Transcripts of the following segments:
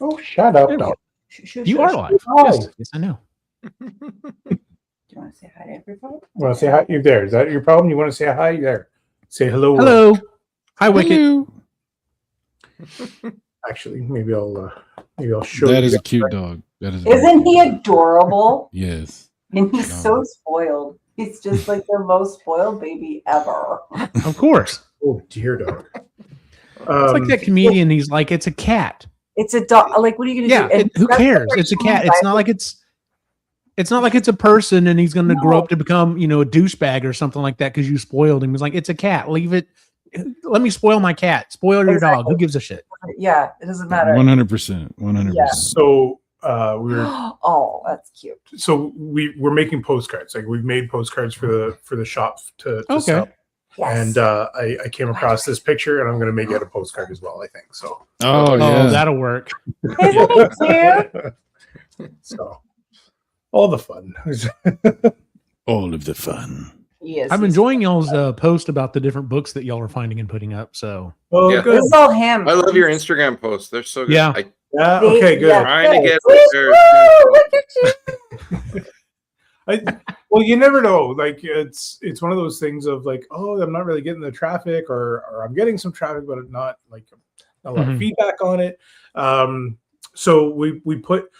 Oh, shut up, dog. You are live. Yes, I know. Do you want to say hi to everybody? Want to say hi? You're there. Is that your problem? You want to say hi? There. Say hello. Hello. Hi, Wicket. Actually, maybe I'll show That you. is a cute dog. That is. Isn't he adorable? Yes. And he's so spoiled. He's just like the most spoiled baby ever. Of course. Oh, dear dog. It's like that comedian. He's like, it's a cat. It's a dog. Like, what are you gonna do? Yeah. Who cares? It's a cat. It's not like it's a person and he's going to grow up to become, a douchebag or something like that because you spoiled him. He's like, it's a cat. Leave it. Let me spoil my ap. Spoil your dog. Who gives a shit? Yeah, it doesn't matter. 100%. 100%. Yeah. So we're oh, that's cute. So we're making postcards. Like we've made postcards for the shop to sell. Yes. And I came across this picture, and I'm going to make it a postcard as well. I think so. Oh, yeah. That'll work. Isn't it cute? So all the fun. All of the fun. Yes. I'm enjoying y'all's post about the different books that y'all are finding and putting up. So, good. This is all him. I love your Instagram posts. They're so good. Yeah. Yeah. Okay. Good. Trying to get Look at you. Well, you never know. Like it's one of those things of like, oh, I'm not really getting the traffic, or I'm getting some traffic, but not like a lot of feedback on it. So we put.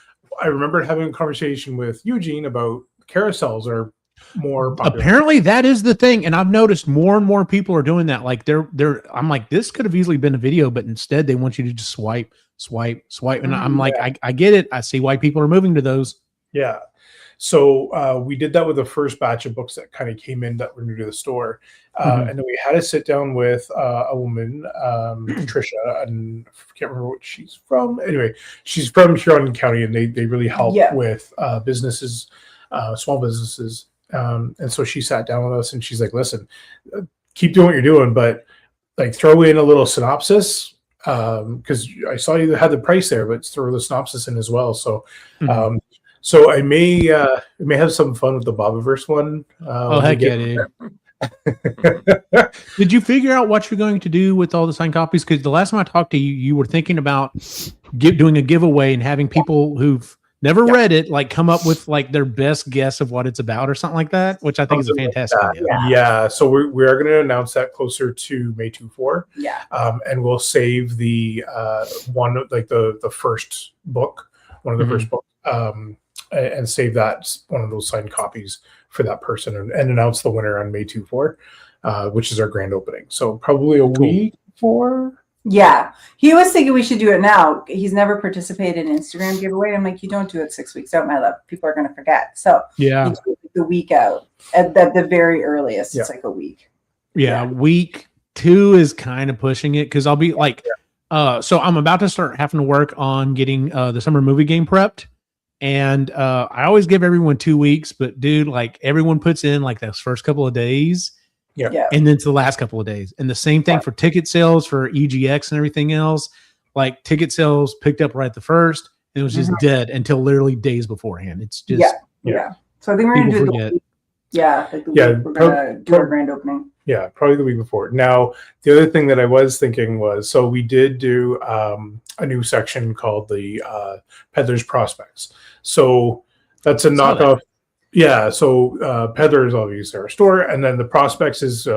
I remember having a conversation with Eugene about carousels are more popular. Apparently that is the thing, and I've noticed more and more people are doing that. Like I'm like, this could have easily been a video, but instead they want you to just swipe, and I'm like, I get it. I see why people are moving to those. Yeah. So we did that with the first batch of books that kind of came in that were new to the store. And then we had to sit down with a woman, Trisha, and I can't remember what she's from. Anyway, she's from Huron County, and they really help with businesses, small businesses. And so she sat down with us, and she's like, listen, keep doing what you're doing, but like throw in a little synopsis, because I saw you had the price there, but throw the synopsis in as well. So so I may have some fun with the Bobiverse one. Heck yeah, dude. Did you figure out what you're going to do with all the signed copies? Because the last time I talked to you, you were thinking about doing a giveaway and having people who've never read it like come up with like their best guess of what it's about or something like that, which I think is a fantastic idea. Yeah. So we are going to announce that closer to May 24. Yeah. And we'll save the one like the first book, one of the first books. And save that one of those signed copies for that person and announce the winner on May 24, which is our grand opening. So probably a week before. Yeah. He was thinking we should do it now. He's never participated in Instagram giveaway. I'm like, you don't do it 6 weeks out, my love. People are going to forget. So yeah, you do it the week out at the very earliest. It's like a week. Yeah. Week 2 is kind of pushing it because I'll be like, so I'm about to start having to work on getting the summer movie game prepped. And I always give everyone 2 weeks, but dude, like everyone puts in like those first couple of days, and then to the last couple of days. And the same thing for ticket sales for EGX and everything else. Like ticket sales picked up right at the first, and it was just dead until literally days beforehand. It's just So I think we're gonna do the week. Like the week we're gonna do our grand opening. Yeah, probably the week before. Now, the other thing that I was thinking was, so we did do a new section called the Peddler's Prospects. So that's a knockoff. Yeah, so Peddler is obviously our store, and then the Prospects is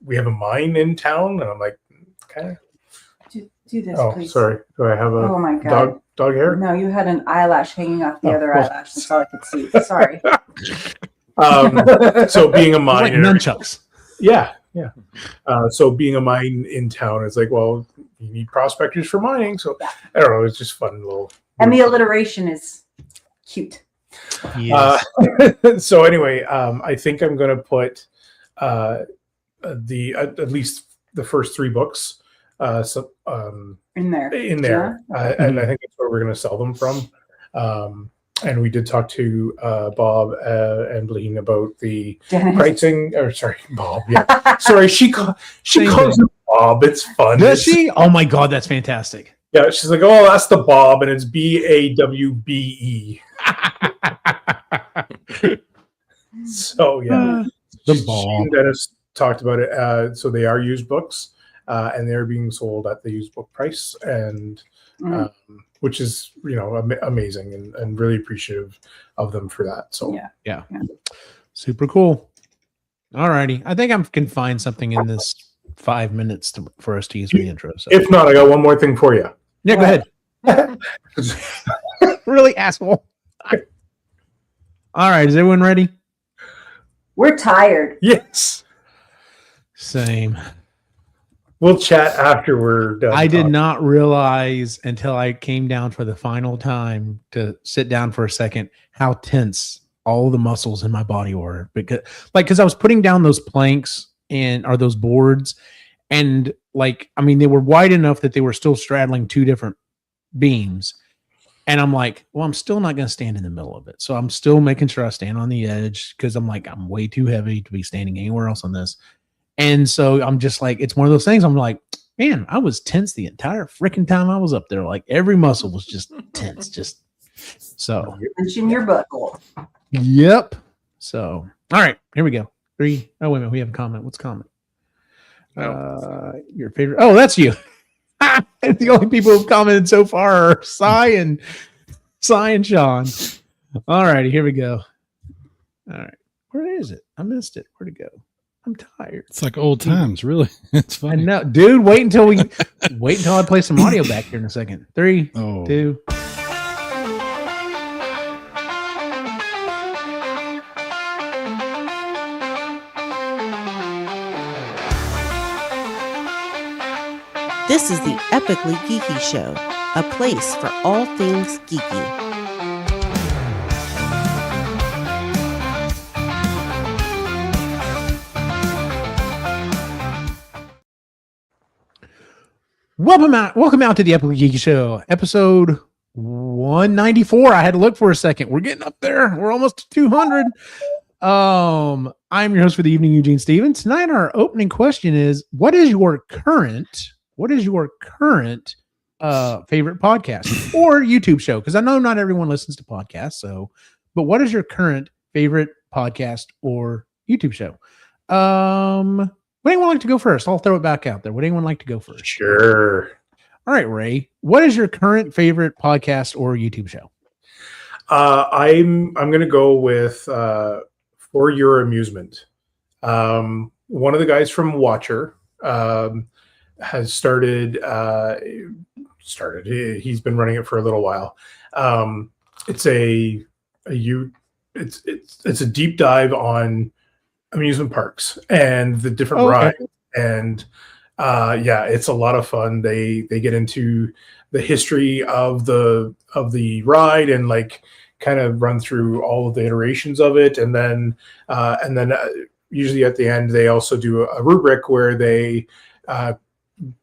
we have a mine in town, and I'm like, okay. Do this, please. Sorry. Do I have a dog hair? No, you had an eyelash hanging off the other eyelash. That's all I could see. Sorry. So being a mine, like nunchucks. Yeah. So being a mine in town is like, well, you need prospectors for mining. So I don't know. It's just fun little. And the alliteration is cute. Yes. So anyway, I think I'm going to put at least the first 3 books in there. And I think that's where we're going to sell them from. And we did talk to Bob and Blaine about the pricing. Or sorry, Bob. Yeah, sorry. She calls him Bob. It's fun. Does she? Oh my god, that's fantastic. Yeah, she's like, oh, that's the Bob, and it's BAWBE. So yeah, the Bob. She and Dennis talked about it. So they are used books, and they're being sold at the used book price, and which is amazing and really appreciative of them for that. So Yeah. Super cool. All righty. I think I can find something in this 5 minutes for us to use for the intro. So. If not, I got one more thing for you. Yeah, go ahead. Really, asshole. All right. Is everyone ready? We're tired. Yes. Same. We'll chat after we're done. I did not realize until I came down for the final time to sit down for a second how tense all the muscles in my body were, because I was putting down those planks or those boards, and they were wide enough that they were still straddling two different beams. And I'm like, well, I'm still not going to stand in the middle of it. So I'm still making sure I stand on the edge because I'm like, I'm way too heavy to be standing anywhere else on this. And so I'm just like, it's one of those things. I'm like, man, I was tense the entire freaking time I was up there. Like every muscle was just tense. So. Mention your butthole. Yep. So, all right, here we go. 3. Oh, wait a minute. We have a comment. What's comment? Your favorite. Oh, that's you. The only people who've commented so far are Cy and Sean. All righty, here we go. All right. Where is it? I missed it. Where'd it go? I'm tired. It's like old times, really. It's funny. I know. Dude, wait until I play some audio back here in a second. 3, 2. This is the Epically Geeky Show, a place for all things geeky. Welcome out to the Epically Geeky Show, episode 194. I had to look for a second. We're getting up there. We're almost to 200. I'm your host for the evening, Eugene Stevens. Tonight, our opening question is: What is your current favorite podcast or YouTube show? Because I know not everyone listens to podcasts. But what is your current favorite podcast or YouTube show? Would anyone like to go first? I'll throw it back out there. Would anyone like to go first? Sure. All right, Ray. What is your current favorite podcast or YouTube show? I'm going to go with For Your Amusement. One of the guys from Watcher has started. He's been running it for a little while. It's a deep dive on amusement parks and the different rides, and it's a lot of fun. They get into the history of the ride and kind of run through all of the iterations of it, and then usually at the end they also do a rubric where they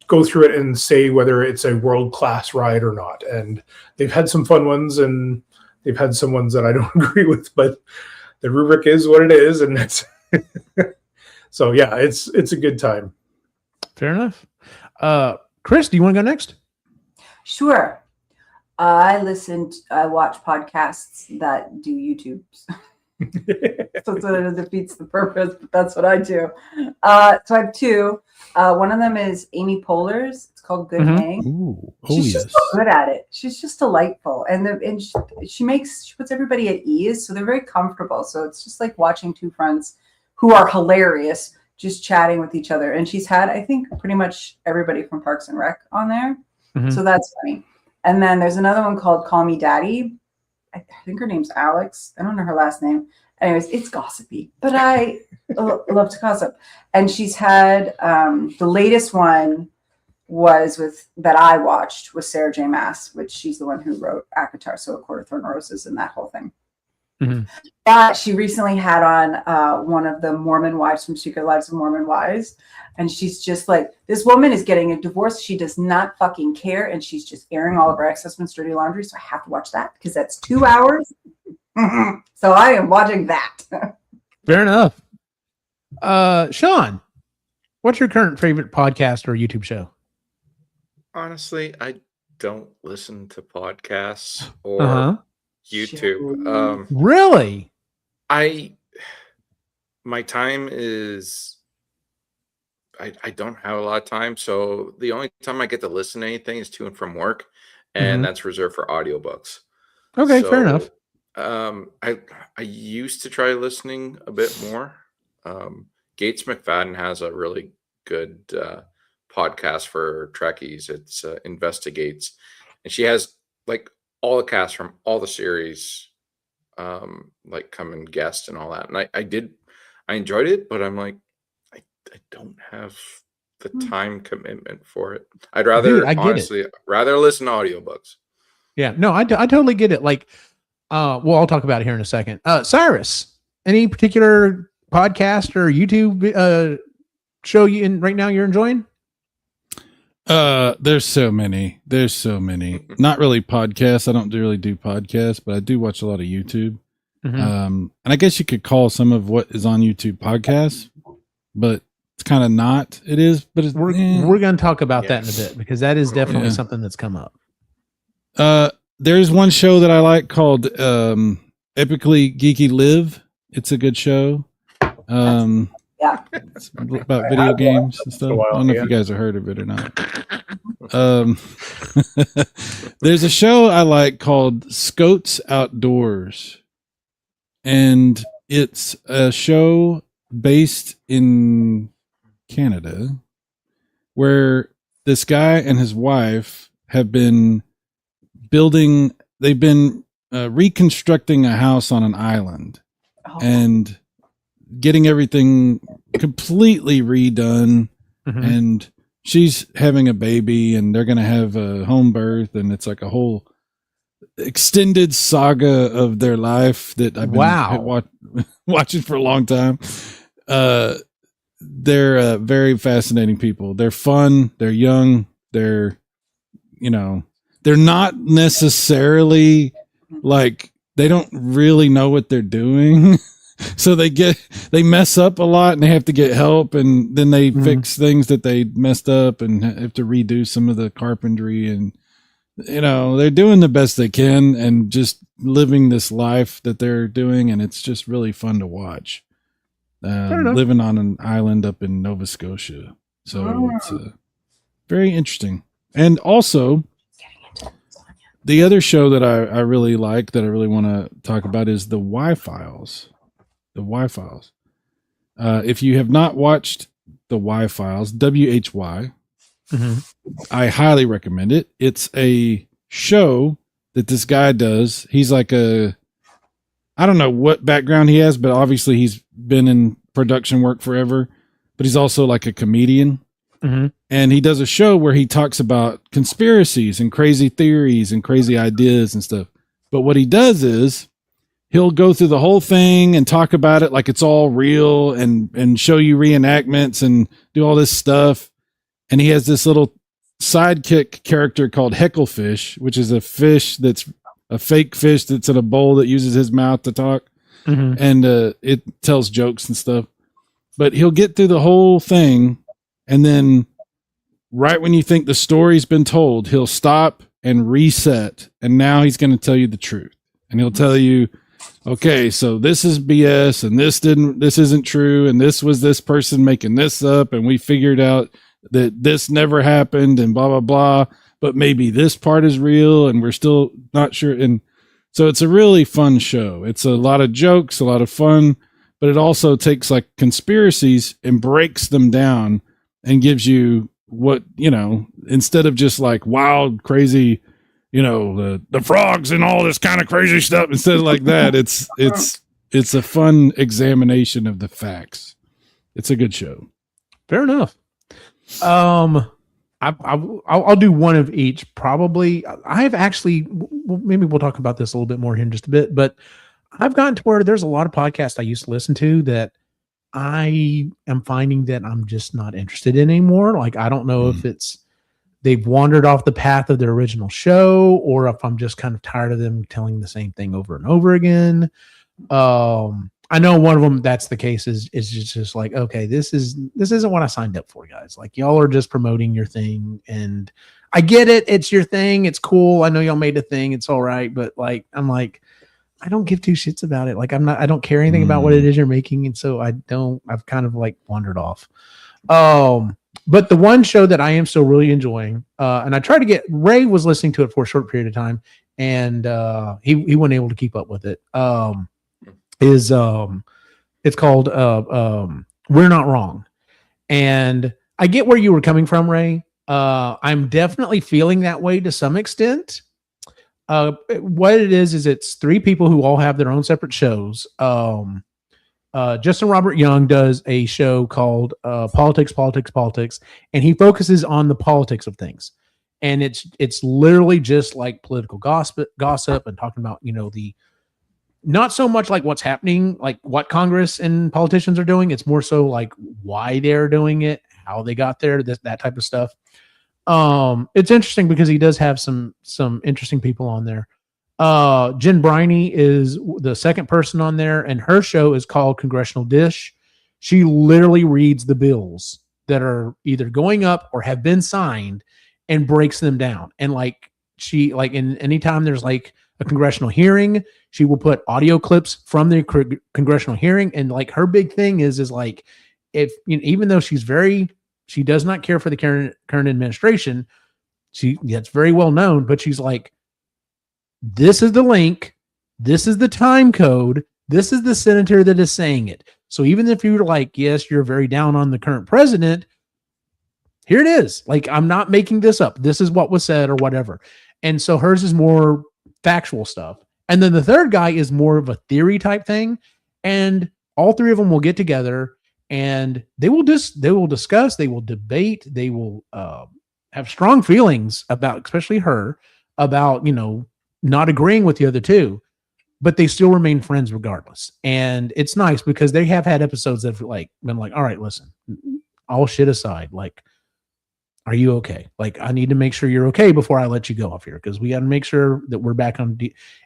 go through it and say whether it's a world-class ride or not. And they've had some fun ones and they've had some ones that I don't agree with, but the rubric is what it is, and it's so yeah, it's a good time. Fair enough. Chris, do you want to go next? Sure. I watch podcasts that do YouTubes. So it defeats the purpose, but that's what I do. So I have 2. One of them is Amy Poehler's. It's called Good Hang. Ooh. She's just so good at it. She's just delightful, and she puts everybody at ease, so they're very comfortable. So it's just like watching 2 friends who are hilarious, just chatting with each other. And she's had, I think, pretty much everybody from Parks and Rec on there. Mm-hmm. So that's funny. And then there's another one called Call Me Daddy. I think her name's Alex. I don't know her last name. Anyways, it's gossipy, but I love to gossip. And she's had the latest one that I watched was Sarah J. Maas, which she's the one who wrote ACOTAR, so A Court of Thorn Roses and that whole thing. Mm-hmm. But she recently had on one of the Mormon wives from Secret Lives of Mormon Wives. And she's just like, this woman is getting a divorce. She does not fucking care. And she's just airing all of her ex-husband's dirty laundry. So I have to watch that because that's 2 hours. So I am watching that. Fair enough. Sean, what's your current favorite podcast or YouTube show? Honestly, I don't listen to podcasts or YouTube. Really? My time is I don't have a lot of time, so the only time I get to listen to anything is to and from work. and that's reserved for audiobooks. Okay, fair enough. I used to try listening a bit more. Gates McFadden has a really good podcast for Trekkies. It's Investigates, and she has like all the cast from all the series, like come and guest and all that. And I enjoyed it, but I'm like, I don't have the time commitment for it. I'd rather rather listen to audiobooks. Yeah, no, I totally get it. Like, well, I'll talk about it here in a second. Cyrus, any particular podcast or YouTube show right now you're enjoying? There's so many. Not really podcasts. I don't really do podcasts, but I do watch a lot of YouTube. And I guess you could call some of what is on YouTube podcasts, but it's kind of not. It is, but we're going to talk about that in a bit, because that is definitely something that's come up. There's one show that I like called Epically Geeky Live. It's a good show. It's about video games and stuff. I don't know if you guys have heard of it or not. There's a show I like called Scots Outdoors, and it's a show based in Canada where this guy and his wife have been reconstructing a house on an island and getting everything completely redone. And she's having a baby, and they're going to have a home birth, and it's like a whole extended saga of their life that I've been watching for a long time. They're very fascinating people. They're fun. They're young. They're not necessarily like, they don't really know what they're doing. So they mess up a lot, and they have to get help, and then they fix things that they messed up and have to redo some of the carpentry, and they're doing the best they can and just living this life that they're doing, and it's just really fun to watch. Living on an island up in Nova Scotia. So it's very interesting. And also, the other show that I really like, that I really want to talk about, is the Y-Files. The Y-Files. If you have not watched the Y-Files, WHY, I highly recommend it. It's a show that this guy does. He's like I don't know what background he has, but obviously he's been in production work forever, but he's also like a comedian. And he does a show where he talks about conspiracies and crazy theories and crazy ideas and stuff. But what he does is he'll go through the whole thing and talk about it like it's all real, and show you reenactments and do all this stuff. And he has this little sidekick character called Hecklefish, which is a fish that's a fake fish that's in a bowl that uses his mouth to talk. And it tells jokes and stuff. But he'll get through the whole thing, and then right when you think the story's been told, he'll stop and reset, and now he's going to tell you the truth. And he'll tell you, okay, so this is BS, and this isn't true, and this was this person making this up, and we figured out that this never happened, and blah blah blah, but maybe this part is real, and we're still not sure. And so it's a really fun show. It's a lot of jokes, a lot of fun, but it also takes like conspiracies and breaks them down and gives you what, instead of just like wild, crazy, the frogs and all this kind of crazy stuff. Instead of like that, it's a fun examination of the facts. It's a good show. Fair enough. I'll do one of each. Probably. I've actually, maybe we'll talk about this a little bit more here in just a bit, but I've gotten to where there's a lot of podcasts I used to listen to that I am finding that I'm just not interested in anymore. Like, I don't know if they've wandered off the path of their original show, or if I'm just kind of tired of them telling the same thing over and over again. I know one of them that's the case is just like, okay, this isn't what I signed up for, guys. Like, y'all are just promoting your thing, and I get it. It's your thing. It's cool. I know y'all made a thing. It's all right. But like, I'm like, I don't give two shits about it. Like, I don't care anything about what it is you're making. And so I've kind of like wandered off. But the one show that I am still really enjoying, and I tried to get Ray was listening to it for a short period of time, and he wasn't able to keep up with it. It's called We're Not Wrong, and I get where you were coming from, Ray. I'm definitely feeling that way to some extent. What it is it's three people who all have their own separate shows. Justin Robert Young does a show called Politics, and he focuses on the politics of things. And it's literally just like political gossip and talking about, the not so much like what's happening, like what Congress and politicians are doing. It's more so like why they're doing it, how they got there, that type of stuff. It's interesting because he does have some interesting people on there. Jen Briney is the second person on there, and her show is called Congressional Dish. She literally reads the bills that are either going up or have been signed and breaks them down. And anytime there's like a congressional hearing, she will put audio clips from the congressional hearing. And like her big thing is like, if even though she does not care for the current administration, that's very well known, but she's like, this is the link, this is the time code, this is the senator that is saying it. So even if you're like, yes, you're very down on the current president, here it is. Like, I'm not making this up. This is what was said or whatever. And so hers is more factual stuff. And then the third guy is more of a theory type thing. And all three of them will get together and they will discuss, they will debate, they will have strong feelings about, especially her, about, not agreeing with the other two, but they still remain friends regardless. And it's nice because they have had episodes that have been like, all right, listen, all shit aside, like, are you okay? Like, I need to make sure you're okay before I let you go off here, because we got to make sure that we're back on.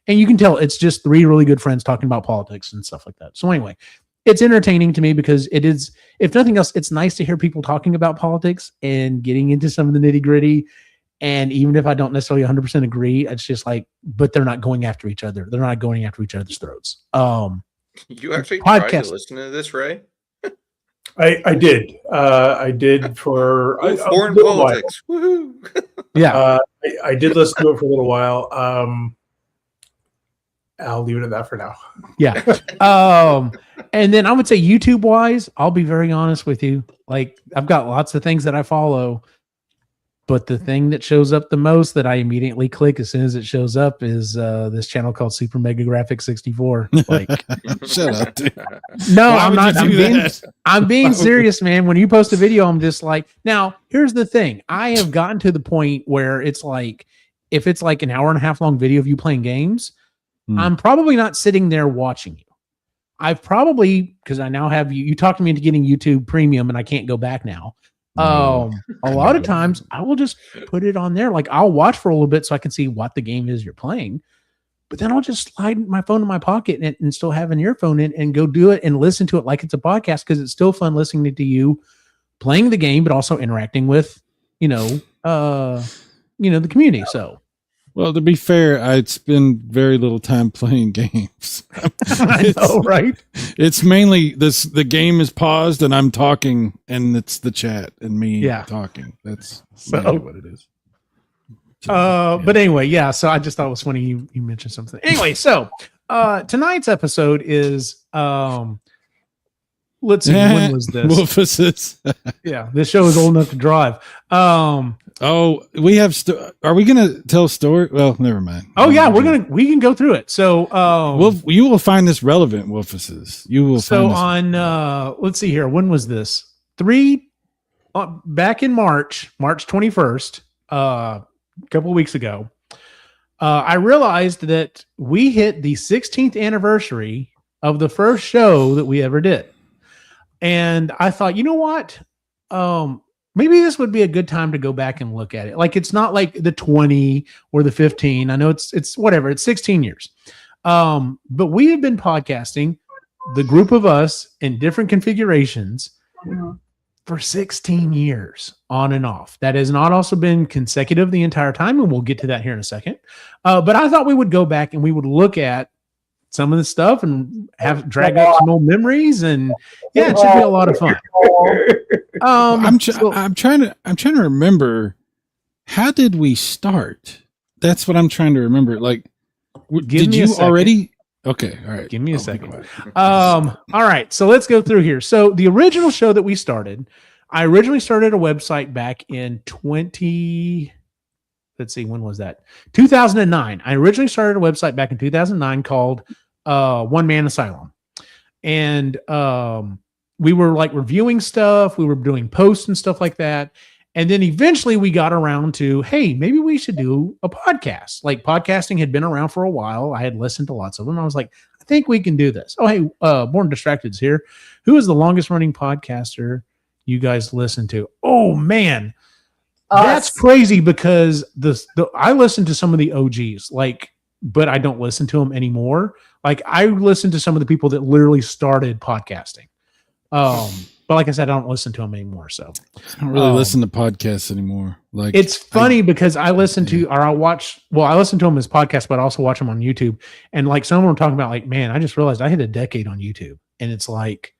And you can tell it's just three really good friends talking about politics and stuff like that. So anyway, it's entertaining to me because it is, if nothing else, it's nice to hear people talking about politics and getting into some of the nitty gritty. And even if I don't necessarily 100% agree, it's just like, but they're not going after each other. They're not going after each other's throats. You actually tried to listen to this, Ray? I did. I did for foreign politics. Woohoo! Yeah, I did listen to it for a little while. I'll leave it at that for now. Yeah. And then I would say YouTube wise, I'll be very honest with you. Like, I've got lots of things that I follow, but the thing that shows up the most that I immediately click as soon as it shows up is this channel called Super Mega Graphics 64. Like, shut up, dude. No, Why I'm would not. you do I'm being serious, man. When you post a video, I'm just like, now here's the thing. I have gotten to the point where it's like, if it's like an hour and a half long video of you playing games, I'm probably not sitting there watching you. I've probably, because I now have you talked me into getting YouTube Premium and I can't go back now. A lot of times I will just put it on there. Like, I'll watch for a little bit so I can see what the game is you're playing, but then I'll just slide my phone in my pocket and still have an earphone in and go do it and listen to it like it's a podcast, because it's still fun listening to you playing the game, but also interacting with, the community. So, well, to be fair, I spend very little time playing games. I know, right? It's mainly the game is paused and I'm talking, and it's the chat and me talking. That's mainly what it is. But anyway, yeah. So I just thought it was funny you mentioned something. Anyway, so tonight's episode is let's see, when was this? Wolfuses. Yeah, this show is old enough to drive. We have. Are we gonna tell a story? Well, never mind. Oh yeah, we can go through it. So you will find this relevant, Wolfuses. You will. So find on let's see here. When was this? Back in March 21st, a couple of weeks ago, I realized that we hit the 16th anniversary of the first show that we ever did. And I thought, you know what? Maybe this would be a good time to go back and look at it. Like, it's not like the 20 or the 15. I know it's whatever. It's 16 years. But we have been podcasting, the group of us, in different configurations for 16 years on and off. That has not also been consecutive the entire time, and we'll get to that here in a second. But I thought we would go back and we would look at some of the stuff and drag up some old memories, and yeah, it should be a lot of fun. I'm trying to remember, how did we start? That's what I'm trying to remember. Like, did you already? Okay, all right. Give me a second. All right, so let's go through here. So the original show that we started, I originally started a website back in let's see, when was that? 2009. I originally started a website back in 2009 called One Man Asylum. And we were like reviewing stuff. We were doing posts and stuff like that. And then eventually we got around to, hey, maybe we should do a podcast. Like, podcasting had been around for a while. I had listened to lots of them. I was like, I think we can do this. Oh, hey, Born Distracted's here. Who is the longest running podcaster you guys listen to? Oh, man. That's crazy, because I listen to some of the OGs, like, but I don't listen to them anymore. Like, I listen to some of the people that literally started podcasting. But like I said, I don't listen to them anymore. So I don't really listen to podcasts anymore. Like, it's funny because I listen to, or I listen to them as podcasts, but I also watch them on YouTube. And like, someone were talking about, like, man, I just realized I hit a decade on YouTube, and it's like,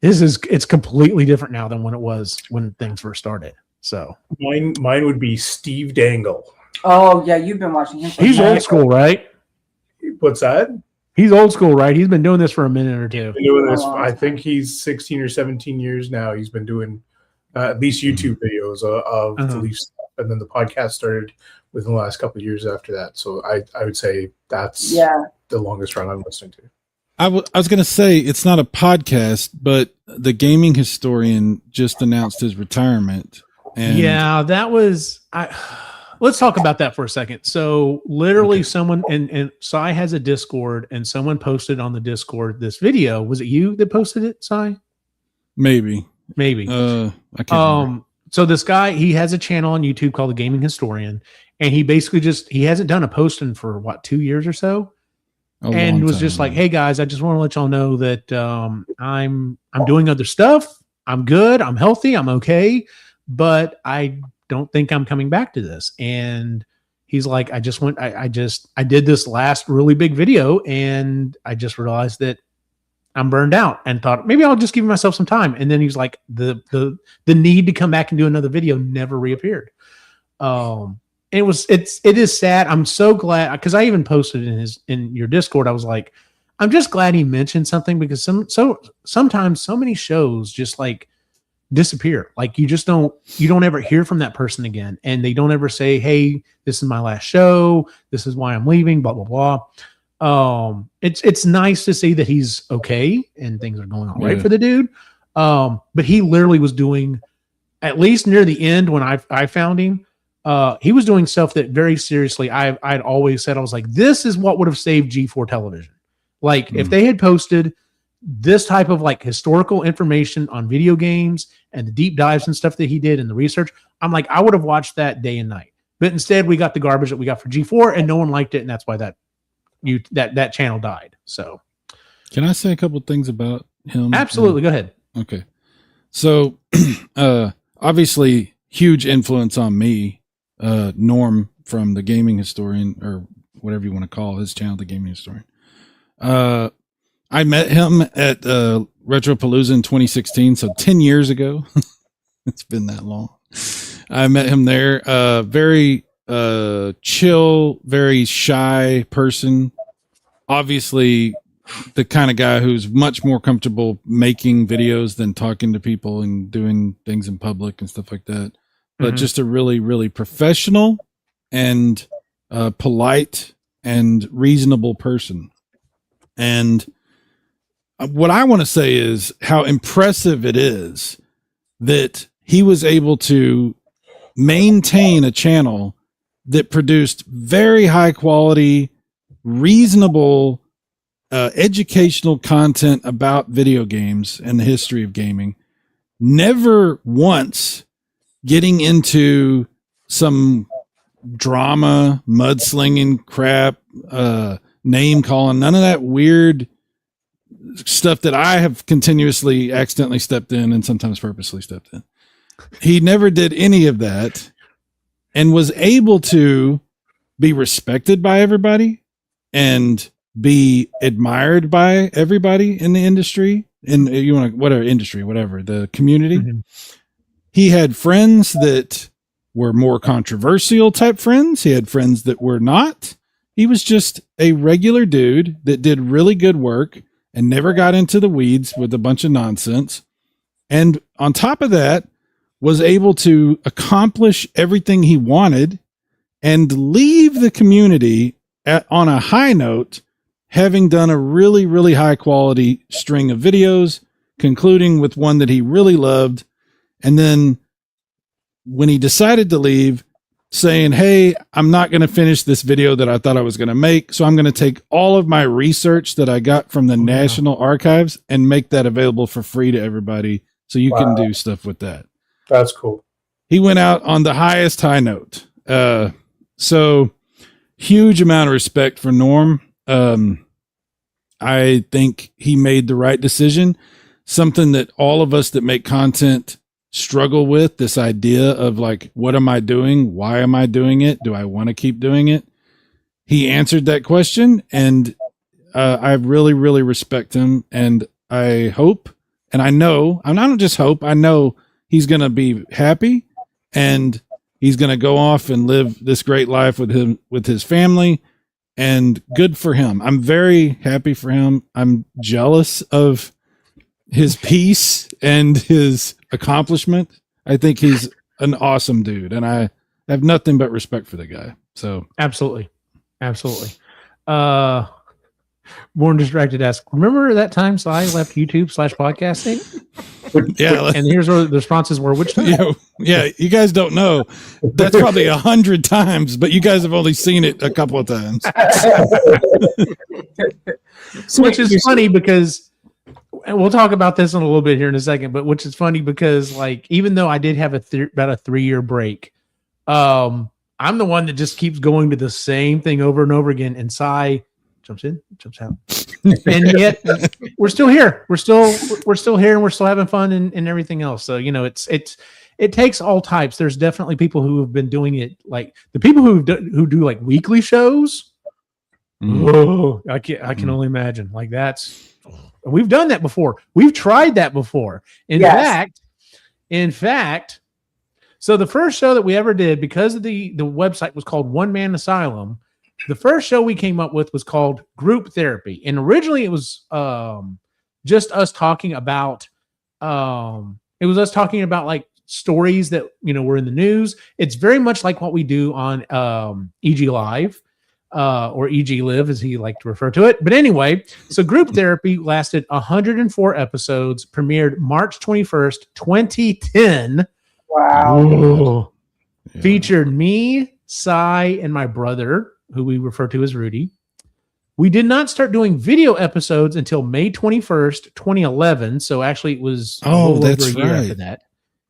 it's completely different now than when it was when things first started. So mine would be Steve Dangle. Oh yeah, you've been watching him. He's old school, right? What's that? He's old school, right? He's been doing this for a minute or two. Been doing this, I think he's 16 or 17 years now. He's been doing at least YouTube videos of the Leaf stuff, and then the podcast started within the last couple of years after that. So I would say that's the longest run I'm listening to. I was going to say, it's not a podcast, but the gaming historian just announced his retirement. And yeah, that was let's talk about that for a second. So literally someone, and Sai has a Discord, and someone posted on the Discord this video. Was it you that posted it, Sai? Maybe. I can't remember. So this guy, he has a channel on YouTube called The Gaming Historian, and he basically he hasn't done a posting for 2 years or so. And was just like, hey guys, I just want to let y'all know that I'm doing other stuff. I'm good. I'm healthy. I'm okay. But I don't think I'm coming back to this. And he's like, I did this last really big video, and I just realized that I'm burned out, and thought maybe I'll just give myself some time. And then he's like, the need to come back and do another video never reappeared. It is sad. I'm so glad, because I even posted in your Discord. I was like, I'm just glad he mentioned something, because sometimes so many shows just like disappear. Like, you don't ever hear from that person again, and they don't ever say, hey, this is my last show, this is why I'm leaving, blah blah blah. It's nice to see that he's okay and things are going all right for the dude. But he literally was doing, at least near the end when I found him, he was doing stuff that very seriously I'd always said, I was like, this is what would have saved G4 television. Like, if they had posted this type of like historical information on video games and the deep dives and stuff that he did and the research, I'm like, I would have watched that day and night. But instead, we got the garbage that we got for G4, and no one liked it, and that's why that channel died. So, can I say a couple of things about him? Absolutely, go ahead. Okay, so obviously, huge influence on me. Norm from The Gaming Historian, or whatever you want to call his channel, The Gaming Historian. I met him at Retropalooza in 2016, so 10 years ago. It's been that long. I met him there. Very chill, very shy person. Obviously, the kind of guy who's much more comfortable making videos than talking to people and doing things in public and stuff like that. But just a really, really professional and polite and reasonable person. And what I want to say is how impressive it is that he was able to maintain a channel that produced very high quality, reasonable, educational content about video games and the history of gaming. Never once getting into some drama, mudslinging crap, name calling, none of that weird stuff that I have continuously accidentally stepped in and sometimes purposely stepped in. He never did any of that, and was able to be respected by everybody and be admired by everybody in the industry, in you want to whatever the community. Mhm. He had friends that were more controversial type friends. He had friends that were not. He was just a regular dude that did really good work and never got into the weeds with a bunch of nonsense. And on top of that, was able to accomplish everything he wanted and leave the community on a high note, having done a really, really high quality string of videos, concluding with one that he really loved. And then when he decided to leave, saying, hey, I'm not going to finish this video that I thought I was going to make. So I'm going to take all of my research that I got from the National Archives and make that available for free to everybody. So you can do stuff with that. That's cool. He went out on the highest high note. So huge amount of respect for Norm. I think he made the right decision. Something that all of us that make content struggle with, this idea of like, what am I doing? Why am I doing it? Do I want to keep doing it? He answered that question, and I really, really respect him. And I hope, and I know, I don't just hope, I know he's going to be happy, and he's going to go off and live this great life with his family, and good for him. I'm very happy for him. I'm jealous of his peace and his accomplishment. I think he's an awesome dude, and I have nothing but respect for the guy. So Absolutely. Born Distracted asks, remember that time Cy left YouTube /podcasting? yeah, And here's where the responses were, which time? yeah. You guys don't know. That's probably 100 times, but you guys have only seen it a couple of times. Which is funny because, and we'll talk about this in a little bit here in a second, but which is funny because, like, even though I did have about a 3-year break, I'm the one that just keeps going to the same thing over and over again, and Cy jumps in, jumps out, and yet we're still here. We're still here, and we're still having fun and everything else. So it takes all types. There's definitely people who have been doing it, like the people who do like weekly shows. Whoa, I can only imagine. Like we've done that before. We've tried that before. In fact, so the first show that we ever did, because of the website was called One Man Asylum, the first show we came up with was called Group Therapy. And originally it was just us talking about like stories that, were in the news. It's very much like what we do on EG Live. Or EG Live, as he liked to refer to it. But anyway, so Group Therapy lasted 104 episodes, premiered March 21st, 2010. Wow. Yeah. Featured me, Cy, and my brother, who we refer to as Rudy. We did not start doing video episodes until May 21st, 2011. So actually it was that's over a year right. after that.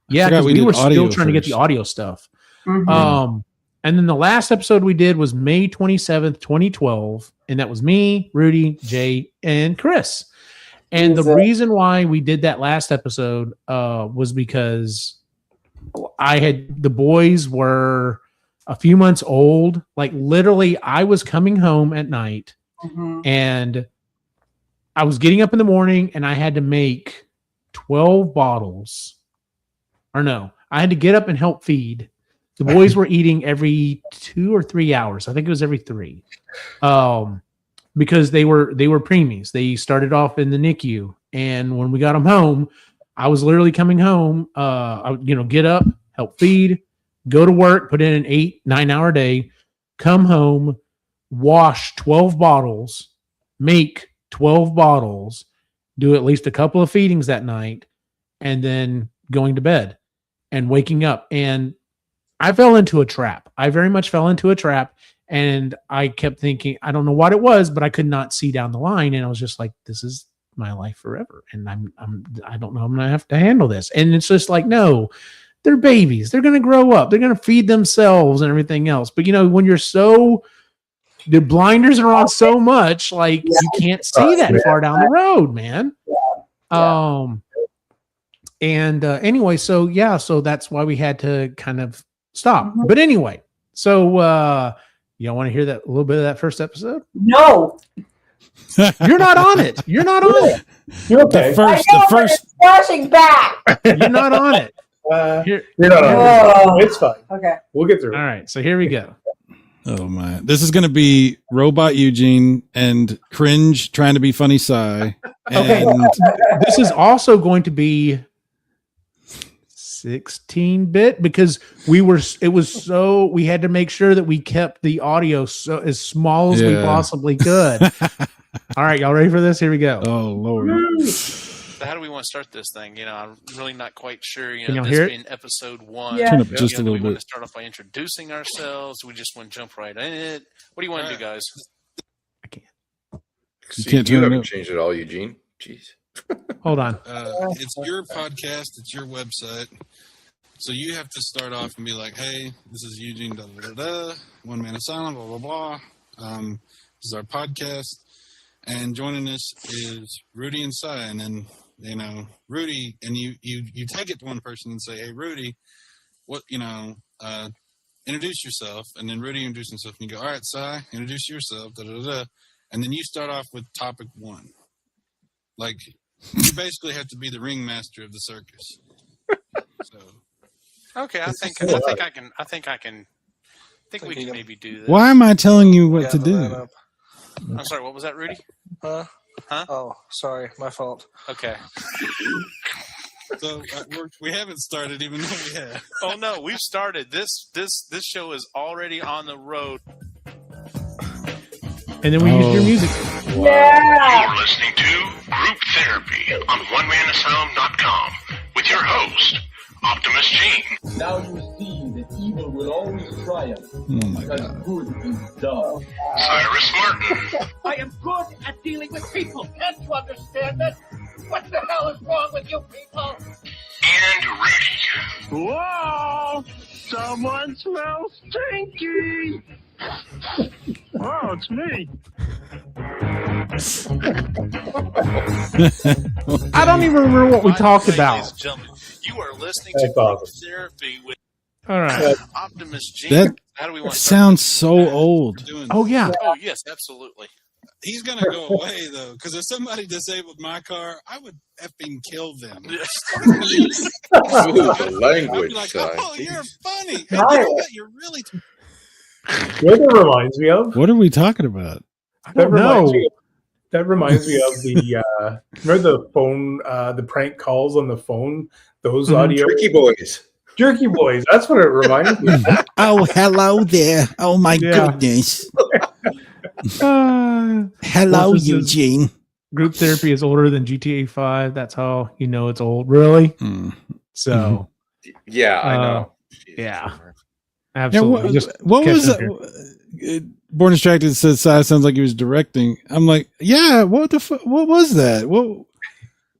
Yeah, because we were still trying to get the audio stuff. Mm-hmm. And then the last episode we did was May 27th, 2012. And that was me, Rudy, Jay, and Chris. And the reason why we did that last episode was because the boys were a few months old. Like literally I was coming home at night and I was getting up in the morning and I had to make 12 bottles. Or no, I had to get up and help feed. The boys were eating every 2 or 3 hours. I think it was every 3. Because they were preemies. They started off in the NICU. And when we got them home, I was literally coming home, I would, get up, help feed, go to work, put in an 8-9 hour day, come home, wash 12 bottles, make 12 bottles, do at least a couple of feedings that night, and then going to bed and waking up. And I fell into a trap. I very much fell into a trap, and I kept thinking, I don't know what it was, but I could not see down the line. And I was just like, this is my life forever. And I don't know, I'm going to have to handle this. And it's just like, no, they're babies. They're going to grow up. They're going to feed themselves and everything else. But when you're the blinders are on so much, like you can't see that far down the road, man. Anyway, so that's why we had to kind of stop. But anyway, so y'all want to hear a little bit of that first episode? No. You're not on it. You're not on it. You're okay. the first flashing back. You're not on it. You're not on it. It's fine. Okay. We'll get through All it. right. So here we go. Oh my! This is going to be Robot Eugene and Cringe trying to be funny Cy. And This is also going to be 16-bit because we had to make sure that we kept the audio so as small as we possibly could. All right, y'all ready for this? Here we go. Oh Lord! So how do we want to start this thing? I'm really not quite sure. Can y'all this hear it? being episode 1. Yeah. Turn up just a do we little want bit. to start off by introducing ourselves? Do we just want to jump right in it? What do you want to do, guys? I can't. See, can't you turn it haven't up. changed at all, Eugene. Jeez. Hold on. It's your podcast. It's your website. So you have to start off and be like, hey, this is Eugene, One Man Asylum, blah, blah, blah. This is our podcast. And joining us is Rudy and Cy. And then, Rudy, and you tag it to one person and say, hey, Rudy, introduce yourself. And then Rudy introduces himself. And you go, all right, Cy, introduce yourself, And then you start off with topic 1. Like, you basically have to be the ringmaster of the circus. So, Okay, I think we can maybe do this. Why am I telling you what to do? I'm sorry, what was that, Rudy? Huh? Huh? Oh, sorry, my fault. Okay. so we haven't started even though we have. Oh no, we've started. This show is already on the road. And then we use your music. Yeah. You're listening to Group Therapy on OneManAsylum.com with your host, Optimus Gene. Now you see that evil will always triumph Oh my because God! good is done. Cyrus Martin. I am good at dealing with people. Can't you understand that? What the hell is wrong with you people? And Rudy. Whoa! Someone smells stinky! Oh, it's me. I don't even remember what we talked Ladies about. and gentlemen, you are listening That's to Group awesome. Therapy with All right. Optimus Gene. That How do we want to sounds so old. Oh yeah. Oh yes, absolutely. He's going to go away, though, because if somebody disabled my car, I would effing kill them. Ooh, the I'd language be like, side. oh, you're funny. And you know what? You're really... You know what that reminds me of? What are we talking about? That reminds know. me. That reminds me of the remember the phone, the prank calls on the phone. Those audio Tricky boys. jerky boys. That's what it reminds me of. Oh, hello there. Oh, my Yeah. goodness. Uh, Hello, This is- Eugene. Group Therapy is older than GTA 5. That's how you know it's old. Really? Hmm. So Yeah, I know. yeah. Yeah, absolutely. Just what was catch up Born Distracted said Cy sounds like he was directing. I'm like, yeah, what was that?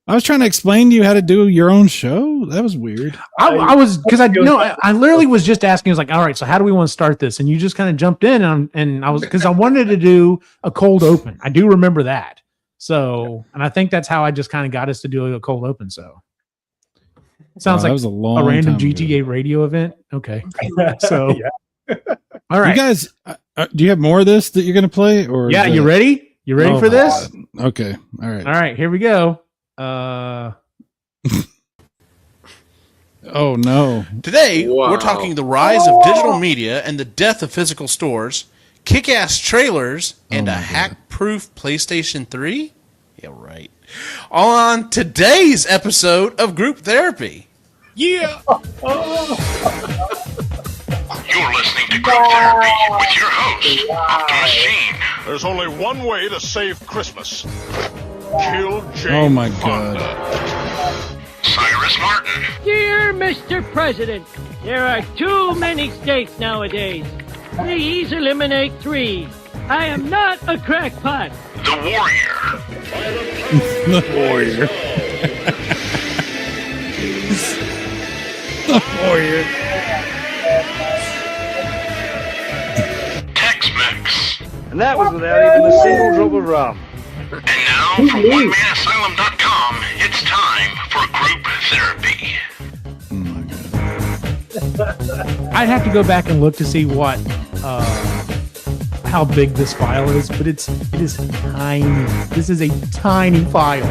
I was trying to explain to you how to do your own show. That was weird. I was because I literally was just asking. I was like, all right, so how do we want to start this? And you just kind of jumped in, and I was because I wanted to do a cold open. I do remember that. So, and I think that's how I just kind of got us to do a cold open. So, sounds That like was a long a random time ago. GTA radio event. Okay, so Yeah. all right, You guys, do you have more of this that you're going to play? Or yeah, is you that- ready? You ready Oh for my this? God. Okay, all right. All right, here we go. Oh no! Today, Wow. we're talking the rise of digital media and the death of physical stores, kick-ass trailers, and Oh a my God. hack-proof PlayStation 3? Yeah, right. On today's episode of Group Therapy. Yeah. You're listening to Group Therapy with your host, Optimus Gene. There's only one way to save Christmas. Kill Jane Oh my Fonda. God! Cyrus Martin. Dear Mr. President, there are too many states nowadays. Please eliminate 3. I am not a crackpot. The Warrior. The warrior. The warrior. Tex-Mex. And that was without even a single drop of rum. And now, from OneManAsylum.com, it's time for Group Therapy. I'd have to go back and look to see what how big this file is, but it is tiny. This is a tiny file.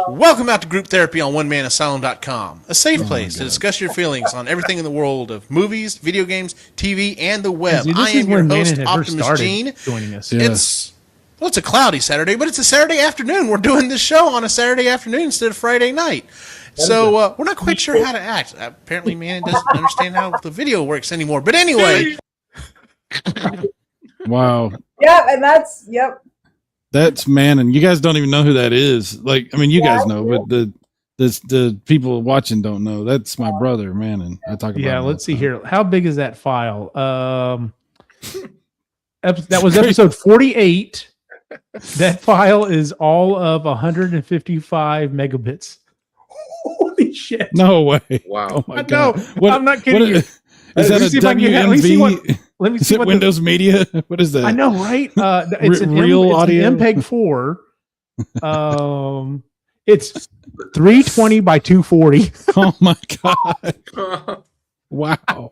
Welcome out to Group Therapy on OneManAsylum.com, a safe place to discuss your feelings on everything in the world of movies, video games, TV, and the web. Dude, I am your host, Optimus Gene. Joining us. Yes. It's a cloudy Saturday, but it's a Saturday afternoon. We're doing this show on a Saturday afternoon instead of Friday night. So we're not quite sure how to act. Apparently, man doesn't understand how the video works anymore. But anyway. Wow. Yeah, and that's That's Mannon. You guys don't even know who that is. Like, I mean, you guys know, but the people watching don't know. That's my brother, Mannon. I talk about. Yeah, him let's see all the time. here. How big is that file? That was episode 48. That file is all of 155 megabits. Holy shit! No way! Wow! Oh my God! I'm not kidding you. Is that a WMV? Let me Is see it what Windows Media? What is that? I know, right? It's an real audio. It's an MPEG 4. It's 320 by 240. Oh my god! Wow!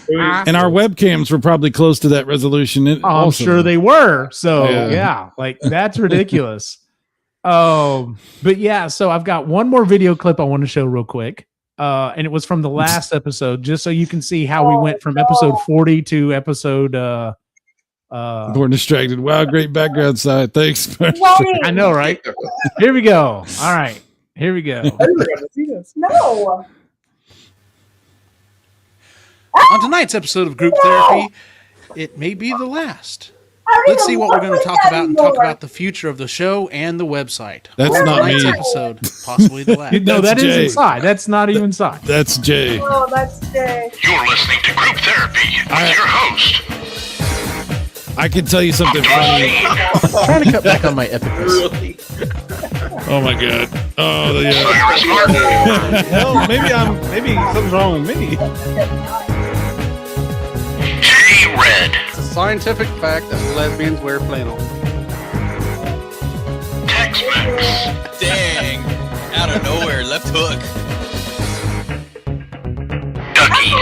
And our webcams were probably close to that resolution. I'm sure they were. So yeah, like that's ridiculous. But yeah, so I've got one more video clip I want to show real quick. And it was from the last episode, just so you can see how we went from episode 40 to episode Born Distracted. Wow, great background side. Thanks. I know, right? Here we go. All right. Here we go. No. On tonight's episode of Group Therapy, it may be the last. Let's see what we're going to talk about and talk about the future of the show and the website. That's On not tonight's me. episode, possibly the last. No, that Jay. is inside. That's not even inside. That's Jay. Oh, that's Jay. You're listening to Group Therapy with your host. I can tell you something funny. I'm trying to cut back on my epicness. Oh my god. Oh yeah. Cyrus Martin. Well, maybe something's wrong with me. Jay Red. It's a scientific fact that lesbians wear flannel. Tex-Mex. Dang. Out of nowhere, left hook. Ducky.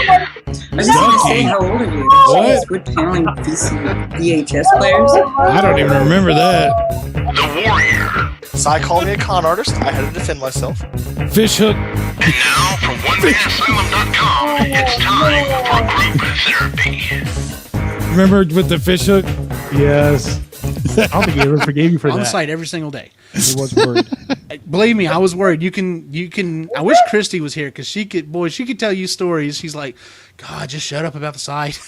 I was just going to say, how old are you? What? Quit paneling VHS players. I don't even remember that. The Warrior. Cy called me a con artist. I had to defend myself. Fish hook. And now from OneManAsylum.com, it's time for Group Therapy. Remember with the fish hook? Yes. I don't think he ever forgave you for On the that. site every single day. He was worried. Believe me, I was worried. You can. I wish Christy was here because she could tell you stories. She's like, God, just shut up about the site.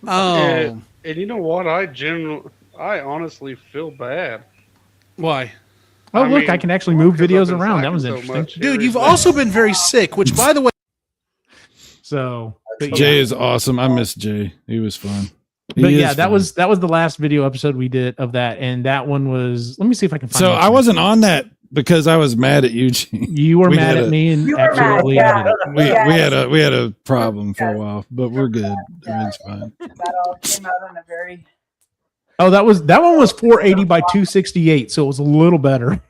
And you know what? I honestly feel bad. Why? Oh, look, mean, I can actually move because I've videos been around. That was slacking so interesting. much here Dude, you've recently. also been very sick, which, by the way, So, but Jay yeah. is awesome. I miss Jay. He was fun. But yeah, that was the last video episode we did of that, and that one was. Let me see if I can find. So it. I wasn't on that because I was mad at Eugene. You were we mad had at me, and You were mad, absolutely yeah. ended it. We had a problem for a while, but we're good. Everything's fine. That all came out in a very. Oh, that one was 480 by 268, so it was a little better.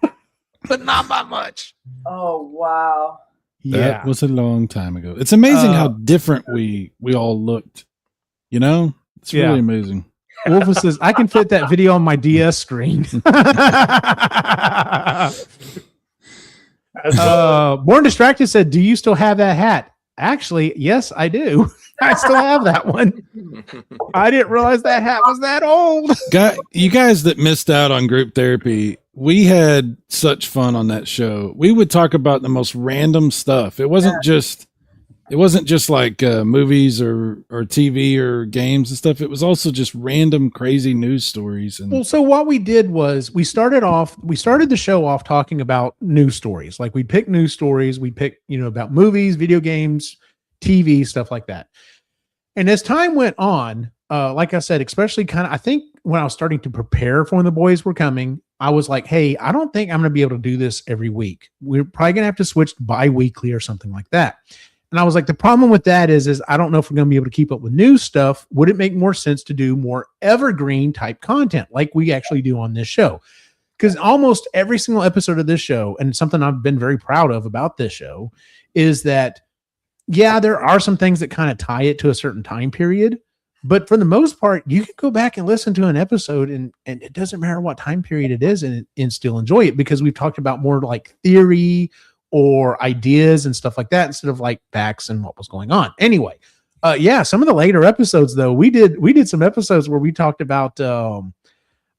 but not by much. Oh wow. That was a long time ago. It's amazing how different we all looked. You know, it's really amazing. Wolf says, I can fit that video on my DS screen. Born Distracted said, do you still have that hat? Actually, yes, I do. I still have that one. I didn't realize that hat was that old. You guys that missed out on Group Therapy, we had such fun on that show. We would talk about the most random stuff. It wasn't just like movies or TV or games and stuff. It was also just random crazy news stories. And Well, so what we did was we started the show off talking about news stories. Like we'd pick news stories, we'd pick, about movies, video games, TV, stuff like that. And as time went on, like I said, especially I think when I was starting to prepare for when the boys were coming, I was like, hey, I don't think I'm going to be able to do this every week. We're probably going to have to switch to bi-weekly or something like that. And I was like, the problem with that is I don't know if we're going to be able to keep up with news stuff. Would it make more sense to do more evergreen type content like we actually do on this show? Because almost every single episode of this show, and something I've been very proud of about this show, is that yeah, there are some things that kind of tie it to a certain time period, but for the most part, you can go back and listen to an episode and it doesn't matter what time period it is and still enjoy it, because we've talked about more like theory or ideas and stuff like that instead of like facts and what was going on. Anyway, yeah, some of the later episodes though, we did some episodes where we talked about,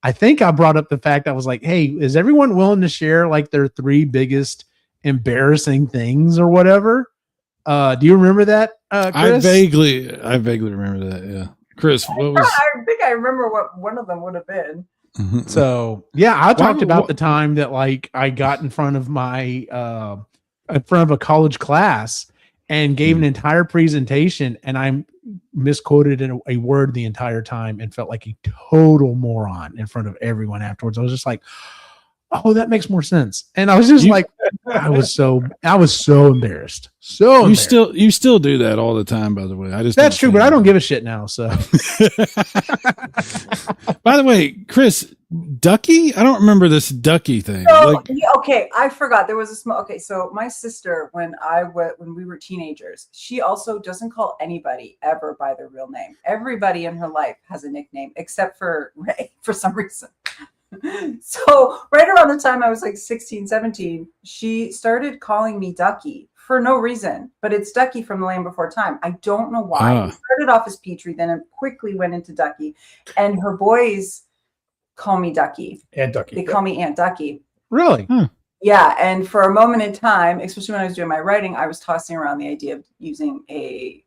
I think I brought up the fact, I was like, hey, is everyone willing to share like their 3 biggest embarrassing things or whatever? Do you remember that, Chris? I vaguely remember that. Yeah, Chris, what was? I think I remember what one of them would have been. So yeah, I talked about the time that like I got in front of my in front of a college class and gave an entire presentation, and I misquoted a word the entire time and felt like a total moron in front of everyone afterwards. I was just like, oh, that makes more sense. And I was just like, I was so embarrassed. You still do that all the time, by the way. That's true, but I don't give a shit now. So by the way, Chris, Ducky? I don't remember this Ducky thing. So, okay, I forgot. There was a small. Okay, so my sister, when we were teenagers, she also doesn't call anybody ever by their real name. Everybody in her life has a nickname except for Ray for some reason. So right around the time I was like 16, 17, she started calling me Ducky for no reason, but it's Ducky from The Land Before Time. I don't know why. It started off as Petrie, then it quickly went into Ducky, and her boys call me Ducky. Aunt Ducky. They call me Aunt Ducky. Really? Yeah, and for a moment in time, especially when I was doing my writing, I was tossing around the idea of using a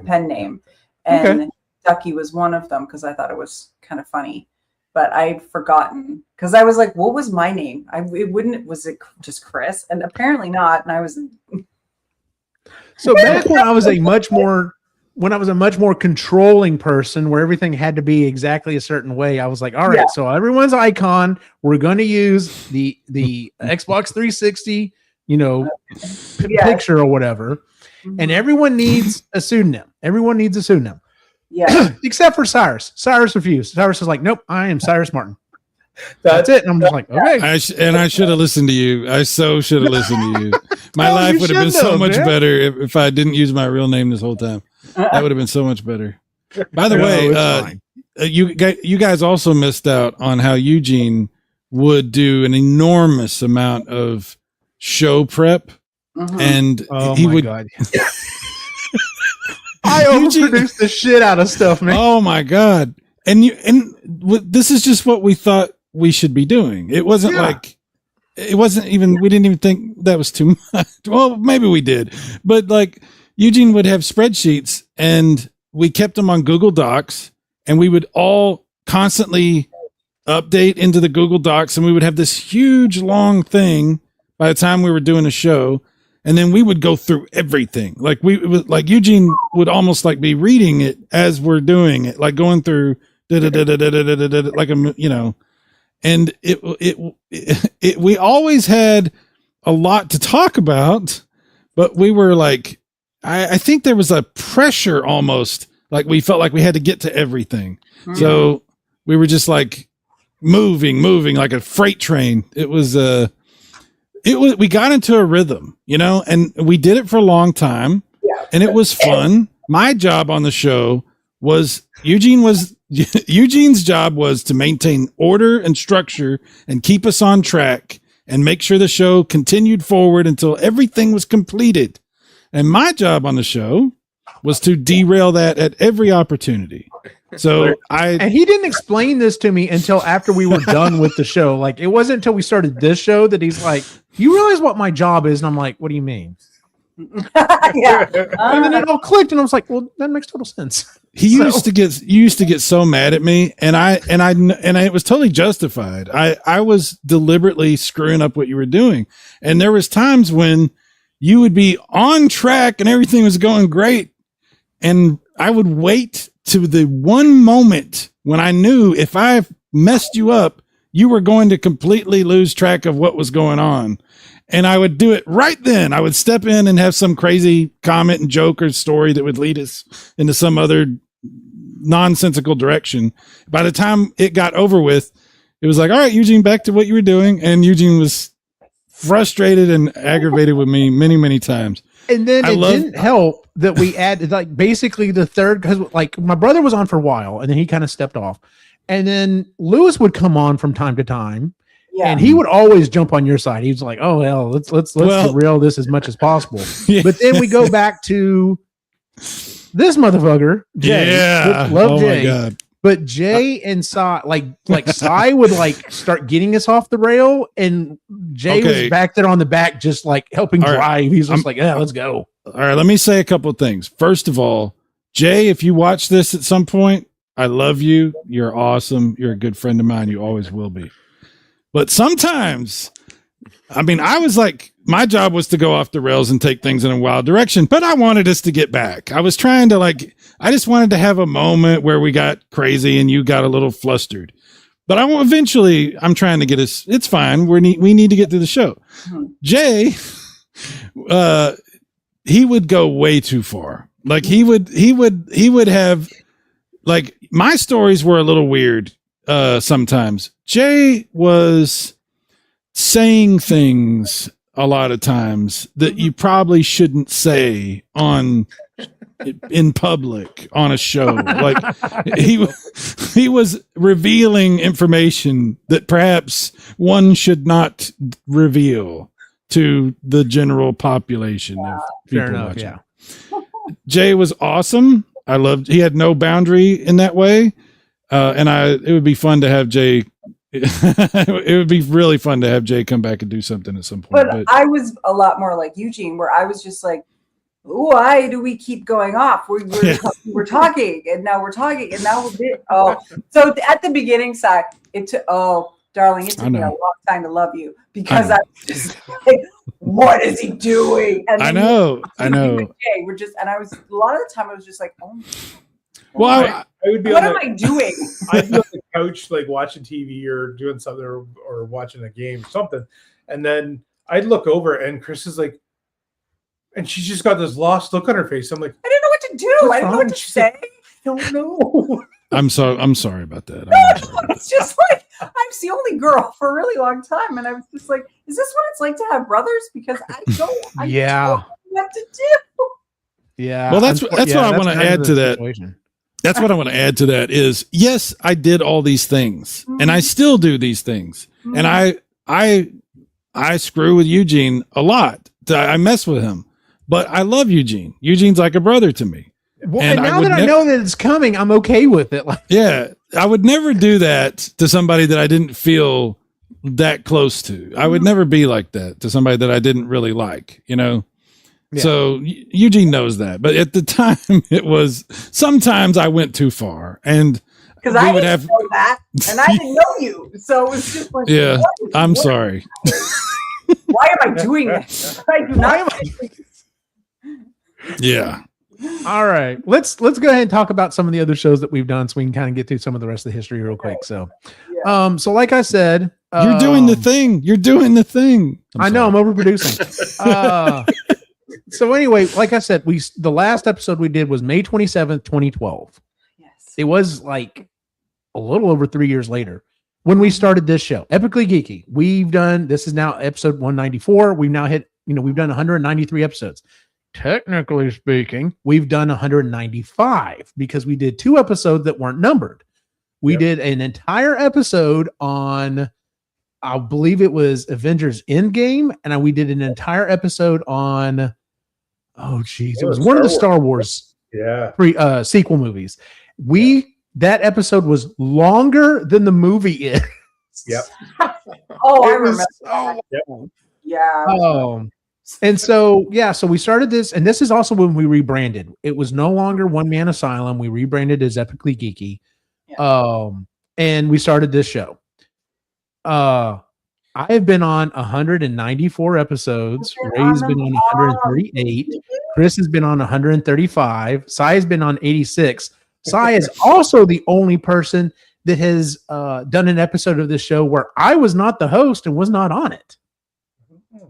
pen name, and Ducky was one of them because I thought it was kind of funny. But I'd forgotten because I was like, what was my name? Was it just Chris? And apparently not. And I was. So back when I was a much more controlling person where everything had to be exactly a certain way, I was like, all right, so everyone's icon, we're going to use the Xbox 360, picture or whatever. And everyone needs a pseudonym. Yeah. Except for Cyrus. Cyrus refused. Cyrus was like, nope, I am Cyrus Martin. That's it. And I'm just like, okay. I should have listened to you. I so should have listened to you. My life would have been so much better if I didn't use my real name this whole time. That would have been so much better. By the way, you guys also missed out on how Eugene would do an enormous amount of show prep. And he would. God. I overproduced the shit out of stuff, man. Oh my God. And this is just what we thought we should be doing. It wasn't we didn't even think that was too much. Well, maybe we did, but like Eugene would have spreadsheets and we kept them on Google Docs, and we would all constantly update into the Google Docs, and we would have this huge long thing by the time we were doing a show. And then we would go through everything. Like Eugene would almost like be reading it as we're doing it, like going through like and we always had a lot to talk about, but we were like, I think there was a pressure almost, like we felt like we had to get to everything. So we were just like moving like a freight train. We got into a rhythm, and we did it for a long time, and it was fun. My job on the show was Eugene's job was to maintain order and structure and keep us on track and make sure the show continued forward until everything was completed. And my job on the show was to derail that at every opportunity. So and he didn't explain this to me until after we were done with the show. Like, it wasn't until we started this show that he's like, you realize what my job is? And I'm like, what do you mean? And then it all clicked, and I was like, well, that makes total sense. He used to get so mad at me, and it was totally justified. I was deliberately screwing up what you were doing. And there was times when you would be on track and everything was going great, and I would wait to the one moment when I knew if I messed you up, you were going to completely lose track of what was going on. And I would do it right then. I would step in and have some crazy comment and joke or story that would lead us into some other nonsensical direction. By the time it got over with, it was like, all right, Eugene, back to what you were doing. And Eugene was frustrated and aggravated with me many, many times. And then didn't help that we added like basically the third, because like my brother was on for a while and then he kind of stepped off. And then Lewis would come on from time to time. Yeah. And he would always jump on your side. He was like, "Oh hell, let's derail this as much as possible." Yeah. But then we go back to this motherfucker, Jay. Yeah, love Jay. My God. But Jay and Sai, like Sai would like start getting us off the rail, and Jay was back there on the back, just like helping drive. He's just like, "Yeah, let's go." All right, let me say a couple of things. First of all, Jay, if you watch this at some point, I love you. You're awesome. You're a good friend of mine. You always will be. But sometimes, I mean, I was like, my job was to go off the rails and take things in a wild direction, but I wanted us to get back. I was trying to I just wanted to have a moment where we got crazy and you got a little flustered. But eventually, I'm trying to get us, it's fine. We need to get through the show. Jay, he would go way too far. Like he would have, like, my stories were a little weird sometimes. Jay was saying things a lot of times that you probably shouldn't say in public on a show. Like he was revealing information that perhaps one should not reveal to the general population of people watching. Yeah. Jay was awesome. He had no boundary in that way. And it would be fun to have Jay. It would be really fun to have Jay come back and do something at some point. But I was a lot more like Eugene, where I was just like, why do we keep going off? We're talking, and now we're talking, and now we're so at the beginning side, darling, it took me a long time to love you, because I was just like, what is he doing? And I know. We're just, and I was, a lot of the time I was just like, oh. Well, I would be. What am I doing? I'd be on the couch, like watching TV or doing something, or watching a game or something, and then I'd look over, and Chris is like, and she's just got this lost look on her face. I'm like, I didn't know what to do. I didn't know what to say. I don't know. I'm sorry about that. No, it's just like, I was the only girl for a really long time, and I was just like, is this what it's like to have brothers? Because I don't know what to do. Yeah. Well, that's what I want to add to that. Situation. That's what I want to add to that is, yes, I did all these things, and I still do these things. And I screw with Eugene a lot. I mess with him, but I love Eugene. Eugene's like a brother to me. Well, and now that I know that it's coming, I'm okay with it. Yeah, I would never do that to somebody that I didn't feel that close to. I would never be like that to somebody that I didn't really like, you know? Yeah. So Eugene knows that, but at the time it was, sometimes I went too far, and because I didn't know that, and I didn't know you, so it was just like, yeah, I'm sorry. Why am I doing this? I do not. Yeah. All right, let's go ahead and talk about some of the other shows that we've done, so we can kind of get through some of the rest of the history real quick. So, so like I said, you're doing the thing. You're doing the thing. I know I'm overproducing. So anyway, like I said, the last episode we did was May 27th, 2012. Yes. It was like a little over 3 years later when we started this show, Epically Geeky. This is now episode 194. We've now hit, we've done 193 episodes. Technically speaking, we've done 195 because we did 2 episodes that weren't numbered. We did an entire episode on, I believe it was Avengers Endgame, and we did an entire episode on, it was one of the Star Wars sequel movies. That episode was longer than the movie is. Yep. I remember that. Yep. Yeah. And so we started this, and this is also when we rebranded. It was no longer One Man Asylum. We rebranded as Epically Geeky. Yeah. And we started this show. I have been on 194 episodes. Ray's been on 138. Chris has been on 135. Sai has been on 86. Sai is also the only person that has done an episode of this show where I was not the host and was not on it.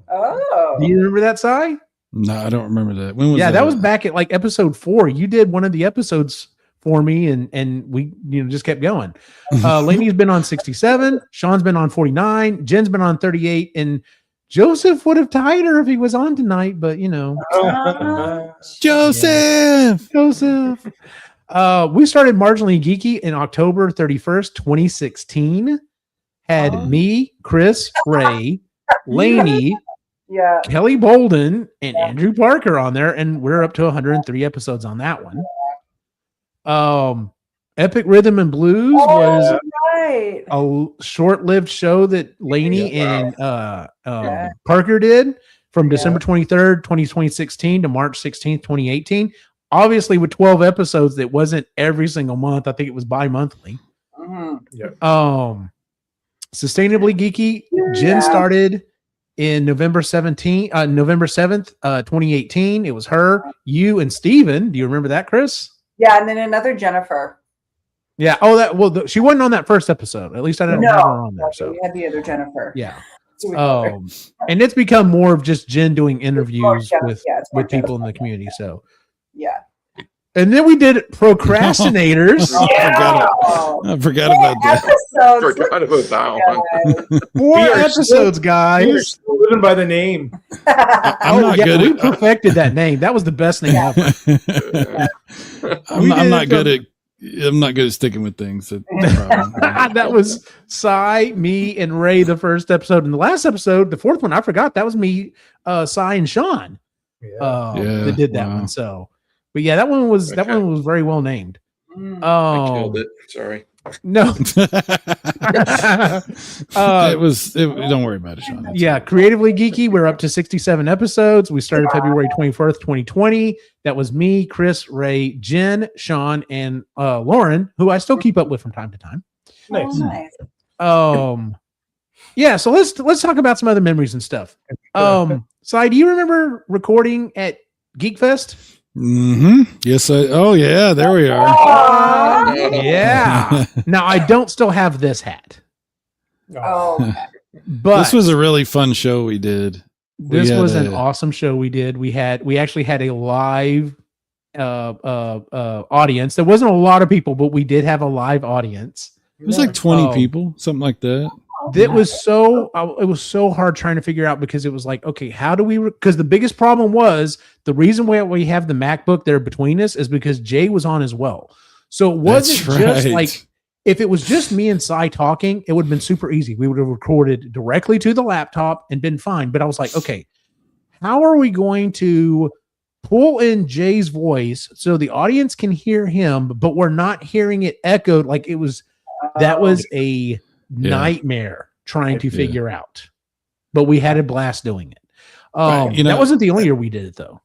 Oh. Do you remember that, Sai? No, I don't remember that. When was that? That was back at like episode 4. You did one of the episodes for me, and we just kept going. Lainey's been on 67, Sean's been on 49, Jen's been on 38, and Joseph would have tied her if he was on tonight, but you know. Joseph. Joseph. We started Marginally Geeky in October 31st, 2016. Had me, Chris, Ray, Lainey, Kelly Bolden, and Andrew Parker on there, and we're up to 103 episodes on that one. Epic Rhythm and Blues was a short-lived show that Lainey and Parker did from December 23rd, 2016 to March 16th, 2018. Obviously, with 12 episodes, that wasn't every single month. I think it was bi-monthly. Sustainably Geeky, Jen started in November 7th, 2018. It was her, you, and Steven. Do you remember that, Chris? Yeah, and then another Jennifer. Yeah. Oh, she wasn't on that first episode. At least I don't have her on there. So we had the other Jennifer. Yeah. And it's become more of just Jen doing interviews with people in the community. So yeah. And then we did Procrastinators. I forgot about that. Forgot about that one. 4 episodes, guys. Still living by the name. I'm not good. We perfected that name. That was the best name ever. I'm not good at sticking with things. That was Cy, me, and Ray the first episode. And the last episode, the fourth one, I forgot. That was me, Cy, and Sean that did that one. So, but yeah, that one was very well named. I killed it. Sorry. No. Don't worry about it, Sean. Yeah, Creatively Geeky, we're up to 67 episodes. We started February 24th, 2020. That was me, Chris, Ray, Jen, Sean, and Lauren, who I still keep up with from time to time. Nice. Yeah, so let's talk about some other memories and stuff. Cy, do you remember recording at Geekfest? Yes. Yeah, there we are. Yeah. Now I don't still have this hat. Oh, but this was a really fun show we did. This was an awesome show we did. We actually had a live audience. There wasn't a lot of people, but we did have a live audience. It was like 20 people, something like that. It was so hard trying to figure out, because it was like, okay, how do we, because the biggest problem was the reason why we have the MacBook there between us is because Jay was on as well. So it wasn't just like, if it was just me and Cy talking, it would have been super easy. We would have recorded directly to the laptop and been fine. But I was like, okay, how are we going to pull in Jay's voice so the audience can hear him, but we're not hearing it echoed? Like that was a nightmare trying to figure out, but we had a blast doing it. That wasn't the only year we did it though.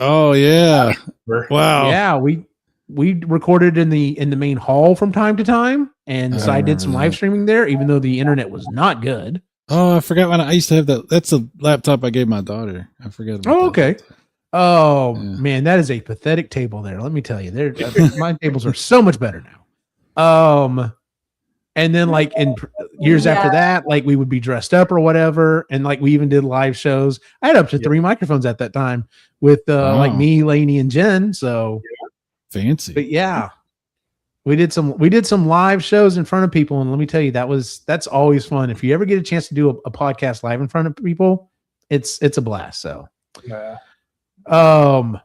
Oh yeah. Wow. Yeah. We recorded in the main hall from time to time, and so I did some live streaming there, even though the internet was not good. Oh, I forgot when I used to have that. That's a laptop I gave my daughter. I forgot about okay. Oh man, that is a pathetic table there. Let me tell you, my tables are so much better now. And then like in years after that, like we would be dressed up or whatever. And like we even did live shows. I had up to 3 microphones at that time with like me, Lainey, and Jen. So fancy. But yeah, we did some live shows in front of people. And let me tell you, that's always fun. If you ever get a chance to do a podcast live in front of people, it's a blast. So and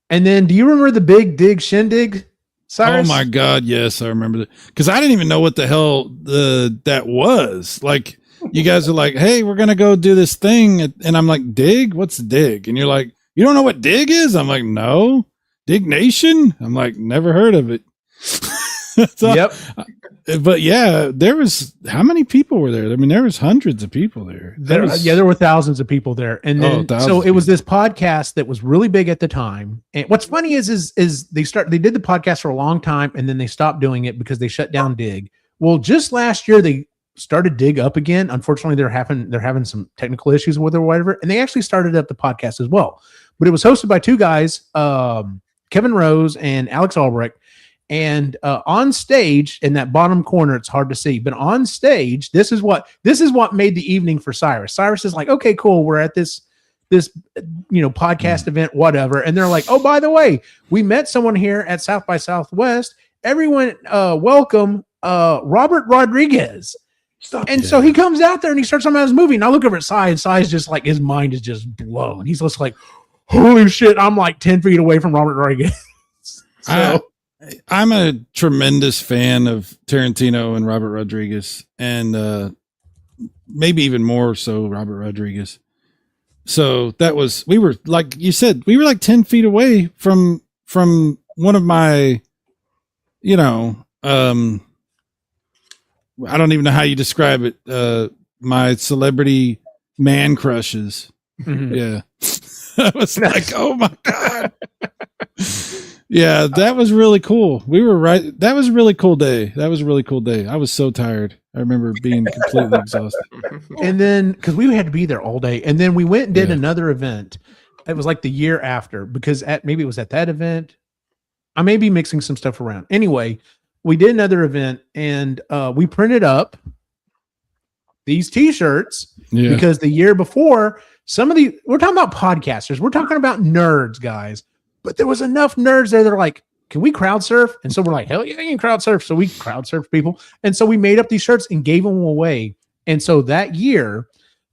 then do you remember the big Digg Shindigg? Cyrus? Oh my God, yes, I remember that, because I didn't even know what the hell that was. Like, you guys are like, "Hey, we're gonna go do this thing," and I'm like, "Digg? What's Digg?" And you're like, "You don't know what Digg is?" I'm like, "No, Digg Nation." I'm like, "Never heard of it." So, yep. But yeah, there was, how many people were there? I mean, there was hundreds of people there. There were thousands of people there, and then so it was this podcast that was really big at the time. And what's funny is they did the podcast for a long time, and then they stopped doing it because they shut down Digg. Well, just last year they started Digg up again. Unfortunately, they're having some technical issues with it or whatever, and they actually started up the podcast as well. But it was hosted by two guys, Kevin Rose and Alex Albrecht. And on stage in that bottom corner, it's hard to see, but on stage, this is what made the evening for Cyrus. Cyrus is like, okay, cool. We're at this podcast event, whatever. And they're like, oh, by the way, we met someone here at South by Southwest. Everyone, welcome, Robert Rodriguez. And so he comes out there and he starts talking about his movie. And I look over at Cy, and Cy's just like, his mind is just blown. He's just like, holy shit, I'm like 10 feet away from Robert Rodriguez. I'm a tremendous fan of Tarantino and Robert Rodriguez, and maybe even more so Robert Rodriguez. So we were like you said, we were like 10 feet away from one of my, I don't even know how you describe it. My celebrity man crushes. Mm-hmm. Yeah. I was like, oh my God. Yeah, that was really cool. We were right. That was a really cool day. I was so tired. I remember being completely exhausted. And then, because we had to be there all day. And then we went and did another event. It was like the year after, because maybe it was at that event. I may be mixing some stuff around. Anyway, we did another event, and we printed up these t-shirts because the year before, we're talking about podcasters. We're talking about nerds, guys. But there was enough nerds there. They're like, can we crowd surf? And so we're like, hell yeah, you can crowd surf. So we crowd surfed people. And so we made up these shirts and gave them away. And so that year,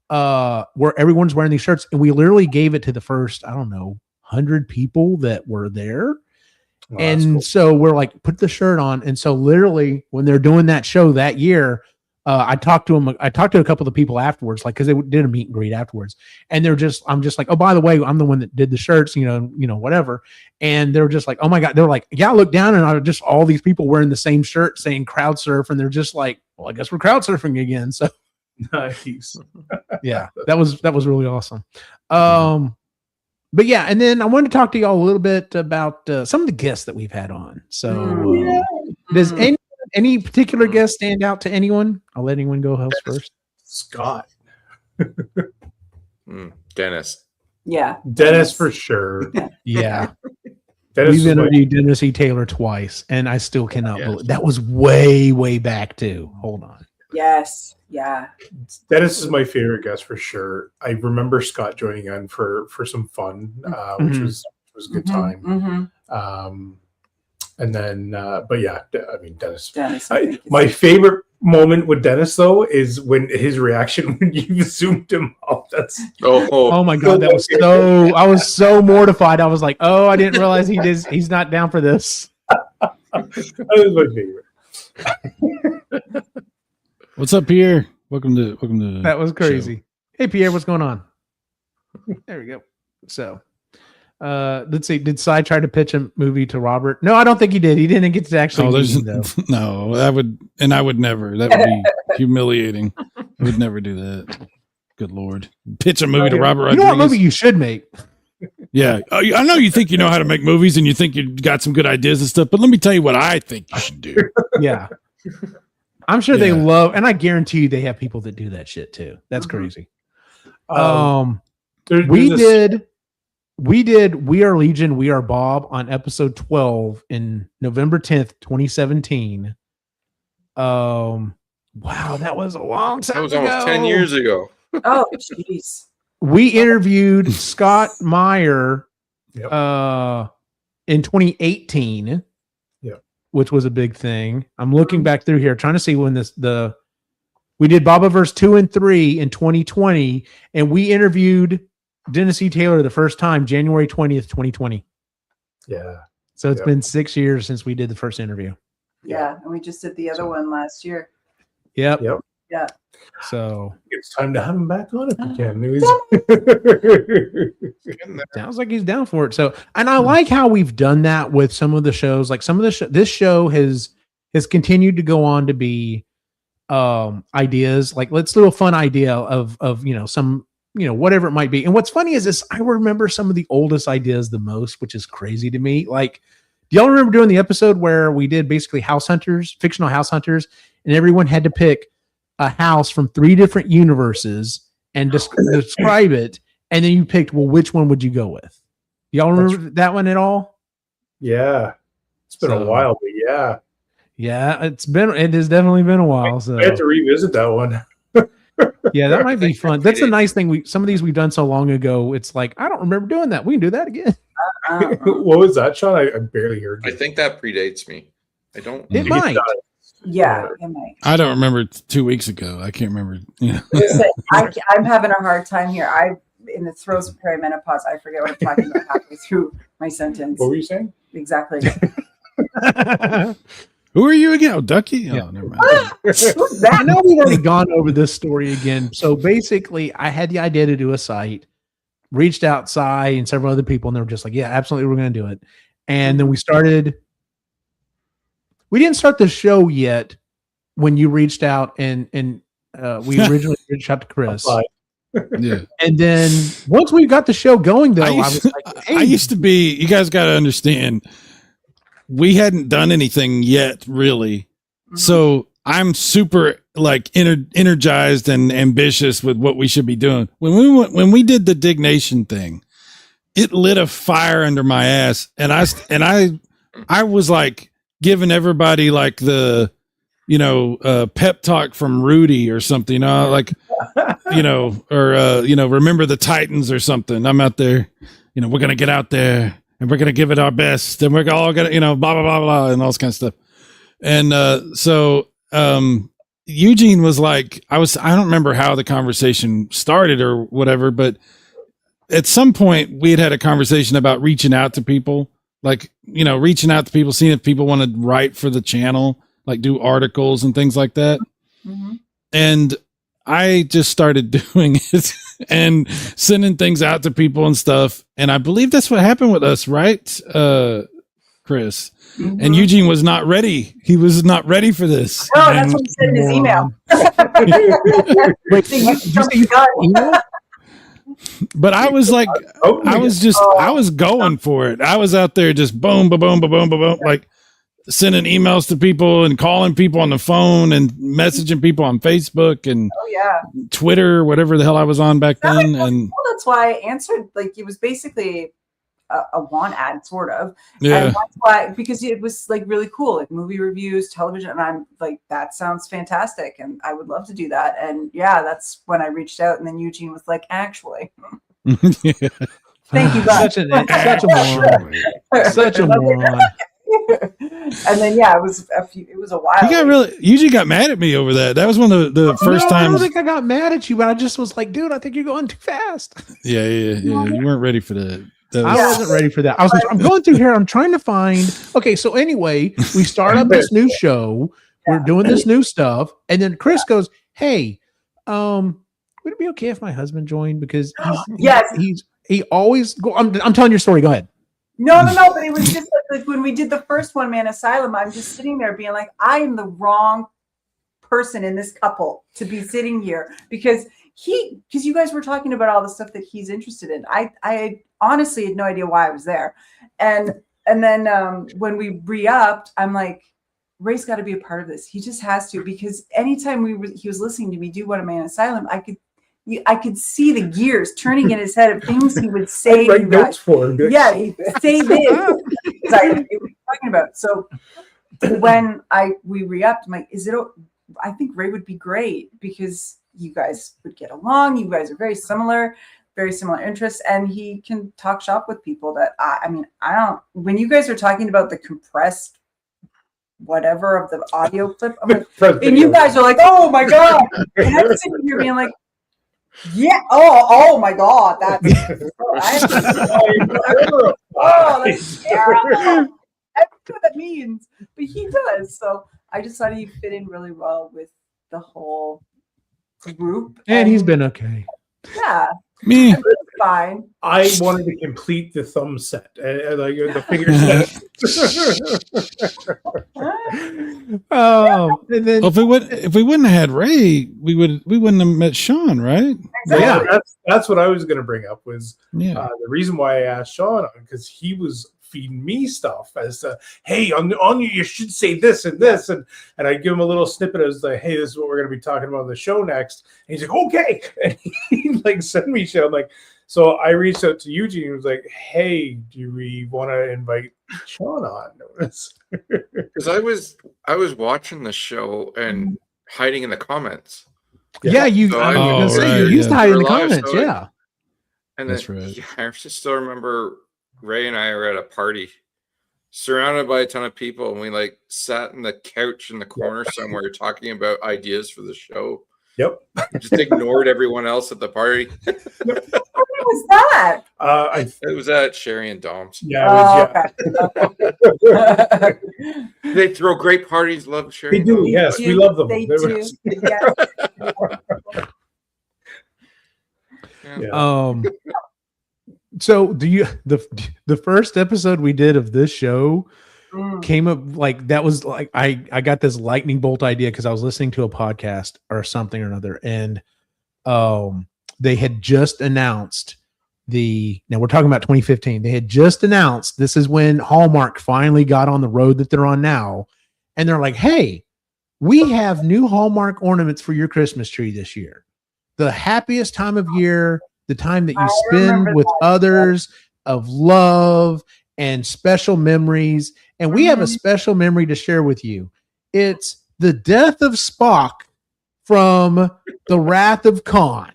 where everyone's wearing these shirts, and we literally gave it to the first, 100 people that were there. Oh, and cool. So we're like, put the shirt on. And so literally when they're doing that show that year, I talked to a couple of the people afterwards, like, cause they did a meet and greet afterwards. And I'm just like, oh, by the way, I'm the one that did the shirts, whatever. And they're just like, oh my God. They're like, yeah, I look down and I just all these people wearing the same shirt saying crowd surf. And they're just like, well, I guess we're crowd surfing again. So nice. Yeah, that was really awesome. But yeah, and then I wanted to talk to y'all a little bit about some of the guests that we've had on. So does any particular guest stand out to anyone? I'll let anyone go else first. Scott. Dennis. Yeah. Dennis for sure. Yeah. We've interviewed Dennis E. Taylor twice, and I still cannot believe that was way, way back too. Hold on. Yes. Yeah. Dennis is my favorite guest for sure. I remember Scott joining in for some fun, which was a good time. And then, but yeah, I mean, Dennis. My favorite moment with Dennis though is when his reaction when you zoomed him out. That's oh my God, that was so. I was so mortified. I was like, oh, I didn't realize he's not down for this. That was my favorite. What's up, Pierre? Welcome to that was crazy. Show. Hey, Pierre, what's going on? There we go. So, let's see. Did Cy try to pitch a movie to Robert? No, I don't think he did. He didn't get to actually. No, I would never. That would be humiliating. I would never do that. Good Lord, pitch a movie to Robert Rodriguez. You know what movie you should make? Yeah, I know you think you know how to make movies and you think you got some good ideas and stuff, but let me tell you what I think you should do. Yeah. I'm sure they love, and I guarantee you they have people that do that shit too. That's crazy. We did We Are Legion, We Are Bob on episode 12 in November 10th, 2017. Wow, that was a long time ago. That was almost 10 years ago. Oh, jeez. We interviewed Scott Meyer in 2018. Which was a big thing. I'm looking back through here, trying to see when we did Bobaverse 2 and 3 in 2020, and we interviewed Dennis E. Taylor the first time, January 20th, 2020. Yeah. So it's been 6 years since we did the first interview. Yeah, and we just did the other one last year. Yep. Yeah. So it's time to have him back on if we can. Sounds like he's down for it. So, and I like how we've done that with some of the shows. Like some of the this show has continued to go on to be ideas. Like let's do a fun idea of some whatever it might be. And what's funny is this: I remember some of the oldest ideas the most, which is crazy to me. Like, do y'all remember doing the episode where we did basically house hunters, fictional house hunters, and everyone had to pick a house from 3 different universes and describe it, and then you picked, well, which one would you go with? Y'all remember that one at all? Yeah, it's been a while, but it has definitely been a while. So I have to revisit that one. Yeah, that might be fun. That's the nice thing. Some of these we've done so long ago. It's like I don't remember doing that. We can do that again. What was that, Sean? I barely heard you. I think that predates me. I don't. It might. Yeah, it might. I don't remember 2 weeks ago. I can't remember. You know. Listen, I'm having a hard time here. I'm in the throes of perimenopause. I forget what I'm talking about halfway through my sentence. What were you saying? Exactly. Who are you again? Oh, Ducky? Oh, never mind. I know we've already gone over this story again. So basically, I had the idea to do a site, reached out Cy and several other people, and they were just like, yeah, absolutely, we're going to do it. And then we didn't start the show yet when you reached out, and we originally reached out to Chris. Yeah. And then once we got the show going, though, I was like, hey. I used to be, you guys got to understand, we hadn't done anything yet, really. Mm-hmm. So I'm super like energized and ambitious with what we should be doing. When we did the Digg Nation thing, it lit a fire under my ass, and I was like giving everybody like the, pep talk from Rudy or something, like, or remember the Titans or something. I'm out there, we're going to get out there and we're going to give it our best, and we're all going to, blah, blah, blah, blah, and all this kind of stuff. And so Eugene was like, I don't remember how the conversation started or whatever, but at some point we had a conversation about reaching out to people, like, reaching out to people, seeing if people want to write for the channel, like do articles and things like that. Mm-hmm. And I just started doing it and sending things out to people and stuff. And I believe that's what happened with us, right, Chris? Mm-hmm. And Eugene was not ready. He was not ready for this. No, that's what he said in his email. Wait, but I was like, I was going for it. I was out there just boom, boom, boom, boom, boom, boom, like sending emails to people and calling people on the phone and messaging people on Facebook and Twitter, whatever the hell I was on back then. And that's why I answered. Like, it was basically a want ad, sort of. Yeah. And that's why, because it was like really cool, like movie reviews, television, and I'm like, that sounds fantastic, and I would love to do that. And yeah, that's when I reached out, and then Eugene was like, actually. Yeah. Thank you, guys. Such a moron. Such a moron. And then it was a while. Eugene got mad at me over that. That was one of the first times. I don't think I got mad at you, but I just was like, dude, I think you're going too fast. Yeah. You weren't ready for that. I wasn't ready for that. I'm going through here. I'm trying to find. Okay, so anyway, we start up this new show. We're doing this new stuff, and then Chris goes, "Hey, would it be okay if my husband joined? Because he always go. I'm telling your story. Go ahead." No. But it was just like when we did the first One Man Asylum, I'm just sitting there being like, I am the wrong person in this couple to be sitting here because you guys were talking about all the stuff that he's interested in. I honestly had no idea why I was there. And then when we re-upped, I'm like, Ray's got to be a part of this. He just has to, because anytime he was listening to me do One Man Asylum, I could see the gears turning in his head of things he would say. Write notes for him. Yeah, he'd say this. Because I knew what he was talking about. So when we re-upped, I'm like, I think Ray would be great because you guys would get along. You guys are very similar interests, and he can talk shop with people that I don't. When you guys are talking about the compressed whatever of the audio clip, I'm like, and you guys are like, oh my god, and I'm sitting here being like, yeah, oh my god, that's terrible. I don't know what that means, but he does. So I just thought he'd fit in really well with the whole group, and he's been okay. Yeah, me fine. I wanted to complete the thumb set, like the finger set. And then if we wouldn't have had Ray, we wouldn't have met Sean, right? Exactly. Yeah, that's what I was going to bring up. Was the reason why I asked Sean, because he was feeding me stuff as to, hey, on you should say this and this, and I give him a little snippet as like, hey, this is what we're going to be talking about on the show next, and he's like, okay, and he like sent me shit. I'm like, so I reached out to Eugene and was like, hey, do we want to invite Sean on? Because I was watching the show and hiding in the comments. Yeah, you. So I was going to say you used to hide in the comments. So yeah, and that's then, right. I just still remember Ray and I were at a party surrounded by a ton of people, and we like sat in the couch in the corner somewhere talking about ideas for the show. Yep. Just ignored everyone else at the party. What was that? It was at Sherry and Dom's. Yeah. Okay. They throw great parties. Love Sherry. They do. Yes, we love them. They do. Yeah. So do you the first episode we did of this show came up like that was like I got this lightning bolt idea because I was listening to a podcast or something or another, and they had just announced now we're talking about 2015. They had just announced this is when Hallmark finally got on the road that they're on now, and they're like, hey, we have new Hallmark ornaments for your Christmas tree this year. The happiest time of year, the time that you spend with others, of love and special memories. And we have a special memory to share with you. It's the death of Spock from The Wrath of Khan.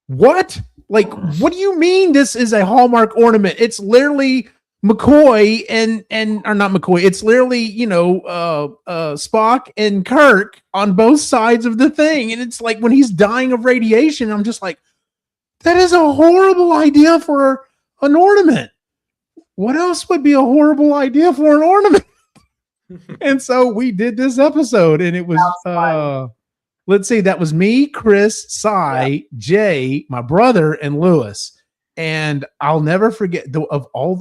What? Like, what do you mean this is a Hallmark ornament? It's literally McCoy or not McCoy. It's literally, Spock and Kirk on both sides of the thing. And it's like when he's dying of radiation, I'm just like, that is a horrible idea for an ornament. What else would be a horrible idea for an ornament? And so we did this episode, and it was, let's see, that was me, Chris, Cy, Jay, my brother, and Lewis. And I'll never forget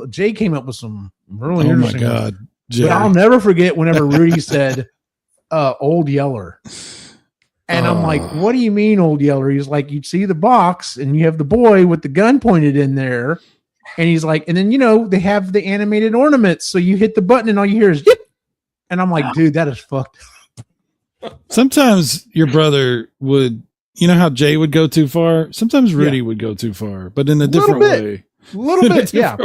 Jay came up with some really interesting. Oh my God. Jay. But I'll never forget whenever Rudy said, Old Yeller. And I'm like, what do you mean, Old Yeller? He's like, you'd see the box and you have the boy with the gun pointed in there. And he's like, and then, they have the animated ornaments. So you hit the button and all you hear is, yip. And I'm like, dude, that is fucked up. Sometimes your brother would, how Jay would go too far? Sometimes Rudy would go too far, but in a different way. A little bit, yeah.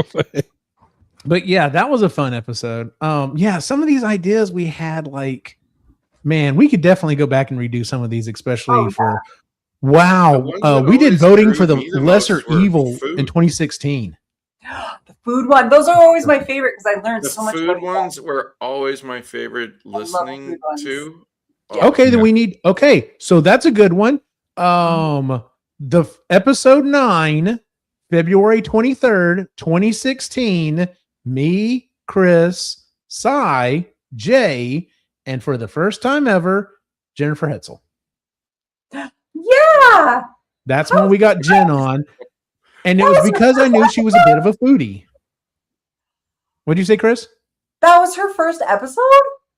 But yeah, that was a fun episode. Some of these ideas we had, like, man, we could definitely go back and redo some of these, especially for we did voting for the lesser evil in 2016. The food one. Those are always my favorite because I learned so much. The food ones were always my favorite listening to. Okay, then we need. Okay, so that's a good one. The episode 9, February 23rd, 2016. Me, Chris, Cy, Jay, and for the first time ever, Jennifer Hetzel. Yeah, that's when we got Jen on, and it was because I knew she was a bit of a foodie. What'd you say, Chris? That was her first episode?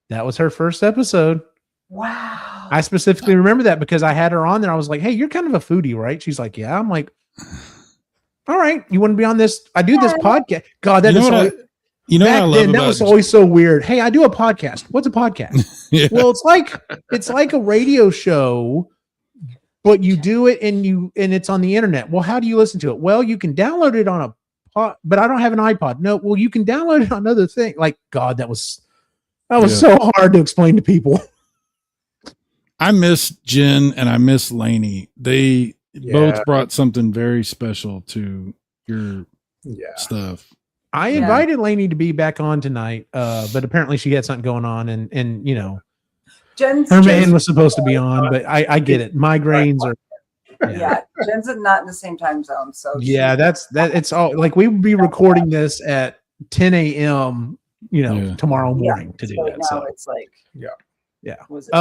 That was her first episode. Wow. I specifically remember that because I had her on there. I was like, hey, you're kind of a foodie, right? She's like, yeah. I'm like, all right, you want to be on this? I do this podcast. God, that is so. I love then, that was always so weird. Hey, I do a podcast. What's a podcast? Yeah. Well, it's like a radio show, but you do it and it's on the internet. Well, how do you listen to it? Well, you can download it on a pod, but I don't have an iPod. No, well, you can download it on another thing. Like, God, that was so hard to explain to people. I miss Jen and I miss Lainey. They both brought something very special to your stuff. I invited Lainey to be back on tonight, but apparently she had something going on, and her man was supposed to be on, but I get it. Migraines are. Yeah, Jen's not in the same time zone, so it's all like we would be recording this at 10 a.m. tomorrow morning to do that. Now so it's like Was it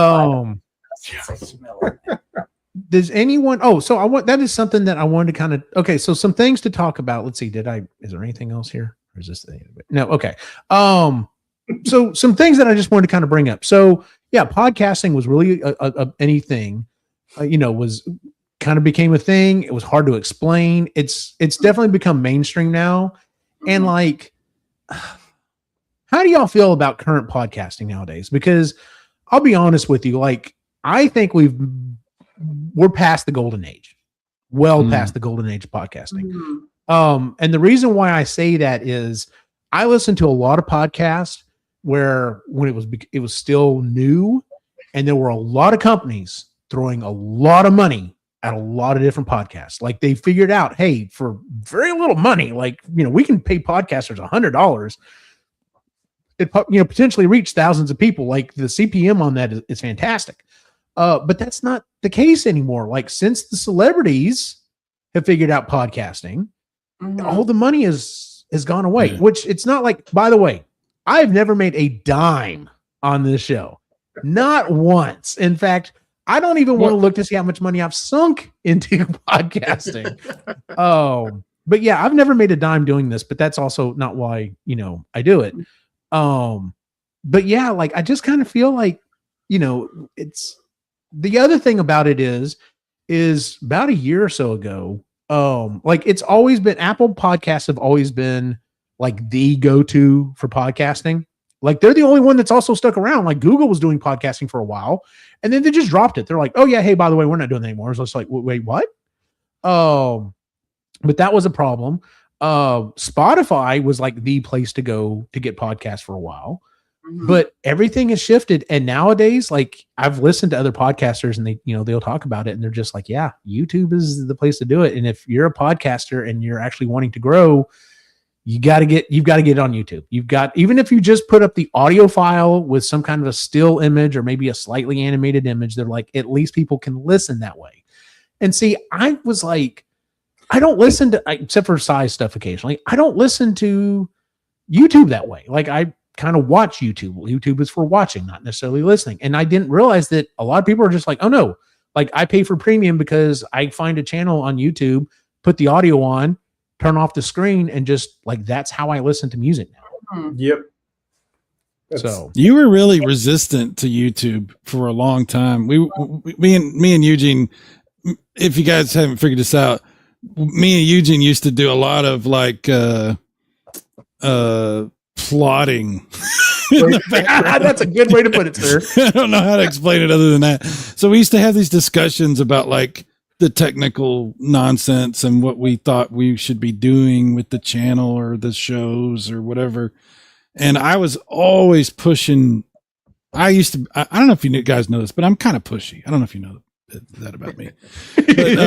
does anyone? Oh, so that is something that I wanted to kind of. Okay, so some things to talk about. Let's see. Is there anything else here? Or is this the end of it? No. Okay. So some things that I just wanted to kind of bring up. So yeah, podcasting was really anything. Was kind of became a thing. It was hard to explain. It's definitely become mainstream now. And like, how do y'all feel about current podcasting nowadays? Because I'll be honest with you, like I think we're past the golden age, past the golden age of podcasting. And the reason why I say that is I listened to a lot of podcasts where when it was still new, and there were a lot of companies throwing a lot of money at a lot of different podcasts. Like they figured out, hey, for very little money, like, we can pay podcasters $100. It, potentially reach thousands of people. Like the CPM on that is fantastic. But that's not the case anymore. Like since the celebrities have figured out podcasting, all the money has gone away, which it's not like, by the way, I've never made a dime on this show. Not once. In fact, I don't even want to look to see how much money I've sunk into podcasting. But yeah, I've never made a dime doing this, but that's also not why, I do it. But yeah, like I just kind of feel like, it's the other thing about it is about a year or so ago, like it's always been, Apple Podcasts have always been like the go-to for podcasting. Like they're the only one that's also stuck around. Like Google was doing podcasting for a while and then they just dropped it. They're like, oh yeah, hey, by the way, we're not doing that anymore. So it's like, wait, what? But that was a problem. Spotify was like the place to go to get podcasts for a while, but everything has shifted. And nowadays, like I've listened to other podcasters and they, they'll talk about it and they're just like, yeah, YouTube is the place to do it. And if you're a podcaster and you're actually wanting to grow, you've got to get it on YouTube. Even if you just put up the audio file with some kind of a still image or maybe a slightly animated image, they're like, at least people can listen that way. And see, I was like, I don't listen to, except for size stuff occasionally, I don't listen to YouTube that way. Like I kind of watch YouTube. YouTube is for watching, not necessarily listening. And I didn't realize that a lot of people are just like, oh no, like I pay for premium because I find a channel on YouTube, put the audio on, turn off the screen, and just like, that's how I listen to music now. Yep. So you were really resistant to YouTube for a long time. Me and Eugene, if you guys haven't figured this out, me and Eugene used to do a lot of like plotting. That's a good way to put it, sir. I don't know how to explain it other than that. So we used to have these discussions about like the technical nonsense and what we thought we should be doing with the channel or the shows or whatever. And I was always pushing. I don't know if you guys know this, but I'm kind of pushy. I don't know if you know that about me. But,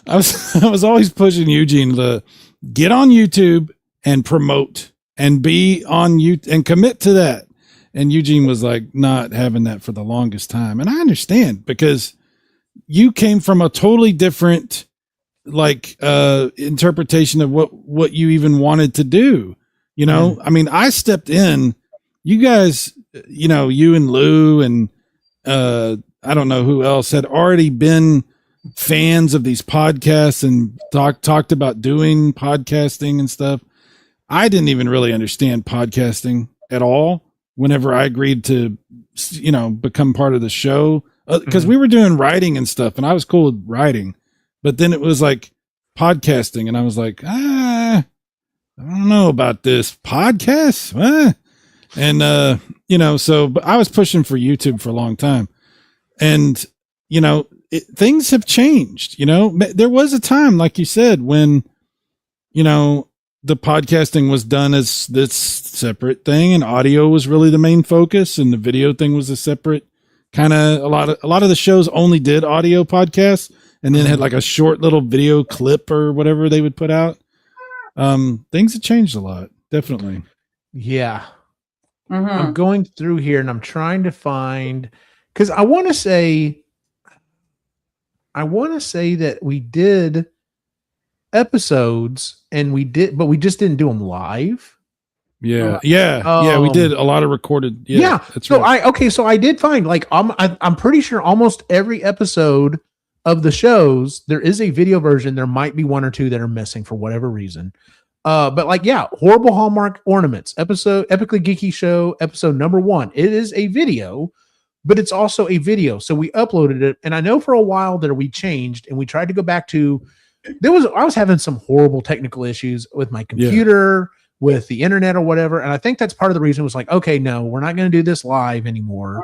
I was always pushing Eugene to get on YouTube and promote and be on YouTube and commit to that. And Eugene was like not having that for the longest time. And I understand because you came from a totally different like interpretation of what you even wanted to do. I mean, I stepped in, you guys, you and Lou and I don't know who else had already been fans of these podcasts and talked about doing podcasting and stuff. I didn't even really understand podcasting at all whenever I agreed to, become part of the show. Because we were doing writing and stuff, and I was cool with writing. But then it was like podcasting, and I was like, I don't know about this podcast. And, so but I was pushing for YouTube for a long time. And, things have changed. There was a time, like you said, when, the podcasting was done as this separate thing and audio was really the main focus and the video thing was a separate kind of, a lot of the shows only did audio podcasts and then had like a short little video clip or whatever they would put out. Things have changed a lot. Definitely. Yeah. I'm going through here and I'm trying to find, because I want to say that we did episodes and but we just didn't do them live. Yeah. We did a lot of recorded. Yeah. That's so right. So I did find like, I'm pretty sure almost every episode of the shows, there is a video version. There might be one or two that are missing for whatever reason. But like, Horrible Hallmark Ornaments episode, Epically Geeky Show, episode number 1. It is a video, but it's also a video. So we uploaded it. And I know for a while there we changed and we tried to go back to, I was having some horrible technical issues with my computer, with the internet or whatever. And I think that's part of the reason it was like, okay, no, we're not going to do this live anymore.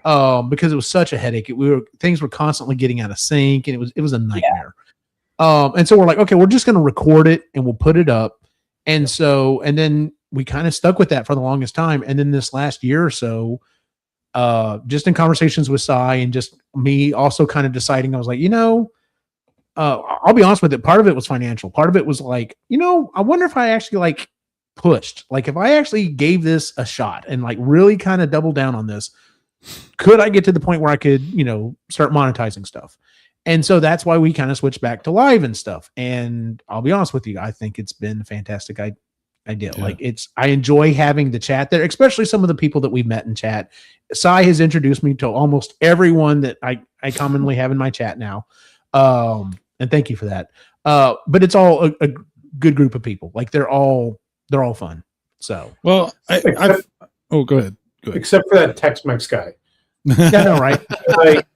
Because it was such a headache. Things were constantly getting out of sync and it was a nightmare. And so we're like, okay, we're just going to record it and we'll put it up. And then we kind of stuck with that for the longest time. And then this last year or so, just in conversations with Cy and just me also kind of deciding, I was like, I'll be honest with it. Part of it was financial. Part of it was like, I wonder if I actually like pushed, like if I actually gave this a shot and like really kind of doubled down on this, could I get to the point where I could, start monetizing stuff? And so that's why we kind of switched back to live and stuff. And I'll be honest with you, I think it's been a fantastic idea. Yeah. Like I enjoy having the chat there, especially some of the people that we've met in chat. Sai has introduced me to almost everyone that I commonly have in my chat now. And thank you for that. But it's all a good group of people. Like they're all fun. So, well, go ahead. Except for that Tex-Mex guy. Yeah, no, right? Like,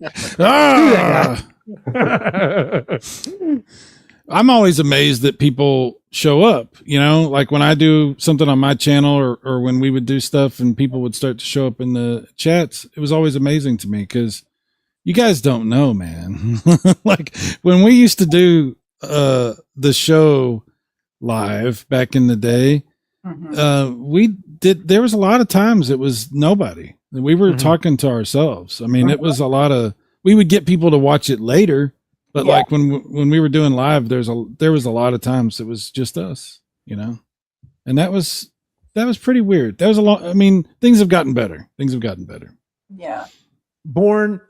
I'm always amazed that people show up, like when I do something on my channel or when we would do stuff and people would start to show up in the chats. It was always amazing to me because you guys don't know, man. Like when we used to do the show live back in the day, there was a lot of times it was nobody. We were talking to ourselves. I mean, it was a lot of, we would get people to watch it later, but like when we were doing live, there was a lot of times it was just us, and that was pretty weird. That was a lot. I mean, things have gotten better. Yeah. Born,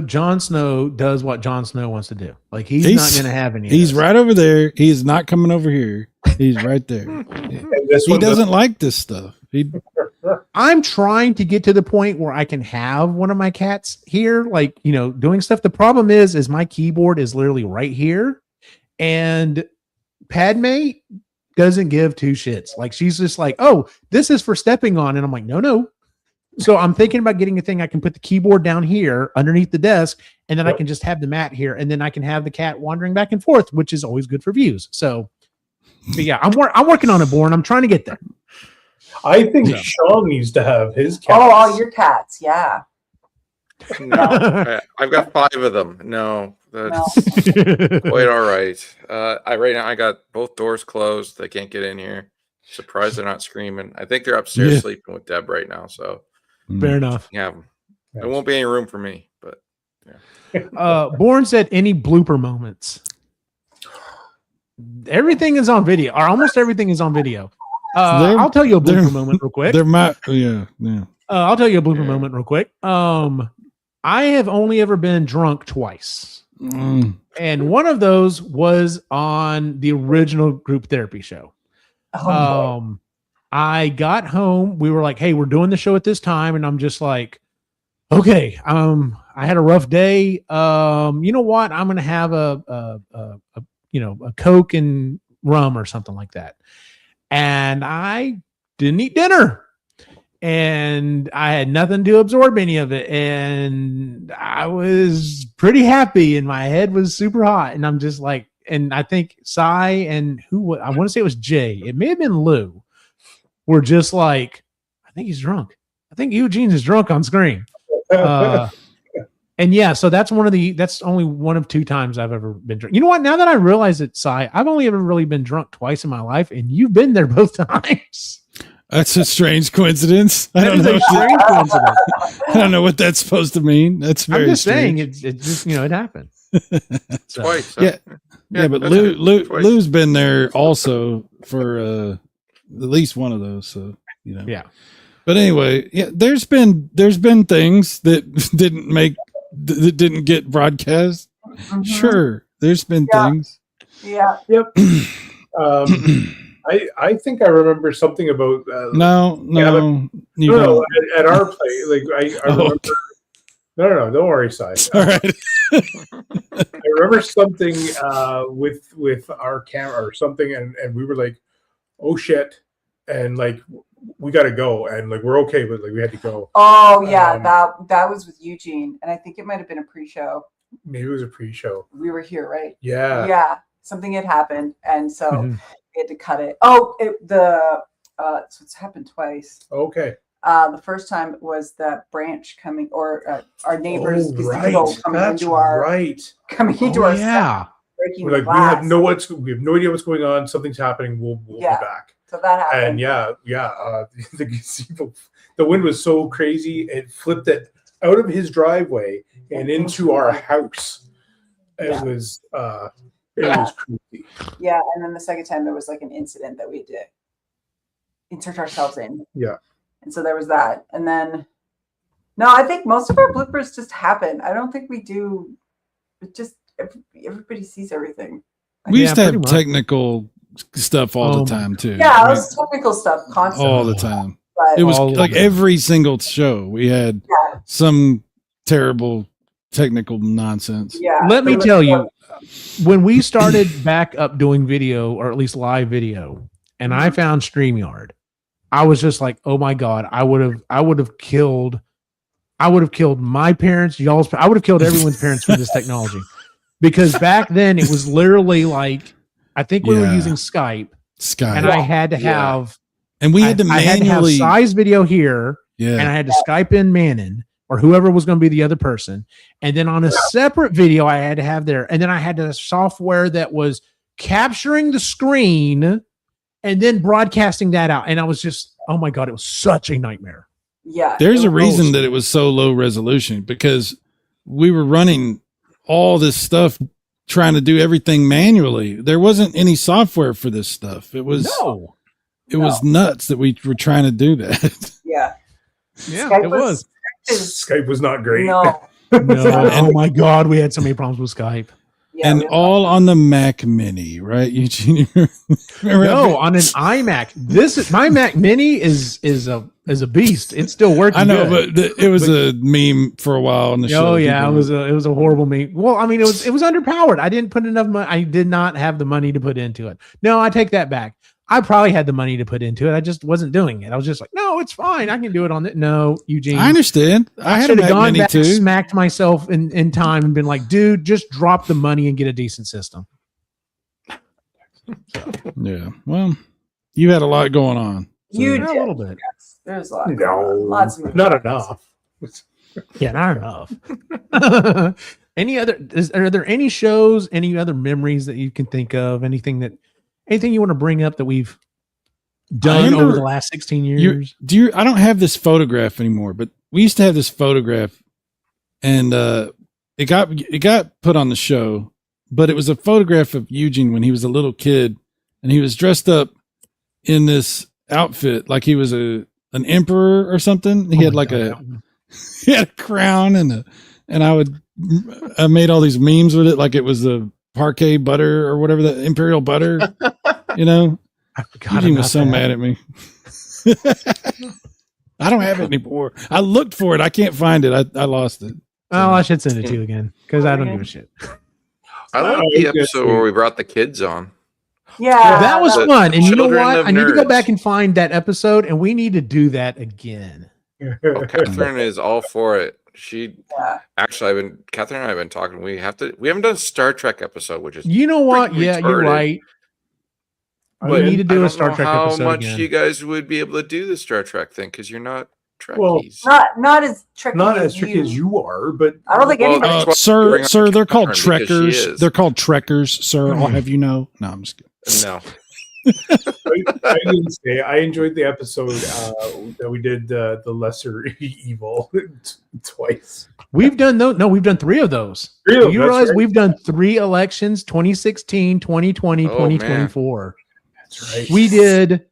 Jon Snow does what Jon Snow wants to do. Like he's not going to have any. He's right over there. He's not coming over here. He's right there. He doesn't like this stuff. I'm trying to get to the point where I can have one of my cats here, like, doing stuff. The problem is my keyboard is literally right here, and Padme doesn't give two shits. Like she's just like, oh, this is for stepping on. And I'm like, no. So I'm thinking about getting a thing I can put the keyboard down here underneath the desk, and then I can just have the mat here, and then I can have the cat wandering back and forth, which is always good for views. So, but yeah, I'm working on it, Born. I'm trying to get there. I think Sean needs to have his cats. Oh, all your cats, yeah. No, I've got 5 of them. No, that's quite all right. Right now I got both doors closed. They can't get in here. Surprised they're not screaming. I think they're upstairs sleeping with Deb right now. So fair enough. Yeah, there won't be any room for me. But yeah. Born said any blooper moments. Everything is on video, or almost everything is on video. I'll tell you a blooper moment real quick. I'll tell you a blooper moment real quick. I have only ever been drunk twice. And one of those was on the original group therapy show. I got home. We were like, hey, we're doing the show at this time. And I'm just like, okay, I had a rough day. You know what? I'm going to have a Coke and rum or something like that. And I didn't eat dinner. And I had nothing to absorb any of it. And I was pretty happy and my head was super hot. And I'm just like, and I think Sai and I want to say it was Jay. It may have been Lou. Were just like, I think he's drunk. I think Eugene is drunk on screen. And yeah, so that's only one of 2 times I've ever been drunk. You know what? Now that I realize it, Sai, I've only ever really been drunk twice in my life, and you've been there both times. That's a strange coincidence. I don't know what that's supposed to mean. That's very I'm just strange. saying it just it happened. So, twice. Yeah, but Lou's been there also for at least one of those. So yeah. But anyway, yeah, there's been things that didn't get broadcast. Mm-hmm. Sure, there's been things. Yeah. Yep. I think I remember something about no at our play. Like I remember. Okay. No, don't worry, Sai. All right. I remember something with our camera or something, and we were like, "Oh shit!" and like we got to go, and like we're okay, but like we had to go. Oh yeah, that was with Eugene, and I think it might have been a pre-show. Maybe it was a pre-show. We were here, right? Yeah. Something had happened, and so we had to cut it. So it's happened twice. Okay. The first time was that branch coming, or our neighbors coming into our set, breaking the glass. We have no idea what's going on. Something's happening. We'll be back. So that happened. And the gazebo, the wind was so crazy, it flipped it out of his driveway and into our house. It was creepy. Yeah, and then the second time there was like an incident that we had to insert ourselves in. Yeah. And so there was that. And then no, I think most of our bloopers just happen. I don't think we do. It just everybody sees everything. We used to have technical stuff all the time too. Yeah, it was technical stuff constantly. All the time. But It was like every single show we had some terrible technical nonsense. Yeah. Let me tell you, when we started back up doing video, or at least live video, and I found StreamYard, I was just like, oh my God, I would have killed my parents, y'all's, I would have killed everyone's parents for this technology. Because back then it was literally like, I think we were using Skype. And I had to have, and we had to I had to have manually size video here, and I had to Skype in Manon or whoever was going to be the other person. And then on a separate video, I had to have there. And then I had the software that was capturing the screen and then broadcasting that out. And I was just, oh my God, it was such a nightmare. Yeah. There's a reason that it was so low resolution, because we were running all this stuff, trying to do everything manually. There wasn't any software for this stuff. It was was nuts that we were trying to do that. Yeah. Yeah, Skype it was. Skype was not great. No. No. Oh my God, we had so many problems with Skype. Yeah, and all on the Mac Mini, right, Eugene? No, on an iMac. This is my Mac Mini is a beast. It's still working. I know, good. but it was a meme for a while on the show. Oh yeah, it was a horrible meme. Well, I mean, it was underpowered. I didn't put enough money. I did not have the money to put into it. No, I take that back. I probably had the money to put into it. I just wasn't doing it. I was just like, no, it's fine. I can do it on it. No, Eugene. I understand. I had a Mac Mini too. Smacked myself in time and been like, dude, just drop the money and get a decent system. Yeah. Well, you had a lot going on. So. You did. A little bit. There's a lot. No, lots of not enough. Yeah, not enough. Are there any shows, any other memories that you can think of? Anything you want to bring up that we've done over the last 16 years? I don't have this photograph anymore, but we used to have this photograph, and it got put on the show, but it was a photograph of Eugene when he was a little kid, and he was dressed up in this outfit like he was an emperor or something. He had like he had a crown and I made all these memes with it, like it was the parquet butter or whatever, the imperial butter. You know, Eugene was so mad at me. I don't have it anymore. I looked for it. I can't find it. I lost it. Oh, I should send it to you again because I don't give a shit. I like the episode where we brought the kids on. Yeah, that was fun. And you know Children what? of I need to go Nerds. back and find that episode, and we need to do that again. Oh, Catherine is all for it. Actually, Catherine and I have been talking. We haven't done a Star Trek episode, which is You know what? freaking Yeah, you're retarded. right. But We need to do I a don't Star know Trek how episode much again. you guys would be able to do the Star Trek thing because you're not Well, Trekkies. Not as tricky. Not as tricky as you are, but I don't think anybody. Sir, they're called Catherine because she trekkers. is. They're called trekkers, sir. I'll have you know. No, I'm just kidding. No. I didn't say I enjoyed the episode that we did the lesser evil twice. We've done we've done 3 of those. Three of them, You that's realize right. we've done 3 elections, 2016, 2020, Oh, 2024. That's right. We did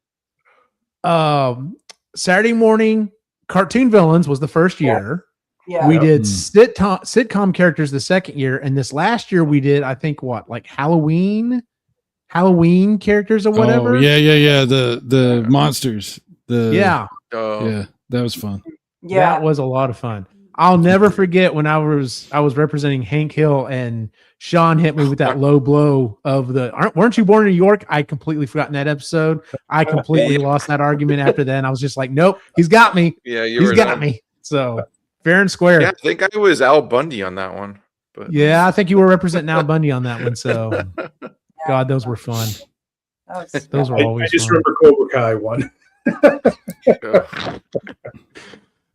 Saturday morning cartoon villains was the first year. Yeah. We did sitcom characters the second year, and this last year we did, I think, like Halloween characters or whatever. Oh, yeah. The monsters. Yeah. Yeah, that was fun. Yeah. That was a lot of fun. I'll never forget when I was representing Hank Hill and Sean hit me with that low blow of weren't you born in New York? I completely forgotten that episode. I completely lost that argument after that. And I was just like, nope, he's got me. Yeah, He's got me. So fair and square. Yeah, I think I was Al Bundy on that one. But Yeah, I think you were representing Al Bundy on that one. So God, those were fun. Those were always I just fun. remember Cobra Kai one.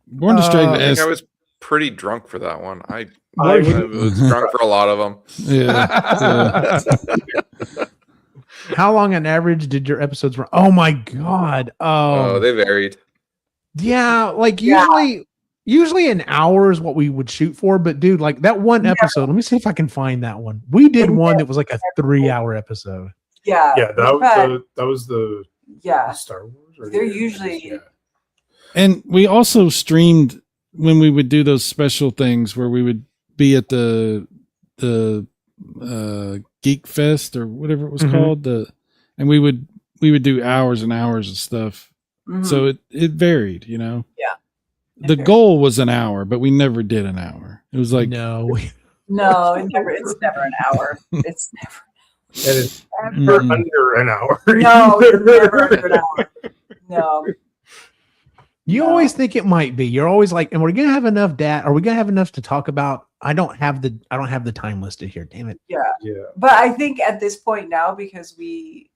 Born to Strike I think asked. I was pretty drunk for that one. I I was drunk for a lot of them. Yeah. How long on average did your episodes run? Oh my God. Oh, they varied. Yeah, like usually usually an hour is what we would shoot for, but dude, like that one episode, let me see if I can find that one. We did one that was like a 3-hour episode. Yeah. Yeah, that was the Star Wars. They're usually And we also streamed when we would do those special things where we would be at the Geekfest or whatever it was called. And we would do hours and hours of stuff. So it varied, you know. Yeah. The goal was an hour, but we never did an hour. It was like no, it's never an hour. It's never. And it's never under an hour. No, it's never under an hour. No. You always think it might be. You're always like, and we're gonna have enough data. Are we gonna have enough to talk about? I don't have the time listed here. Damn it. Yeah. But I think at this point now, because we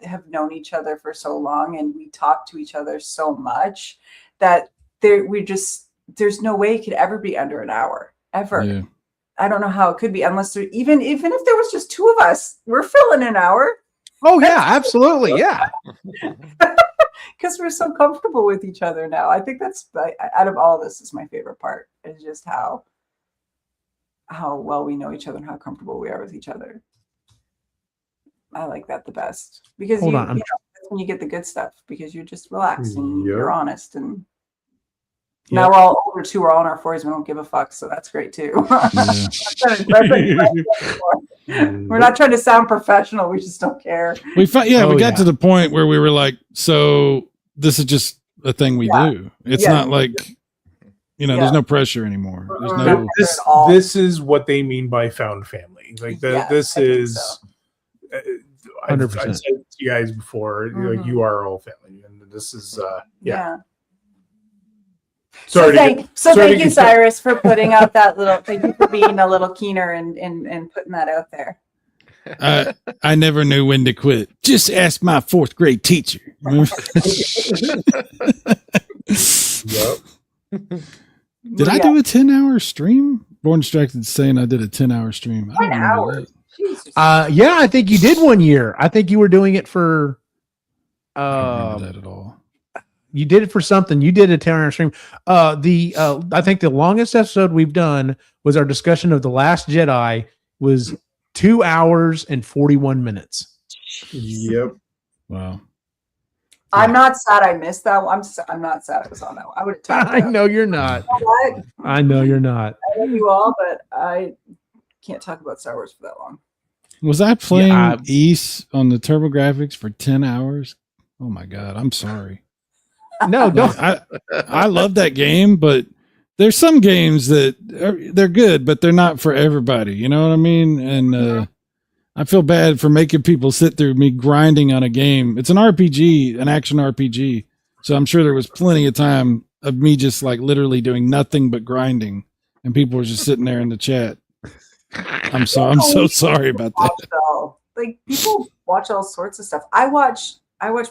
have known each other for so long and we talk to each other so much, that there's no way it could ever be under an hour ever. Yeah. I don't know how it could be unless even if there was just two of us, we're filling an hour. Oh yeah, absolutely, yeah. Because we're so comfortable with each other now. I think that's out of all this is my favorite part. Is just how well we know each other and how comfortable we are with each other. I like that the best because that's when you get the good stuff because you're just relaxed and you're honest and. Now we're all older too. We're all in our 40s. We don't give a fuck, so that's great too. We're not trying to sound professional. We just don't care. We got to the point where we were like, so this is just a thing we do. It's not like, there's no pressure anymore. There's no. This is what they mean by found family. Like this is. So. I've said to you guys before, like, you are all family, and this is yeah. Thank you, Cyrus, for putting out that little. Thank you for being a little keener and putting that out there. I never knew when to quit. Just ask my 4th grade teacher. Yep. Did I do a 10-hour stream? Born Distracted saying I did a 10-hour stream. 10 hours. Yeah, I think you did one year. I think you were doing it for. I don't remember that at all. You did it for something. You did a 10-hour stream. I think the longest episode we've done was our discussion of The Last Jedi was 2 hours and 41 minutes. Yep. Wow. I'm not sad I missed that one. I'm not sad I was on that one. I would have talked. I know you're not. You know what? I know you're not. I love you all, but I can't talk about Star Wars for that long. Was I playing East on the TurboGrafx for 10 hours? Oh my God. I'm sorry. No, don't. I love that game, but there's some games that they're good, but they're not for everybody. You know what I mean? And I feel bad for making people sit through me grinding on a game. It's an RPG, an action RPG. So I'm sure there was plenty of time of me just like literally doing nothing but grinding, and people were just sitting there in the chat. I'm so sorry about that. Like people watch all sorts of stuff. I watch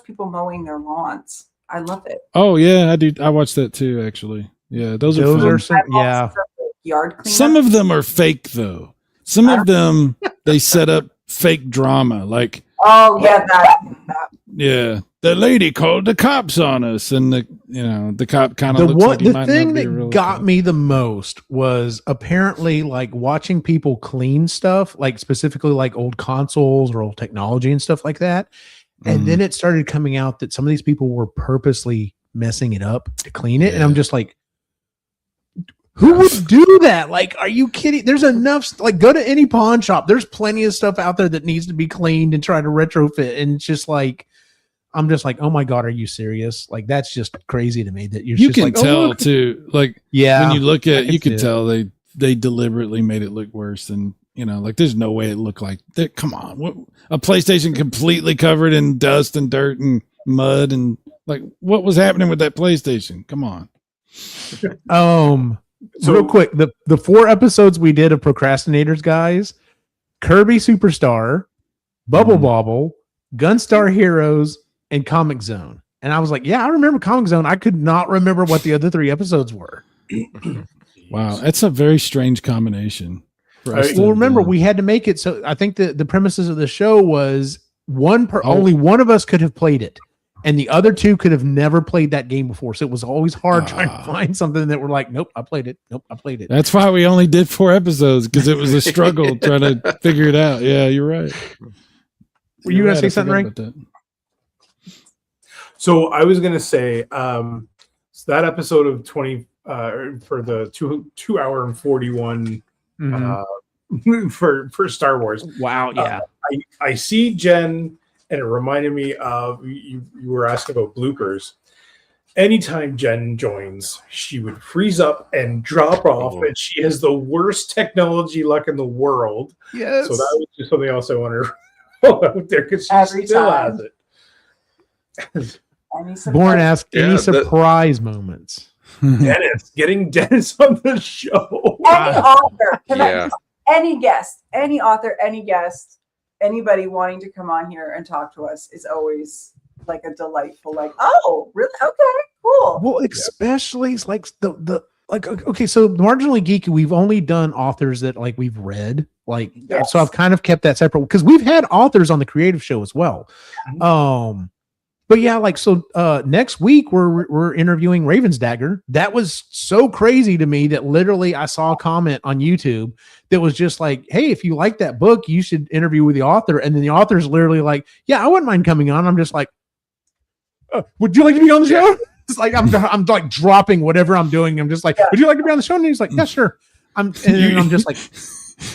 people mowing their lawns. I love it. Oh yeah, I do. I watch that too, actually. Yeah, those are some, yeah. Yard cleanup. Some of them are fake though. Some of them they set up fake drama, like yeah, the lady called the cops on us, and the cop kind of the thing that got me the most was apparently like watching people clean stuff, like specifically like old consoles or old technology and stuff like that. And then it started coming out that some of these people were purposely messing it up to clean it. And I'm just like, who would do that? Like, are you kidding? There's enough, like, go to any pawn shop. There's plenty of stuff out there that needs to be cleaned and try to retrofit. And it's just like, I'm just like, oh my God, are you serious? Like, that's just crazy to me that you can like, tell too. Like, when you look at it, you can tell they deliberately made it look worse than, like there's no way it looked like that. Come on. A PlayStation completely covered in dust and dirt and mud. And like, what was happening with that PlayStation? Come on. So real quick, the 4 episodes we did of Procrastinators, guys, Kirby Superstar, Bubble Bobble, Gunstar Heroes, and Comic Zone. And I was like, yeah, I remember Comic Zone. I could not remember what the other 3 episodes were. Wow. That's a very strange combination. Well, remember, we had to make it so I think the premises of the show was only one of us could have played it. and the other two could have never played that game before. So it was always hard trying to find something that were like, nope, I played it. Nope, I played it. That's why we only did 4 episodes, because it was a struggle trying to figure it out. Yeah, you're right. Were you going to say something, Ray? So I was going to say, so that episode of 20 for the 2 hour and 41 for Star Wars. Wow, yeah. I see Jen, and it reminded me of you were asking about bloopers. Anytime Jen joins, she would freeze up and drop off, and she has the worst technology luck in the world. Yes. So that was just something else I want to throw out there, because she still has it. Born asked any surprise moments. Dennis, getting Dennis on the show. Any author, any guest, any author, any guest, anybody wanting to come on here and talk to us is always like a delightful, like, oh, really? Okay, cool. Well, especially like the like, okay, so Marginally Geeky, we've only done authors that like we've read, like, so I've kind of kept that separate, because we've had authors on the creative show as well. But yeah, like, so next week we're interviewing Ravensdagger. That was so crazy to me that literally I saw a comment on YouTube that was just like, hey, if you like that book, you should interview with the author. And then the author's literally like, yeah, I wouldn't mind coming on. I'm just like, would you like to be on the show? It's like I'm like dropping whatever I'm doing. I'm just like, would you like to be on the show? And he's like, yeah, sure. And then I'm just like,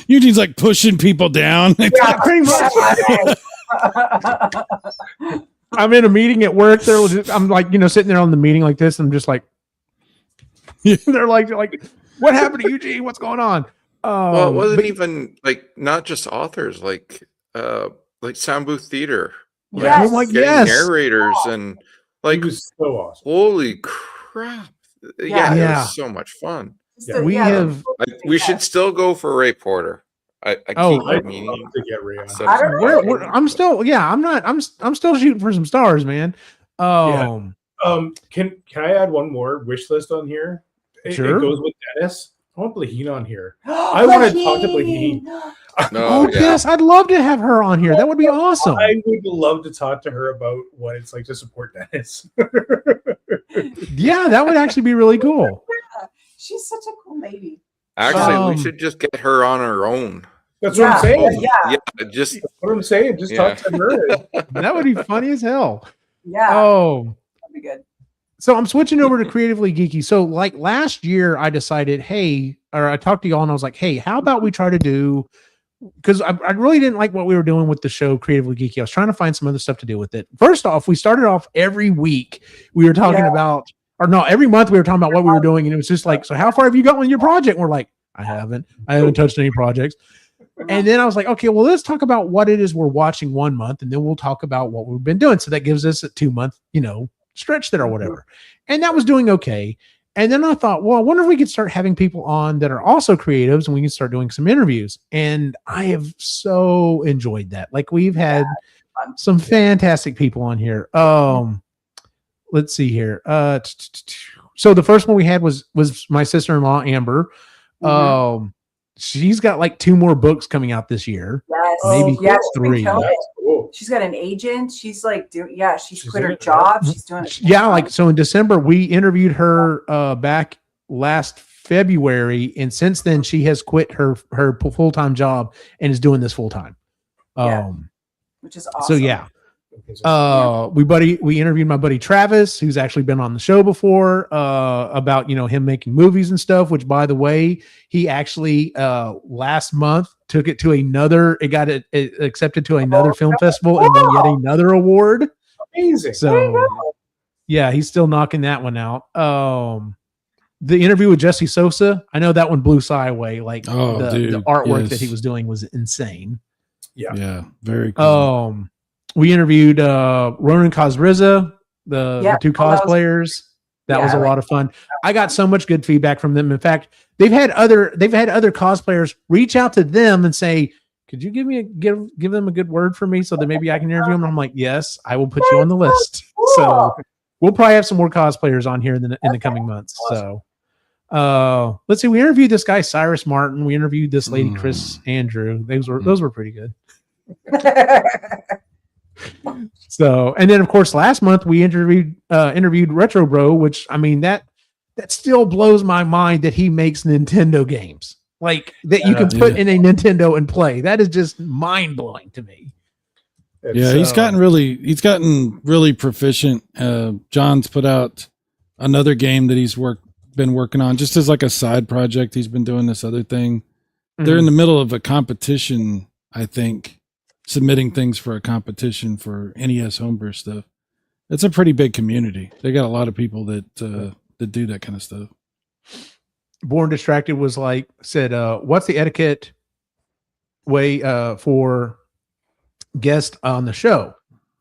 Eugene's like pushing people down. Yeah, pretty much. I'm in a meeting at work. I'm like, sitting there on the meeting like this. And I'm just like, they're like, what happened to Eugene? What's going on? Well, it wasn't even like not just authors, like sound booth theater. Yes. Like, narrators and like, it was so awesome. Holy crap! Yeah, it was so much fun. Yeah. We should still go for Ray Porter. I'd love to get Ray on. I'm still shooting for some stars, man. Can I add one more wish list on here? Sure. It goes with Dennis. I want Blaheen on here. I want to talk to Blaheen. Yes, I'd love to have her on here. That would be awesome. I would love to talk to her about what it's like to support Dennis. Yeah, that would actually be really cool. She's such a cool lady. Actually, we should just get her on her own. That's what I'm saying. Just that's what I'm saying. Just talk to her. That would be funny as hell. Yeah. Oh, that'd be good. So I'm switching over to Creatively Geeky. So like last year, I decided, I talked to y'all and I was like, hey, how about we try to do, because I really didn't like what we were doing with the show Creatively Geeky. I was trying to find some other stuff to do with it. First off, we started off every week. We were talking about, every month we were talking about what we were doing. And it was just like, so how far have you gotten with your project? And we're like, I haven't touched any projects. And then I was like, okay, well, let's talk about what it is we're watching 1 month. And then we'll talk about what we've been doing. So that gives us a 2-month, stretch there or whatever. And that was doing okay. And then I thought, well, I wonder if we could start having people on that are also creatives and we can start doing some interviews. And I have so enjoyed that. Like we've had some fantastic people on here. Let's see here. So the first one we had was my sister-in-law, Amber. She's got like 2 more books coming out this year. Yes. Maybe 3. Cool. She's got an agent. She's like she's quit her job. She's doing it. Yeah, like so in December we interviewed her back last February, and since then she has quit her full-time job and is doing this full-time. Which is awesome. So yeah. We interviewed my buddy Travis, who's actually been on the show before, about him making movies and stuff, which by the way, he actually last month took it to it got accepted to another film festival and won yet another award. Amazing. So yeah, he's still knocking that one out. The interview with Jesse Sosa, I know that one blew Cy away. Like the artwork that he was doing was insane. Yeah, very cool. We interviewed Ronan Cosriza, the 2 cosplayers. That was a lot of fun. I got so much good feedback from them. In fact, they've had other cosplayers reach out to them and say, could you give them a good word for me so that maybe I can interview them? And I'm like, yes, I will put you on the list. So we'll probably have some more cosplayers on here in the coming months. Awesome. So let's see. We interviewed this guy, Cyrus Martin. We interviewed this lady, Chris Andrew. Those were pretty good. So, and then of course last month we interviewed Retro Bro, which I mean that still blows my mind that he makes Nintendo games like that you can put in a Nintendo and play. That is just mind blowing to me. He's gotten really proficient. John's put out another game that he's been working on just as like a side project. He's been doing this other thing. They're in the middle of a competition, I think, submitting things for a competition for NES Homebrew stuff. It's a pretty big community. They got a lot of people that do that kind of stuff. Born Distracted was said, what's the etiquette way for guest on the show?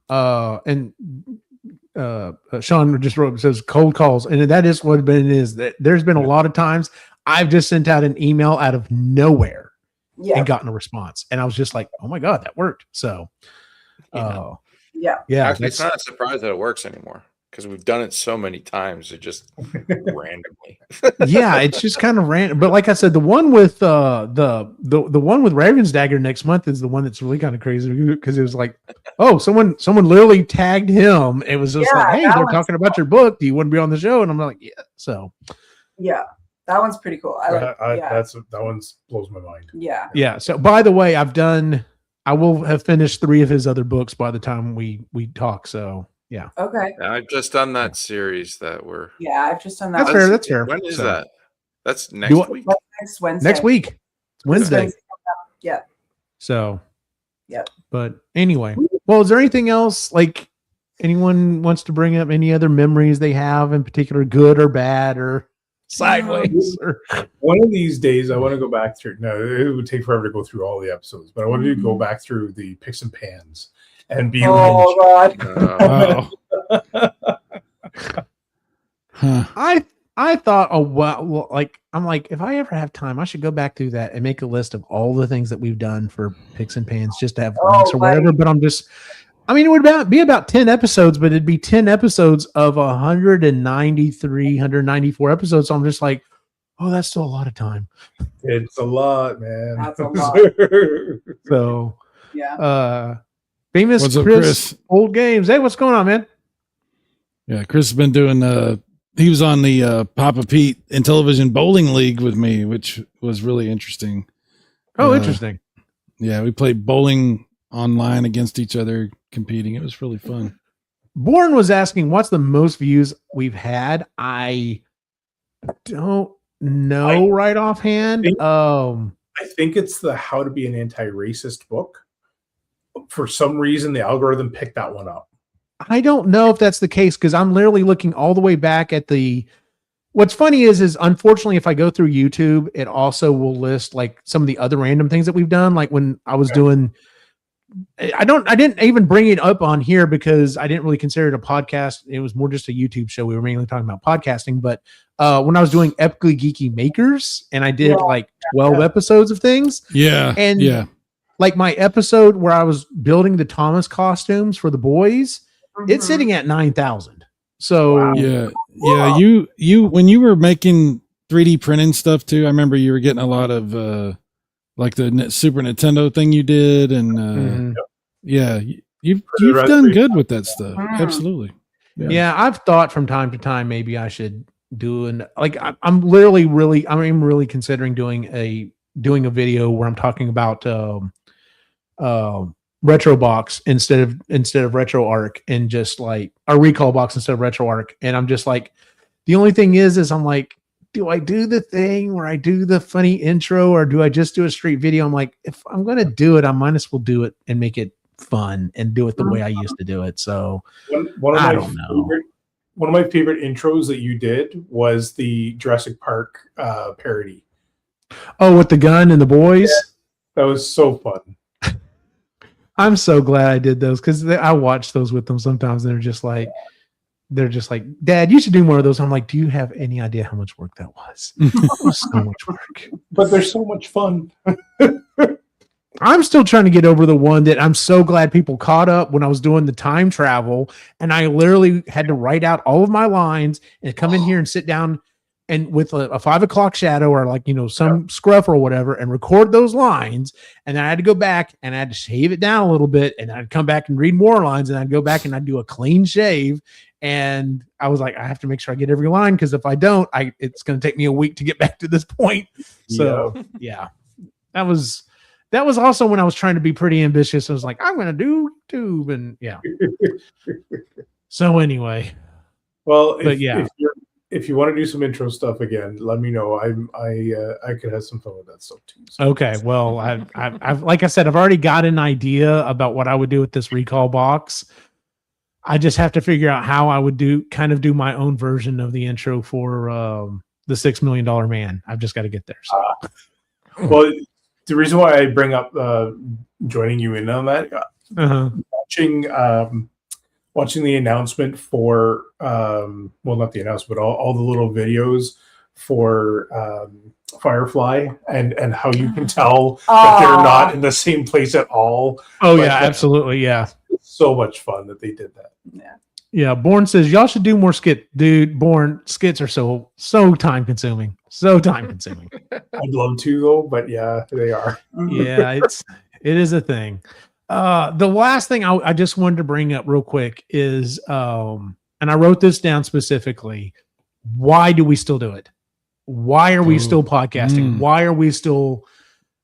And Sean just wrote, says cold calls. And that is what it is. That there's been a lot of times I've just sent out an email out of nowhere and gotten a response. And I was just like, oh my God, that worked. So, Actually, it's not a surprise that it works anymore because we've done it so many times. It just randomly. It's just kind of random. But like I said, the one with the one with Raven's Dagger next month is the one that's really kind of crazy because it was like, oh, someone literally tagged him. It was just like, hey, they're talking about your book. Do you want to be on the show? And I'm like, yeah. So that one's pretty cool. That one blows my mind. Yeah. So by the way, I will have finished 3 of his other books by the time we talk. So yeah. Okay. I've just done that series that we're. Yeah, I've just done that. That's fair. When is that? That's next week. That's next Wednesday. Next week. It's Wednesday. Yeah. So. Yeah. But anyway, well, is there anything else like anyone wants to bring up? Any other memories they have in particular, good or bad or sideways? Or one of these days, I want to go back through. No, it would take forever to go through all the episodes, but I want to go back through the picks and pans and be. Oh God! I thought, I'm like, if I ever have time, I should go back through that and make a list of all the things that we've done for picks and pans, just to have links or whatever. But it would be about 10 episodes, but it'd be 10 episodes of 193, 194 episodes. So I'm just like, oh, that's still a lot of time. It's a lot, man. That's a lot. So, yeah. Famous What's up, Chris, old games. Hey, what's going on, man? Yeah, Chris has been doing. He was on the Papa Pete and Television Bowling League with me, which was really interesting. Oh, interesting. Yeah, we played bowling online against each other, competing. It was really fun. Born was asking, what's the most views we've had? I don't know right offhand. I think it's the How to Be an Anti-Racist book. For some reason, the algorithm picked that one up. I don't know if that's the case because I'm literally looking all the way back at what's funny is unfortunately, if I go through YouTube, it also will list like some of the other random things that we've done. Like when I was doing, I didn't even bring it up on here because I didn't really consider it a podcast. It was more just a YouTube show. We were mainly talking about podcasting, but when I was doing Epically Geeky Makers and I did 12 episodes of things. Yeah. And like my episode where I was building the Thomas costumes for the boys, it's sitting at 9,000. So yeah. You when you were making 3D printing stuff too, I remember you were getting a lot of like the Super Nintendo thing you did, and you've done good with that stuff. Absolutely. Yeah, I've thought from time to time maybe I should do I'm really considering doing a video where I'm talking about Retro Box instead of Retro Arc, and just like a Recall Box instead of Retro Arc. And I'm just like, the only thing is I'm like, do I do the thing where I do the funny intro, or do I just do a straight video? I'm like, if I'm going to do it, I might as well do it and make it fun and do it the way I used to do it. So I don't know. One of my favorite intros that you did was the Jurassic Park parody. Oh, with the gun and the boys? Yeah, that was so fun. I'm so glad I did those because I watch those with them sometimes, and they're just like, Dad, you should do more of those. I'm like, do you have any idea how much work that was? It was so much work. But they're so much fun. I'm still trying to get over the one that I'm so glad people caught up when I was doing the time travel, and I literally had to write out all of my lines and come in here and sit down and with a 5 o'clock shadow or like, some scruff or whatever, and record those lines. And then I had to go back and I had to shave it down a little bit, and I'd come back and read more lines, and I'd go back and I'd do a clean shave. And I was like, I have to make sure I get every line, because if I don't, it's going to take me a week to get back to this point. So yeah, that was also when I was trying to be pretty ambitious. I was like, I'm going to do YouTube, and yeah. So anyway, well, but yeah. If you want to do some intro stuff again, let me know. I could have some fun with that stuff too. So. Okay. Well, I've like I said, I've already got an idea about what I would do with this recall box. I just have to figure out how I would do my own version of the intro for the $6 Million Man. I've just got to get there. So. Well, the reason why I bring up joining you in on that, watching the announcement for, not the announcement, but all the little videos for Firefly, and how you can tell that they're not in the same place at all. Oh, yeah, absolutely. Yeah. It's so much fun that they did that. Yeah. Yeah. Born says, y'all should do more skit. Dude, Born, skits are so time consuming. So time consuming. I'd love to, though, but yeah, they are. Yeah, it is a thing. The last thing I just wanted to bring up real quick is, and I wrote this down specifically, why do we still do it? Why are we still podcasting? Why are we still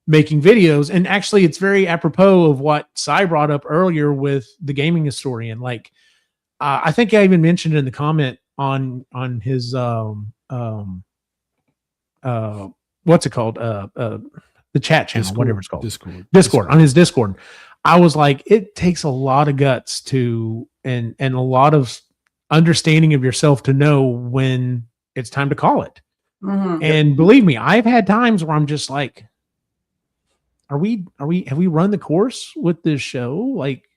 making videos? And actually, it's very apropos of what Cy brought up earlier with the gaming historian. Like, I think I even mentioned it in the comment on his, what's it called? The chat channel, whatever it's called. Discord, on his Discord. I was like, it takes a lot of guts and a lot of understanding of yourself to know when it's time to call it. Mm-hmm. And believe me, I've had times where I'm just like, have we run the course with this show? Like,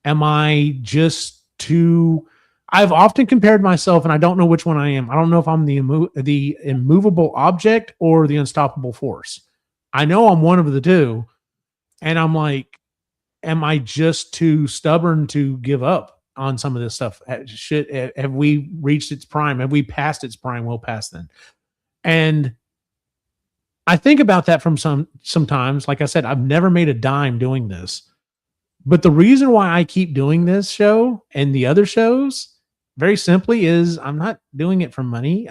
am I just too, I've often compared myself, and I don't know which one I am. I don't know if I'm the immovable object or the unstoppable force. I know I'm one of the two. And I'm like, am I just too stubborn to give up on some of this stuff? Have we reached its prime? Have we passed its prime? Well past then. And I think about that from sometimes. Like I said, I've never made a dime doing this. But the reason why I keep doing this show and the other shows, very simply, is I'm not doing it for money.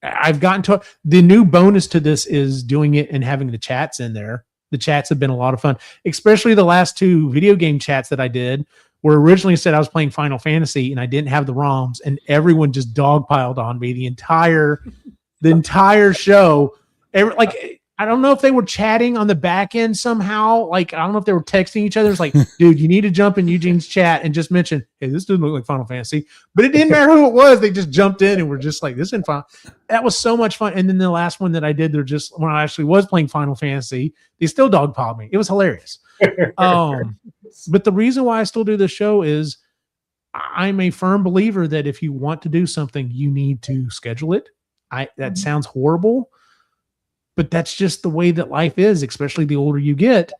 I've gotten to the new bonus to this is doing it and having the chats in there. The chats have been a lot of fun, especially the last 2 video game chats that I did, where originally said I was playing Final Fantasy and I didn't have the ROMs, and everyone just dogpiled on me the entire show. I don't know if they were chatting on the back end somehow. Like, I don't know if they were texting each other. It's like, dude, you need to jump in Eugene's chat and just mention, hey, this doesn't look like Final Fantasy. But it didn't matter who it was. They just jumped in and were just like, this isn't fun. That was so much fun. And then the last one that I did, when I actually was playing Final Fantasy, they still dogpiled me. It was hilarious. But the reason why I still do this show is I'm a firm believer that if you want to do something, you need to schedule it. That sounds horrible, but that's just the way that life is, especially the older you get.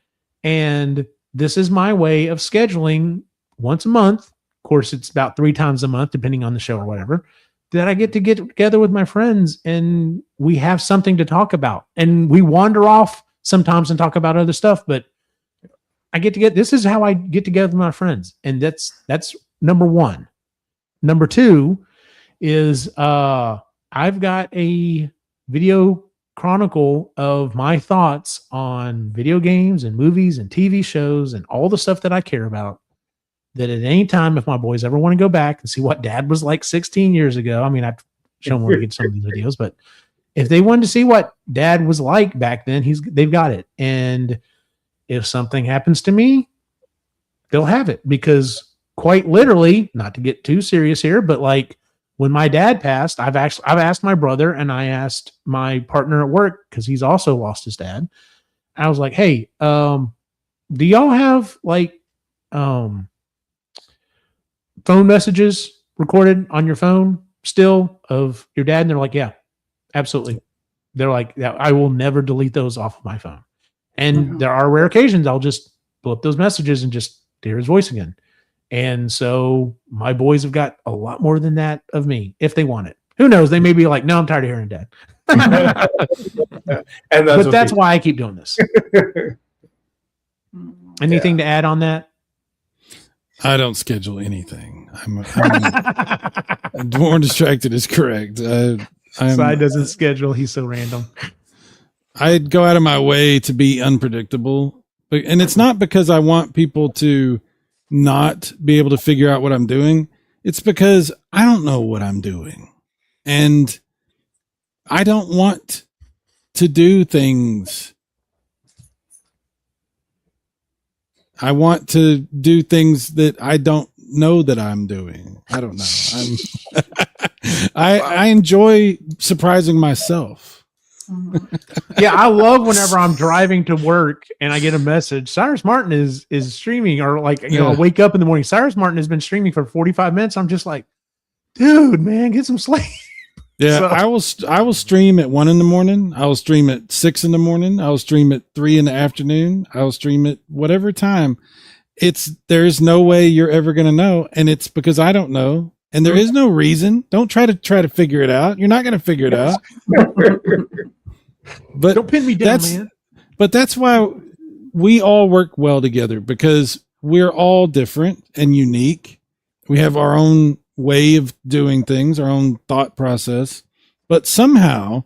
And this is my way of scheduling once a month. Of course, it's about 3 times a month, depending on the show or whatever, that I get to get together with my friends and we have something to talk about. And we wander off sometimes and talk about other stuff, but this is how I get together with my friends. And that's number 1. Number 2 is, I've got a video chronicle of my thoughts on video games and movies and TV shows and all the stuff that I care about, that at any time, if my boys ever want to go back and see what Dad was like 16 years ago, I mean, I've shown them where to get some of these videos, but if they wanted to see what Dad was like back then, they've got it. And if something happens to me, they'll have it, because quite literally, not to get too serious here, but like, when my dad passed, I've asked my brother and I asked my partner at work, because he's also lost his dad. I was like, hey, do y'all have like phone messages recorded on your phone still of your dad? And they're like, yeah, absolutely. They're like, yeah, I will never delete those off of my phone. And there are rare occasions I'll just pull up those messages and just hear his voice again. And so my boys have got a lot more than that of me if they want it. Who knows? They may be like, no, I'm tired of hearing Dad. And that's why I keep doing this. Anything to add on that? I don't schedule anything. I'm more distracted is correct. Side doesn't schedule. He's so random. I'd go out of my way to be unpredictable. And it's not because I want people to not be able to figure out what I'm doing. It's because I don't know what I'm doing. And I don't want to do things. I want to do things that I don't know that I'm doing. I don't know. I enjoy surprising myself. Yeah, I love whenever I'm driving to work and I get a message. Cyrus Martin is streaming, or like, I wake up in the morning. Cyrus Martin has been streaming for 45 minutes. I'm just like, dude, man, get some sleep. Yeah, so, I will stream at 1 a.m. I will stream at 6 a.m. I will stream at 3 p.m. I will stream at whatever time. There's no way you're ever going to know, and it's because I don't know, and there is no reason. Don't try to figure it out. You're not going to figure it out. But don't pin me down, man. But that's why we all work well together, because we're all different and unique. We have our own way of doing things, our own thought process, but somehow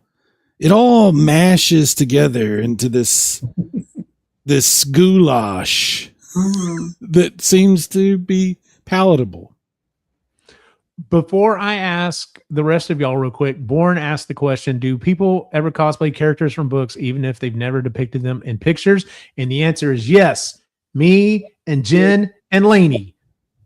it all mashes together into this goulash that seems to be palatable. Before I ask the rest of y'all real quick, Born asked the question, do people ever cosplay characters from books even if they've never depicted them in pictures? And the answer is yes. Me and Jen and Lainey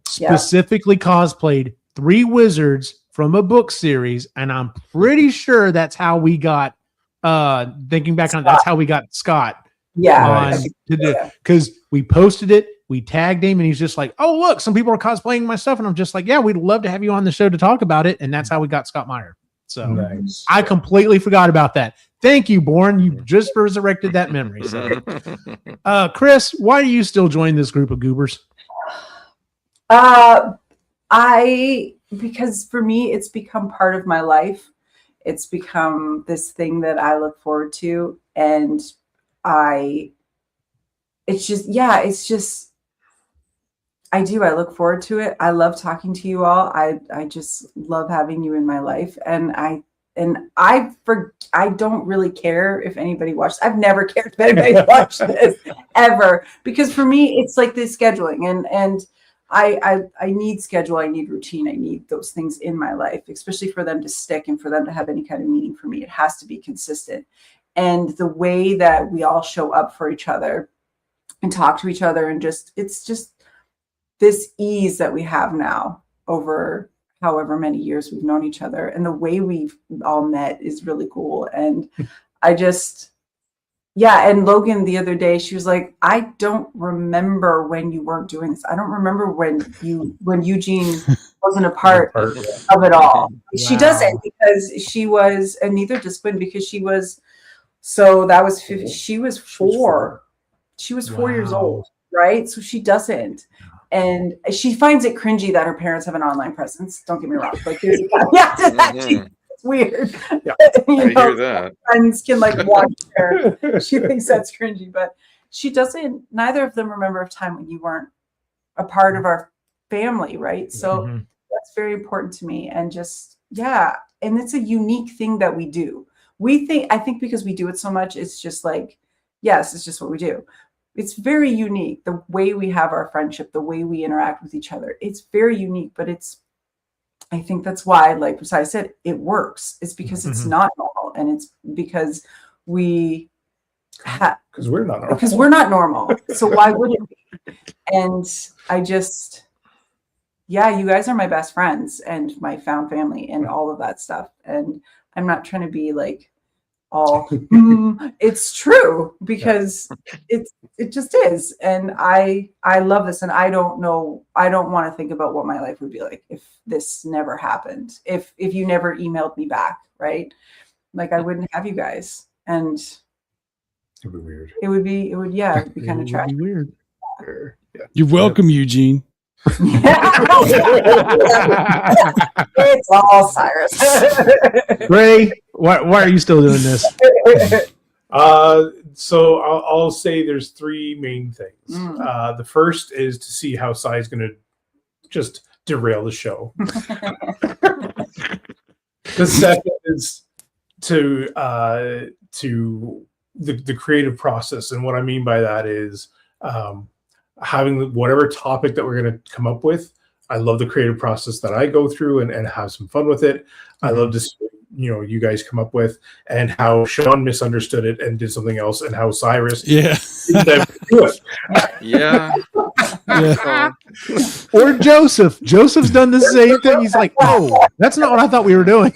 specifically cosplayed 3 wizards from a book series, and I'm pretty sure that's how we got thinking back on it, that's how we got Scott. Because we posted it, we tagged him, and he's just like, oh, look, some people are cosplaying my stuff, and I'm just like, yeah, we'd love to have you on the show to talk about it. And that's how we got Scott Meyer. So nice. I completely forgot about that. Thank you, Born. You just resurrected that memory. So Chris, why do you still join this group of goobers? Because for me, it's become part of my life. It's become this thing that I look forward to. And I look forward to it. I love talking to you all. I just love having you in my life. And I don't really care if anybody watches. I've never cared if anybody watched this ever, because for me, it's like this scheduling and I need schedule. I need routine. I need those things in my life, especially for them to stick and for them to have any kind of meaning for me. It has to be consistent. And the way that we all show up for each other and talk to each other, and it's just this ease that we have now over however many years we've known each other. And the way we've all met is really cool. And and Logan the other day, she was like, I don't remember when you weren't doing this. I don't remember when Eugene wasn't a part of it all. Wow. She doesn't, because she was, and neither does Quinn, because she was 4. She was 4 years old, right? So she doesn't. And she finds it cringy that her parents have an online presence. Don't get me wrong. Like, there's a caveat to that. It's weird. Yeah, I hear that. Friends can like watch her. She thinks that's cringy, but she doesn't. Neither of them remember a time when you weren't a part of our family, right? So that's very important to me. And and it's a unique thing that we do. I think because we do it so much, it's just like, yes, it's just what we do. It's very unique. The way we have our friendship, the way we interact with each other, it's very unique, but I think that's why, like I said, it works. It's because it's not normal, and it's because we're not normal. So why would it be? And you guys are my best friends and my found family and all of that stuff. And I'm not trying to be like all it's true, because it just is. And I love this, and I don't want to think about what my life would be like if this never happened, if you never emailed me back, right? Like, I wouldn't have you guys, and it'd be weird. It would be kind of tragic. Weird. You're welcome, Eugene. It's all Cyrus. Ray, why are you still doing this? So I'll say there's three main things. The first is to see how Cy is going to just derail the show. The second is to the creative process, and what I mean by that is having whatever topic that we're going to come up with. I love the creative process that I go through and have some fun with it. I love to see, you guys come up with, and how Sean misunderstood it and did something else, and how Cyrus yeah. Yeah. Or Joseph. Joseph's done the same thing. He's like, oh, that's not what I thought we were doing.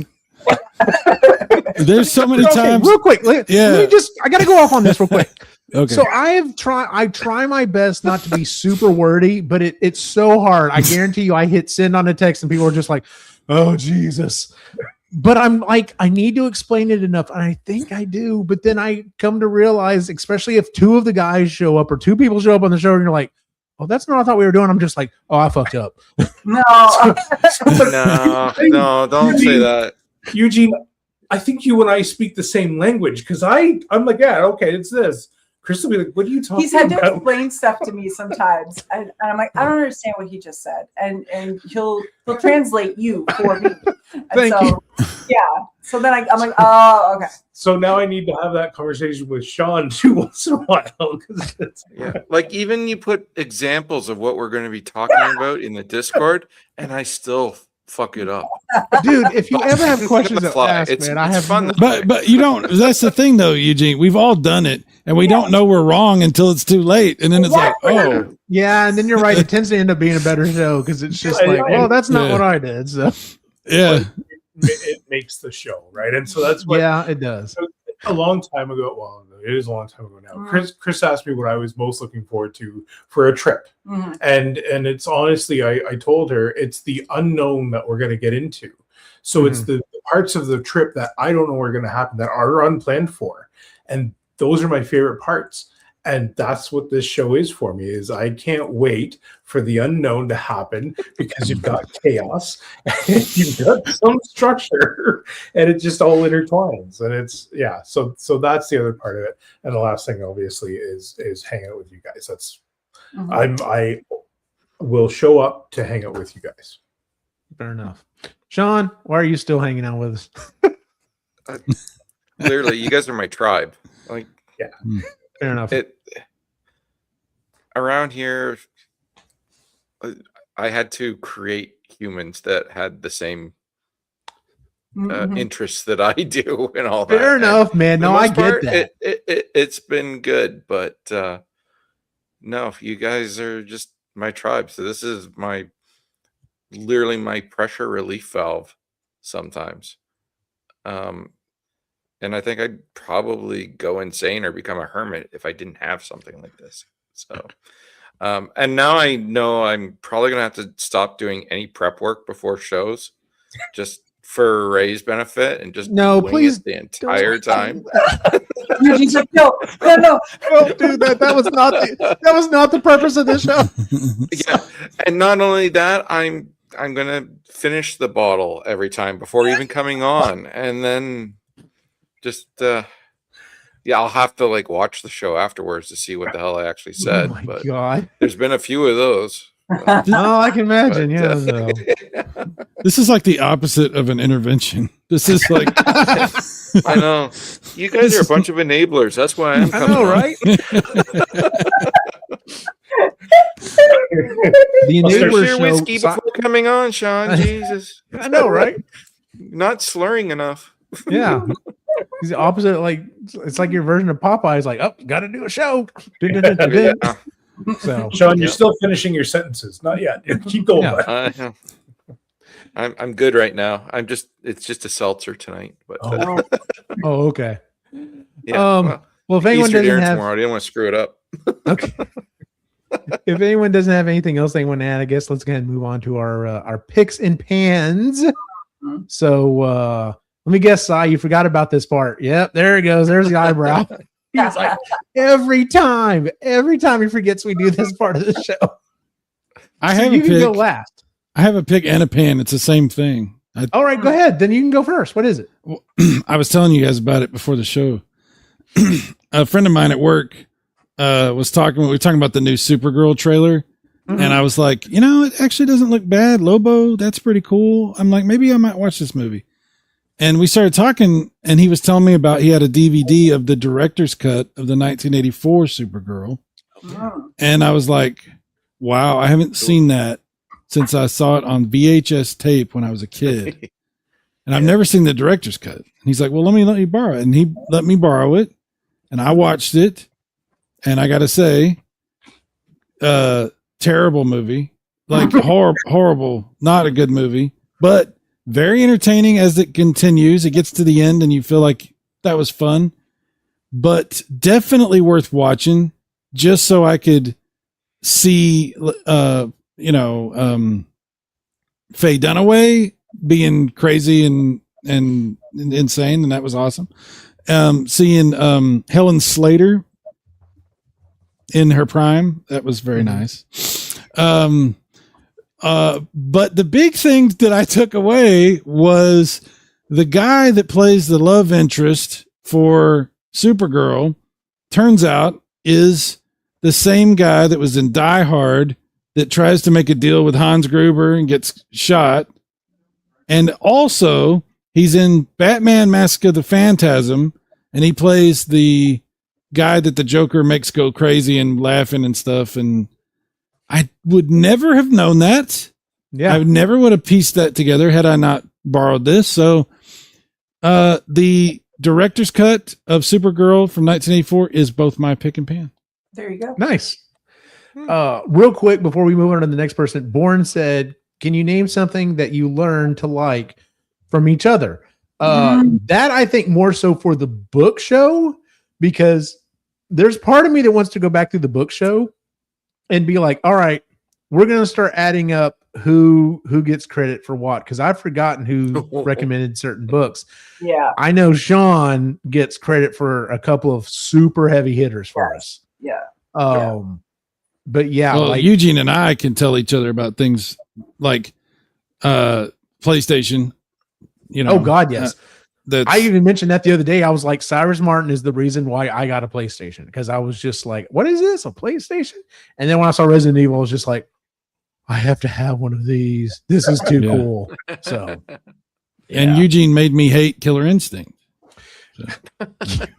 There's so many times. Real quick. Let me I got to go off on this real quick. Okay. So I try my best not to be super wordy, but it's so hard. I guarantee you I hit send on a text and people are just like, oh, Jesus. But I'm like, I need to explain it enough. And I think I do. But then I come to realize, especially if two of the guys show up or two people show up on the show and you're like, oh, that's not what I thought we were doing. I'm just like, oh, I fucked up. No. No, don't say that. Eugene, I think you and I speak the same language, because I'm like, yeah, okay, it's this. Chris will be like, what are you talking about? He's had to explain stuff to me sometimes, and I'm like, I don't understand what he just said, and he'll translate you for me. And so, yeah. So then I'm like, oh, okay. So now I need to have that conversation with Sean too once in a while. Yeah, like even you put examples of what we're going to be talking about in the Discord, and I still fuck it up. Dude, if you ever have questions to ask, man, I have fun. But you don't. That's the thing, though, Eugene. We've all done it, and we don't know we're wrong until it's too late, and then it's like, oh, yeah. And then you're right. It tends to end up being a better show because it's just like, well, that's not what I did. So yeah, it makes the show, right? And so that's what. Yeah, it does. A long time ago. Well, it is a long time ago now. Chris asked me what I was most looking forward to for a trip, and it's honestly, I told her it's the unknown that we're going to get into. So it's the parts of the trip that I don't know are going to happen, that are unplanned for, and those are my favorite parts. And that's what this show is for me, is I can't wait for the unknown to happen, because you've got chaos and you've got some structure, and it just all intertwines. And it's, yeah. So that's the other part of it. And the last thing obviously is hanging out with you guys. That's I will show up to hang out with you guys. Fair enough. Sean, why are you still hanging out with us? Literally, you guys are my tribe. Like, yeah. Fair enough. Around here, I had to create humans that had the same interests that I do and all that. Fair enough, man. No, I get that. It's been good, but no, you guys are just my tribe. So this is literally my pressure relief valve sometimes. And I think I'd probably go insane or become a hermit if I didn't have something like this. So, and now I know I'm probably going to have to stop doing any prep work before shows, just for Ray's benefit, and just please the entire time. He's like, no, dude, that was not the purpose of this show. Yeah, and not only that, I'm gonna finish the bottle every time before even coming on, and then just I'll have to like watch the show afterwards to see what the hell I actually said. Oh my but God. There's been a few of those. Oh, I can imagine. This is like the opposite of an intervention. This is like I know. You guys are a bunch of enablers. That's why I'm coming. I know, right? The enabler show. Whiskey before coming on, Sean. Jesus. I know, right? Not slurring enough. Yeah. He's the opposite. Like, it's like your version of Popeye. Like, oh, got to do a show. Yeah. So, Sean, you're still finishing your sentences. Not yet. Keep going. Yeah. I'm good right now. It's just a seltzer tonight. But oh, okay. Yeah. Well, if anyone doesn't have tomorrow, I didn't want to screw it up. Okay. If anyone doesn't have anything else they want to add, I guess let's go ahead and move on to our picks and pans. So let me guess, Sai, you forgot about this part. Yep, there it goes. There's the eyebrow. He's like, every time he forgets we do this part of the show. I So have you a can go pick. last. I have a pick and a pan. It's the same thing. All right, go ahead. Then you can go first. What is it? I was telling you guys about it before the show. A friend of mine at work was talking. We were talking about the new Supergirl trailer, and I was like, it actually doesn't look bad. Lobo, that's pretty cool. I'm like, maybe I might watch this movie. And we started talking, and he was telling me about he had a DVD of the director's cut of the 1984 Supergirl. And I was like, wow, I haven't seen that since I saw it on VHS tape when I was a kid. And I've never seen the director's cut. And he's like, well, let me borrow it. And he let me borrow it. And I watched it. And I got to say, terrible movie, like horrible, not a good movie, but very entertaining as it continues. It gets to the end and you feel like that was fun, but definitely worth watching just so I could see, Faye Dunaway being crazy and insane. And that was awesome. Seeing Helen Slater in her prime, that was very nice. But the big thing that I took away was the guy that plays the love interest for Supergirl turns out is the same guy that was in Die Hard that tries to make a deal with Hans Gruber and gets shot. And also he's in Batman Mask of the Phantasm, and he plays the guy that the Joker makes go crazy and laughing and stuff. And I would never have known that. Yeah. I never would have pieced that together had I not borrowed this. So the director's cut of Supergirl from 1984 is both my pick and pan. There you go. Nice. Real quick before we move on to the next person, Bourne said, can you name something that you learned to like from each other? That I think more so for the book show, because there's part of me that wants to go back to the book show and be like, all right, we're going to start adding up who gets credit for what, because I've forgotten who recommended certain books. Yeah. I know Sean gets credit for a couple of super heavy hitters for us. Yeah. But yeah, well, like Eugene and I can tell each other about things like PlayStation. Oh God, yes. I even mentioned that the other day. I was like, Cyrus Martin is the reason why I got a PlayStation, because I was just like, what is this? A PlayStation? And then when I saw Resident Evil, I was just like, I have to have one of these. This is too cool. So, and Eugene made me hate Killer Instinct.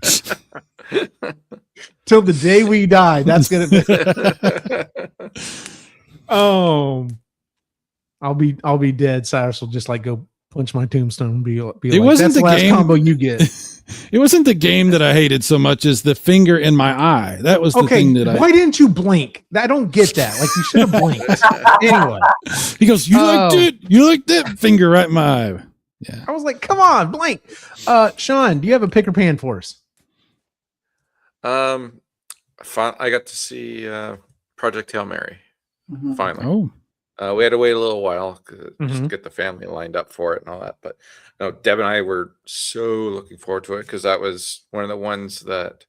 So. Till the day we die. That's gonna be. I'll be dead. Cyrus will just like go punch my tombstone and be it like, wasn't that's the last game combo you get. It wasn't the game that I hated so much as the finger in my eye. That was the thing that why didn't you blink? I don't get that. Like, you should have blinked. Anyway, he goes, you liked it? You like that finger right in my eye? Yeah. I was like, come on, blink. Sean, do you have a pick or pan for us? I got to see Project Hail Mary. Finally. We had to wait a little while just to get the family lined up for it and all that. But no, Deb and I were so looking forward to it because that was one of the ones that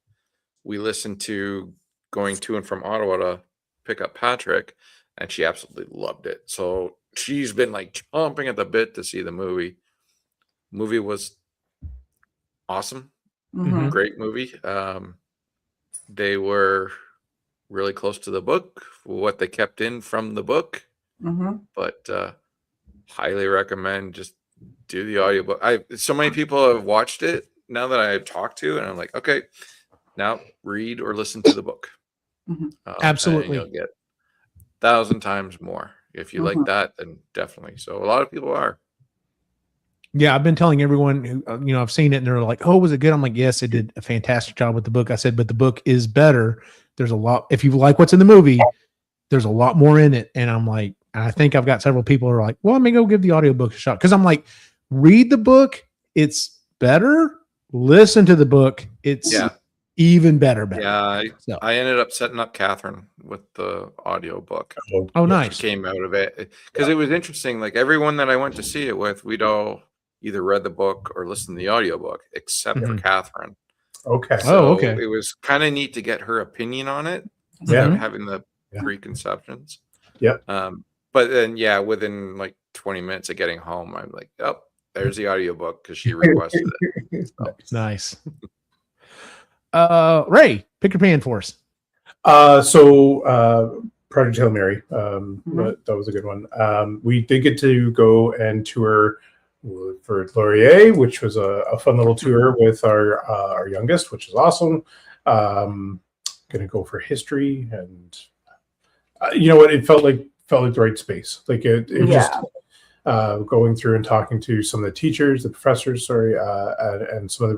we listened to going to and from Ottawa to pick up Patrick, and she absolutely loved it. So she's been like chomping at the bit to see the movie. Movie was awesome. Great movie. They were really close to the book, what they kept in from the book. But highly recommend just do the audiobook. So many people have watched it now that I've talked to, and I'm like, okay, now read or listen to the book. Absolutely. You'll get 1,000 times more. If you like that, then definitely. So a lot of people are. Yeah, I've been telling everyone who, I've seen it and they're like, oh, was it good? I'm like, yes, it did a fantastic job with the book. I said, but the book is better. There's a lot. If you like what's in the movie, there's a lot more in it. And I'm like, I think I've got several people who are like, well, let me go give the audiobook a shot. Cause I'm like, read the book. It's better. Listen to the book. It's even better. Yeah. I ended up setting up Catherine with the audiobook. Oh, nice. She came out of it because it was interesting. Like everyone that I went to see it with, we'd all either read the book or listened to the audiobook except for Catherine. Okay. So it was kind of neat to get her opinion on it instead of having the preconceptions. Yep. But then, yeah, within like 20 minutes of getting home, I'm like, oh, there's the audiobook because she requested it. So. Nice. Ray, pick your pan for us. Project Hail Mary. That was a good one. We did get to go and tour for Laurier, which was a fun little tour with our youngest, which is awesome. Gonna go for history, and you know what? It felt like the right space. Like it just going through and talking to some of the teachers, the professors, and some of the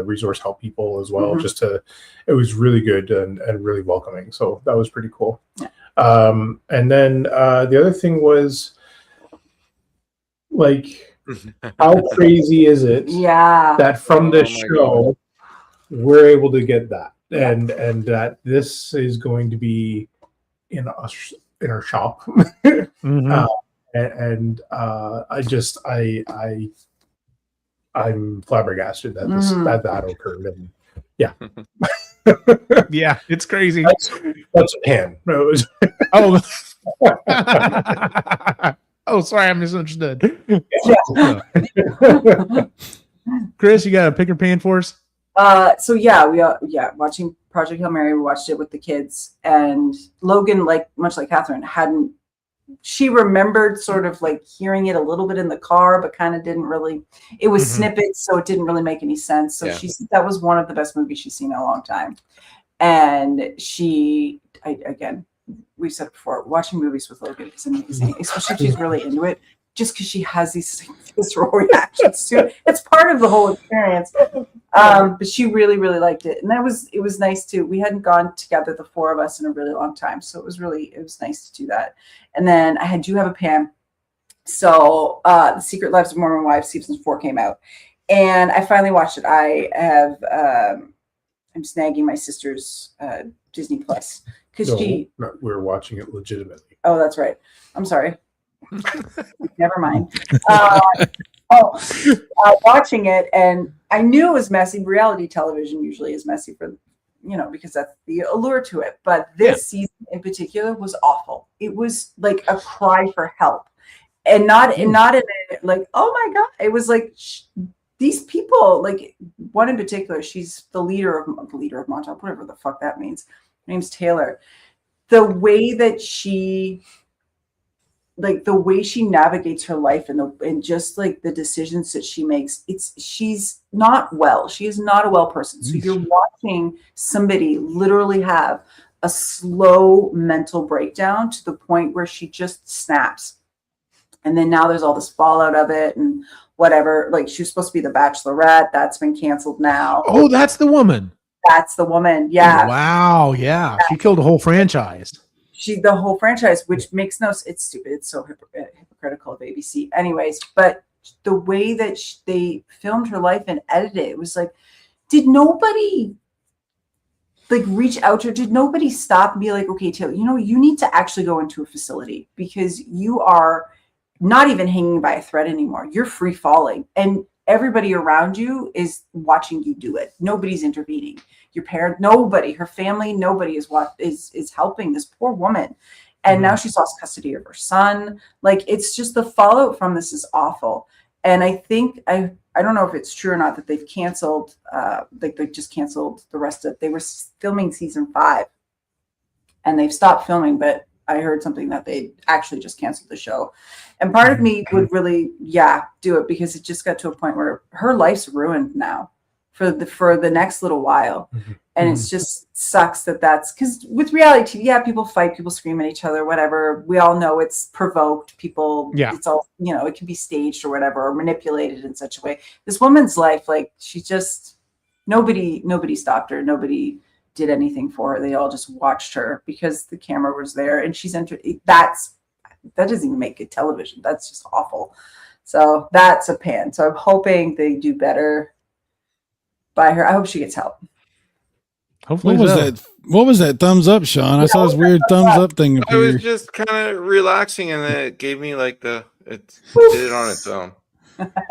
resource help people as well. It was really good and really welcoming. So that was pretty cool. And then the other thing was, like, how crazy is it that from this show we're able to get that, and that this is going to be in our shop. I'm flabbergasted that that occurred, and yeah. Yeah, it's crazy. That's a pan. Oh. Oh, sorry, I misunderstood. Chris, you got a pick your pan for us? Watching Project Hail Mary, we watched it with the kids, and Logan, much like Catherine, she remembered sort of like hearing it a little bit in the car, but kind of didn't really. It was snippets, so it didn't really make any sense. So that was one of the best movies she's seen in a long time. And again, we've said it before, watching movies with Logan is amazing, especially if she's really into it. Just because she has these visceral reactions to it, it's part of the whole experience. But she really, really liked it, and it was nice too. We hadn't gone together, the four of us, in a really long time, so it was nice to do that. And then I do have a pan. So The Secret Lives of Mormon Wives season 4 came out, and I finally watched it. I'm snagging my sister's Disney Plus because we're watching it legitimately. Oh, that's right. I'm sorry. Never mind. Watching it, and I knew it was messy. Reality television usually is messy for, because that's the allure to it. But this season in particular was awful. It was like a cry for help, and not in a, like, oh my God. It was like these people, like one in particular. She's the leader of Montauk, whatever the fuck that means. Her name's Taylor. The way that she navigates her life and just like the decisions that she makes, she's not well. She is not a well person. So you're watching somebody literally have a slow mental breakdown to the point where she just snaps. And then now there's all this fallout of it and whatever. Like, she was supposed to be the Bachelorette. That's been canceled now. Oh, that's the woman. That's the woman. Yeah. Wow. Yeah. She killed a whole franchise. The whole franchise, which makes no sense. It's stupid. It's so hypocritical of ABC. Anyways, but the way that they filmed her life and edited it was like, did nobody like reach out to her? Did nobody stop and be like, okay, Taylor, you need to actually go into a facility because you are not even hanging by a thread anymore. You're free falling. And everybody around you is watching you do it. Nobody's intervening. Your parent, nobody, her family, nobody is helping this poor woman. And now she's lost custody of her son. Like, it's just the fallout from this is awful. And I think, I don't know if it's true or not that they've canceled, they just canceled the rest of, they were filming season 5 and they've stopped filming, but I heard something that they actually just canceled the show. And part of me would really, do it because it just got to a point where her life's ruined now for the next little while. And it's just sucks that's because with reality TV, people fight, people scream at each other, whatever. We all know it's provoked. People, it's all, it can be staged or whatever, or manipulated in such a way. This woman's life, like, she just, nobody stopped her. Nobody did anything for her. They all just watched her because the camera was there and she's entered. That doesn't even make good television. That's just awful. So that's a pan. So I'm hoping they do better by her. I hope she gets help. Hopefully. What was that thumbs up, Sean? I saw this weird thumbs up thing appear. I was just kind of relaxing, and then it gave me like it did it on its own.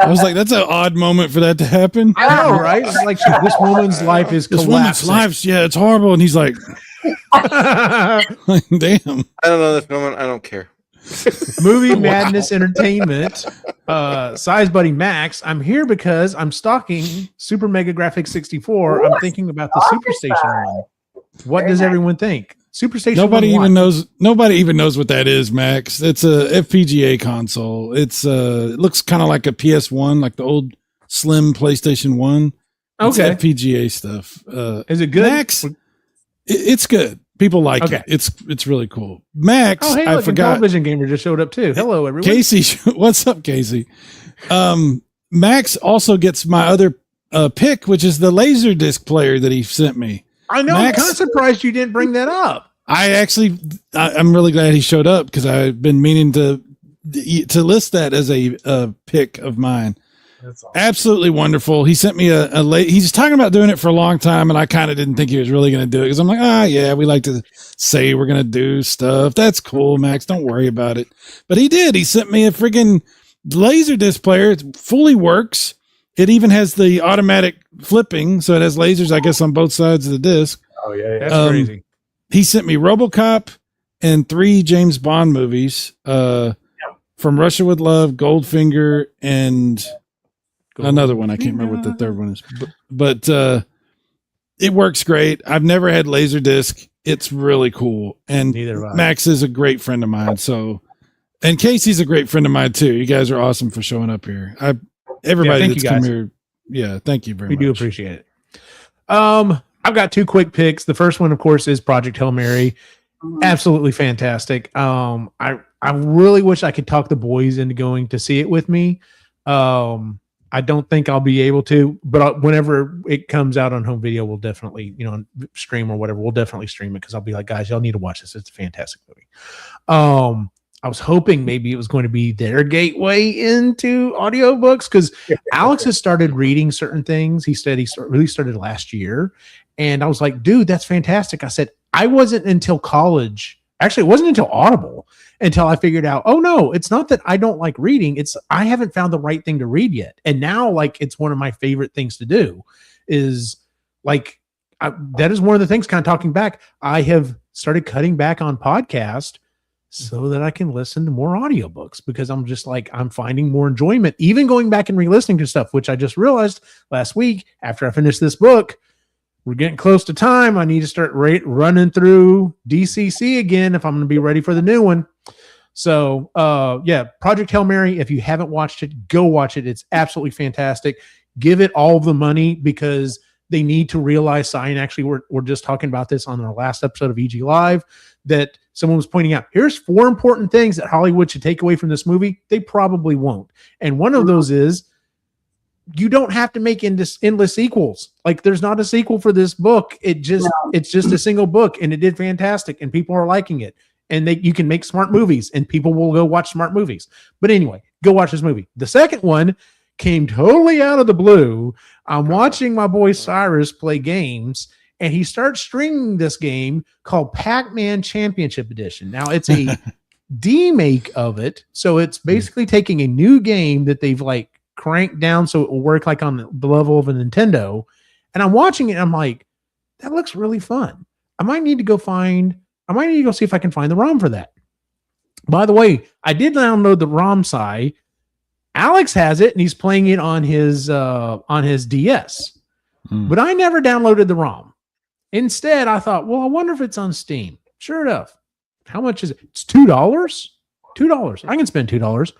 I was like, that's an odd moment for that to happen. I know, right? It's like this woman's life is collapsing. This woman's life, it's horrible. And he's like, Damn. I don't know this moment. I don't care. Movie Madness Entertainment, Size Buddy Max. I'm here because I'm stalking Super Mega Graphics 64. I'm thinking about the Superstation one. What does everyone think? Superstation. Nobody even knows what that is, Max. It's a FPGA console. It looks kind of like a PS1, like the old slim PlayStation 1. It's Okay. FPGA stuff. Is it good? Max, it's good. People like it. It's really cool. Max, Oh, hey, I look, forgot. Television Gamer just showed up too. Hello, everyone. Casey, what's up, Casey? Max also gets my other pick, which is the Laserdisc player that he sent me. I know. Max, I'm kind of surprised you didn't bring that up. I'm really glad he showed up because I've been meaning to list that as a pick of mine. That's awesome. Absolutely wonderful. He sent me he's talking about doing it for a long time, and I kind of didn't think he was really going to do it because I'm like, yeah, we like to say we're going to do stuff. That's cool, Max. Don't worry about it. But he did. He sent me a freaking Laserdisc player. It fully works. It even has the automatic flipping, so it has lasers, I guess, on both sides of the disc. Oh yeah, That's crazy. He sent me RoboCop and 3 James Bond movies from Russia with Love, Goldfinger, and another one. I can't remember what the third one is, but it works great. I've never had Laserdisc. It's really cool. And Max is a great friend of mine. And Casey's a great friend of mine too. You guys are awesome for showing up here. Everybody thank that's you come guys. here. Yeah. Thank you very much. We do appreciate it. I've got 2 quick picks. The first one, of course, is Project Hail Mary. Absolutely fantastic. I really wish I could talk the boys into going to see it with me. I don't think I'll be able to, but whenever it comes out on home video, we'll definitely, stream or whatever. We'll definitely stream it because I'll be like, guys, y'all need to watch this. It's a fantastic movie. I was hoping maybe it was going to be their gateway into audiobooks because Alex has started reading certain things. He said really started last year. And I was like, dude, that's fantastic. I said, I wasn't until college. Actually, it wasn't until Audible until I figured out, oh no, it's not that I don't like reading. It's I haven't found the right thing to read yet. And now it's one of my favorite things to do is that is one of the things kind of talking back. I have started cutting back on podcast so that I can listen to more audiobooks because I'm just I'm finding more enjoyment, even going back and re-listening to stuff, which I just realized last week after I finished this book. We're getting close to time. I need to start running through DCC again if I'm going to be ready for the new one. So, Project Hail Mary, if you haven't watched it, go watch it. It's absolutely fantastic. Give it all the money because they need to realize, and actually we're just talking about this on our last episode of EG Live, that someone was pointing out, here's 4 important things that Hollywood should take away from this movie. They probably won't. And one of those is, you don't have to make endless sequels. There's not a sequel for this book. It's just a single book, and it did fantastic, and people are liking it. And you can make smart movies, and people will go watch smart movies. But anyway, go watch this movie. The second one came totally out of the blue. I'm watching my boy Cyrus play games, and he starts streaming this game called Pac-Man Championship Edition. Now, it's a demake of it, so it's basically taking a new game that they've cranked down so it will work on the level of a Nintendo. And I'm watching it and I'm like, that looks really fun. I might need to go see if I can find the ROM for that. By the way, I did download the ROM side. Alex has it and he's playing it on his DS. But I never downloaded the ROM. Instead, I thought, well, I wonder if it's on Steam. Sure enough. How much is it? It's $2. $2. I can spend $2.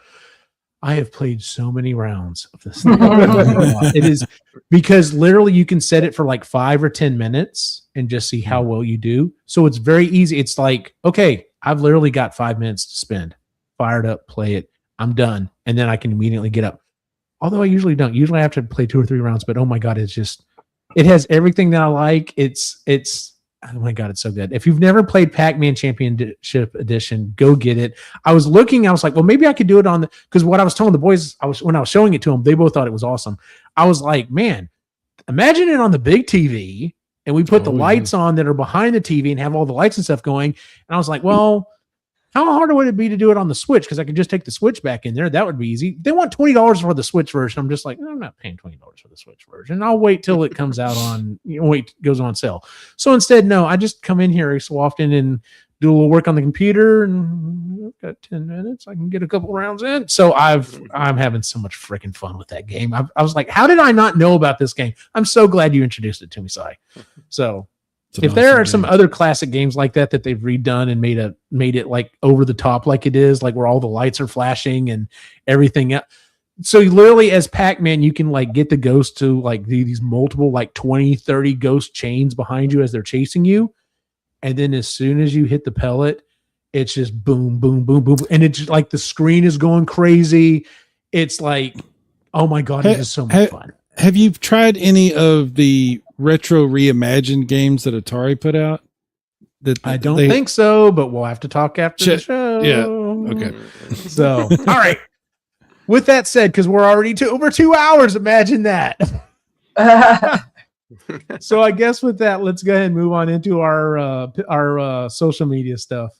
I have played so many rounds of this thing. It is because literally you can set it for 5 or 10 minutes and just see how well you do. So it's very easy. It's okay, I've literally got 5 minutes to spend. Fire it up, play it. I'm done. And then I can immediately get up. Although I usually don't. Usually I have to play 2 or 3 rounds, but oh my God, it has everything that I like. Oh my God, it's so good. If you've never played Pac-Man Championship Edition, go get it. I was like, well, maybe I could do it because what I was telling the boys, when I was showing it to them, they both thought it was awesome. I was like, man, imagine it on the big TV and we put the lights on that are behind the TV and have all the lights and stuff going. And I was like, well, How hard would it be to do it on the Switch? Because I could just take the Switch back in there. That would be easy. They want $20 for the Switch version. I'm just like, I'm not paying $20 for the Switch version. I'll wait till it comes out on, goes on sale. So instead, no, I just come in here so often and do a little work on the computer, and I've got 10 minutes. I can get a couple rounds in. So I'm having so much freaking fun with that game. I was like, how did I not know about this game? I'm so glad you introduced it to me, Sai. So if there are some other classic games like that they've redone and made it like over the top, like it is, like where all the lights are flashing and everything else. So literally as Pac-Man, you can like get the ghost to like these multiple like 20, 30 ghost chains behind you as they're chasing you. And then as soon as you hit the pellet, it's just boom, boom, boom, boom. And it's like the screen is going crazy. It's like, oh my God, it is so much fun. Have you tried any of the retro reimagined games that Atari put out? I don't think so, but we'll have to talk after the show. Yeah. Okay. So, all right. With that said, because we're already over 2 hours, imagine that. So I guess with that, let's go ahead and move on into our social media stuff.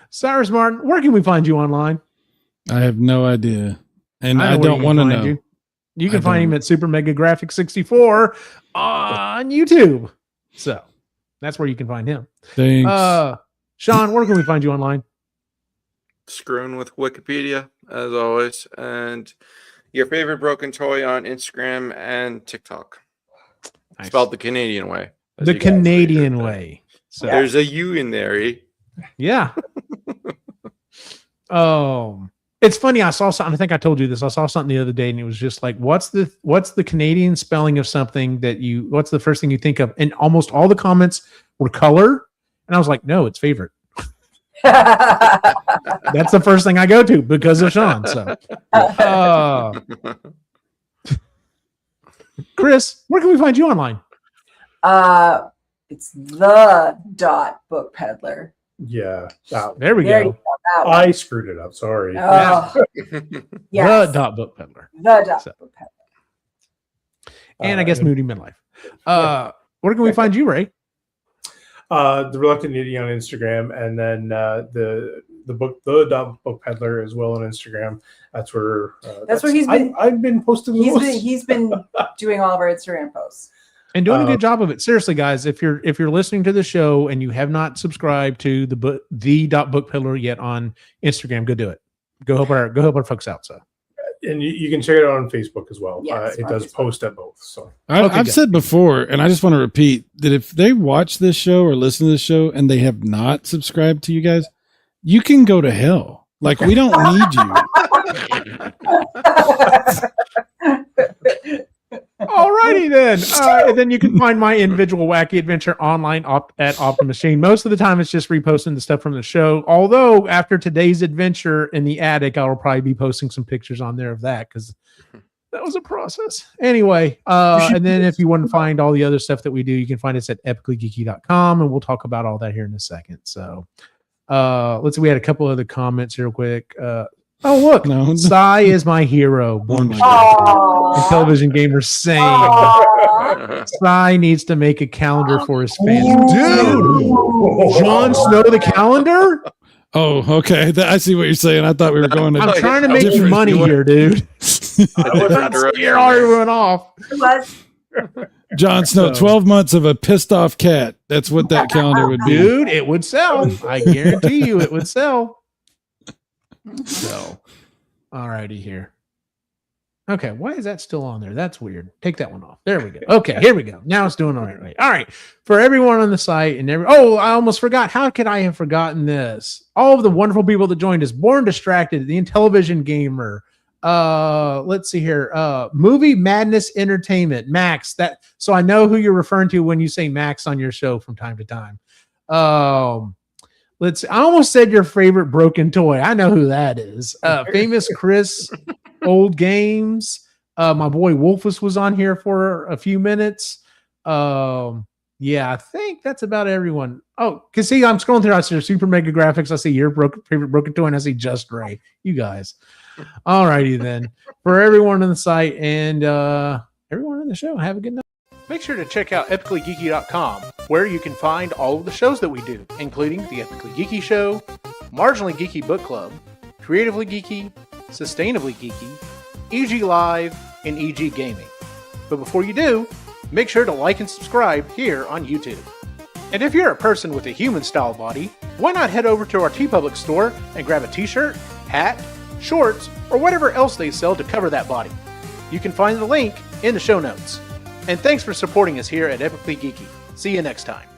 Cyrus Martin, where can we find you online? I have no idea. And I don't want to know. You can find him at Super Mega Graphics 64 on YouTube. So that's where you can find him. Thanks. Sean, where can we find you online? Screwing with Wikipedia, as always. And your favorite broken toy on Instagram and TikTok. Nice. Spelled the Canadian way. The Canadian way. So there's a U in there, eh? Yeah. It's funny. I saw something. I think I told you this. I saw something the other day, and it was just like, what's the Canadian spelling of something what's the first thing you think of? And almost all the comments were color. And I was like, no, it's favorite. That's the first thing I go to because of Sean. So, Chris, where can we find you online? It's the .book peddler. Yeah, there we go. I screwed it up. Sorry. Yes. The .book peddler. Book peddler. And I guess Moody Midlife. Where can we find you, Ray? The Reluctant Idiot on Instagram, and then the book peddler as well on Instagram. That's where I've been posting. He's been doing all of our Instagram posts and doing a good job of it. Seriously, guys, if you're listening to the show and you have not subscribed to the book peddler yet on Instagram, go do it. Go help our folks out. So. And you can check it out on Facebook as well. Yes, it does post at both. So I've said before, and I just want to repeat that if they watch this show or listen to this show and they have not subscribed to you guys, you can go to hell. Like, we don't need you. Alrighty then. And then you can find my individual wacky adventure online at Optimachine. Most of the time, it's just reposting the stuff from the show. Although after today's adventure in the attic, I will probably be posting some pictures on there of that because that was a process. Anyway, and then if you want to find all the other stuff that we do, you can find us at epicallygeeky.com, and we'll talk about all that here in a second. So let's see. We had a couple other comments real quick. Oh, look. No. Sai is my hero. Born television gamer saying Sai needs to make a calendar for his fans. Dude! Jon Snow the calendar? Oh, okay. I see what you're saying. I thought we were going to... I'm trying to make you money here, dude. You're already went off. Jon Snow, 12 months of a pissed off cat. That's what that calendar would be. Dude, it would sell. I guarantee you it would sell. So, alrighty here. Okay, why is that still on there? That's weird. Take that one off. There we go. Okay, here we go. Now it's doing all right. All right. For everyone on the site and I almost forgot. How could I have forgotten this? All of the wonderful people that joined us. Born Distracted, the Intellivision Gamer. Let's see here. Movie Madness Entertainment, Max. So I know who you're referring to when you say Max on your show from time to time. I almost said your favorite broken toy. I know who that is. Famous Chris, Old Games. My boy Wolfus was on here for a few minutes. Yeah, I think that's about everyone. Oh, because see, I'm scrolling through. I see Super Mega Graphics. I see your favorite broken toy, and I see Just Ray. You guys. All righty then. For everyone on the site and everyone on the show, have a good night. Make sure to check out epicallygeeky.com, where you can find all of the shows that we do, including the Epically Geeky Show, Marginally Geeky Book Club, Creatively Geeky, Sustainably Geeky, EG Live, and EG Gaming. But before you do, make sure to like and subscribe here on YouTube. And if you're a person with a human-style body, why not head over to our TeePublic store and grab a t-shirt, hat, shorts, or whatever else they sell to cover that body. You can find the link in the show notes. And thanks for supporting us here at Epically Geeky. See you next time.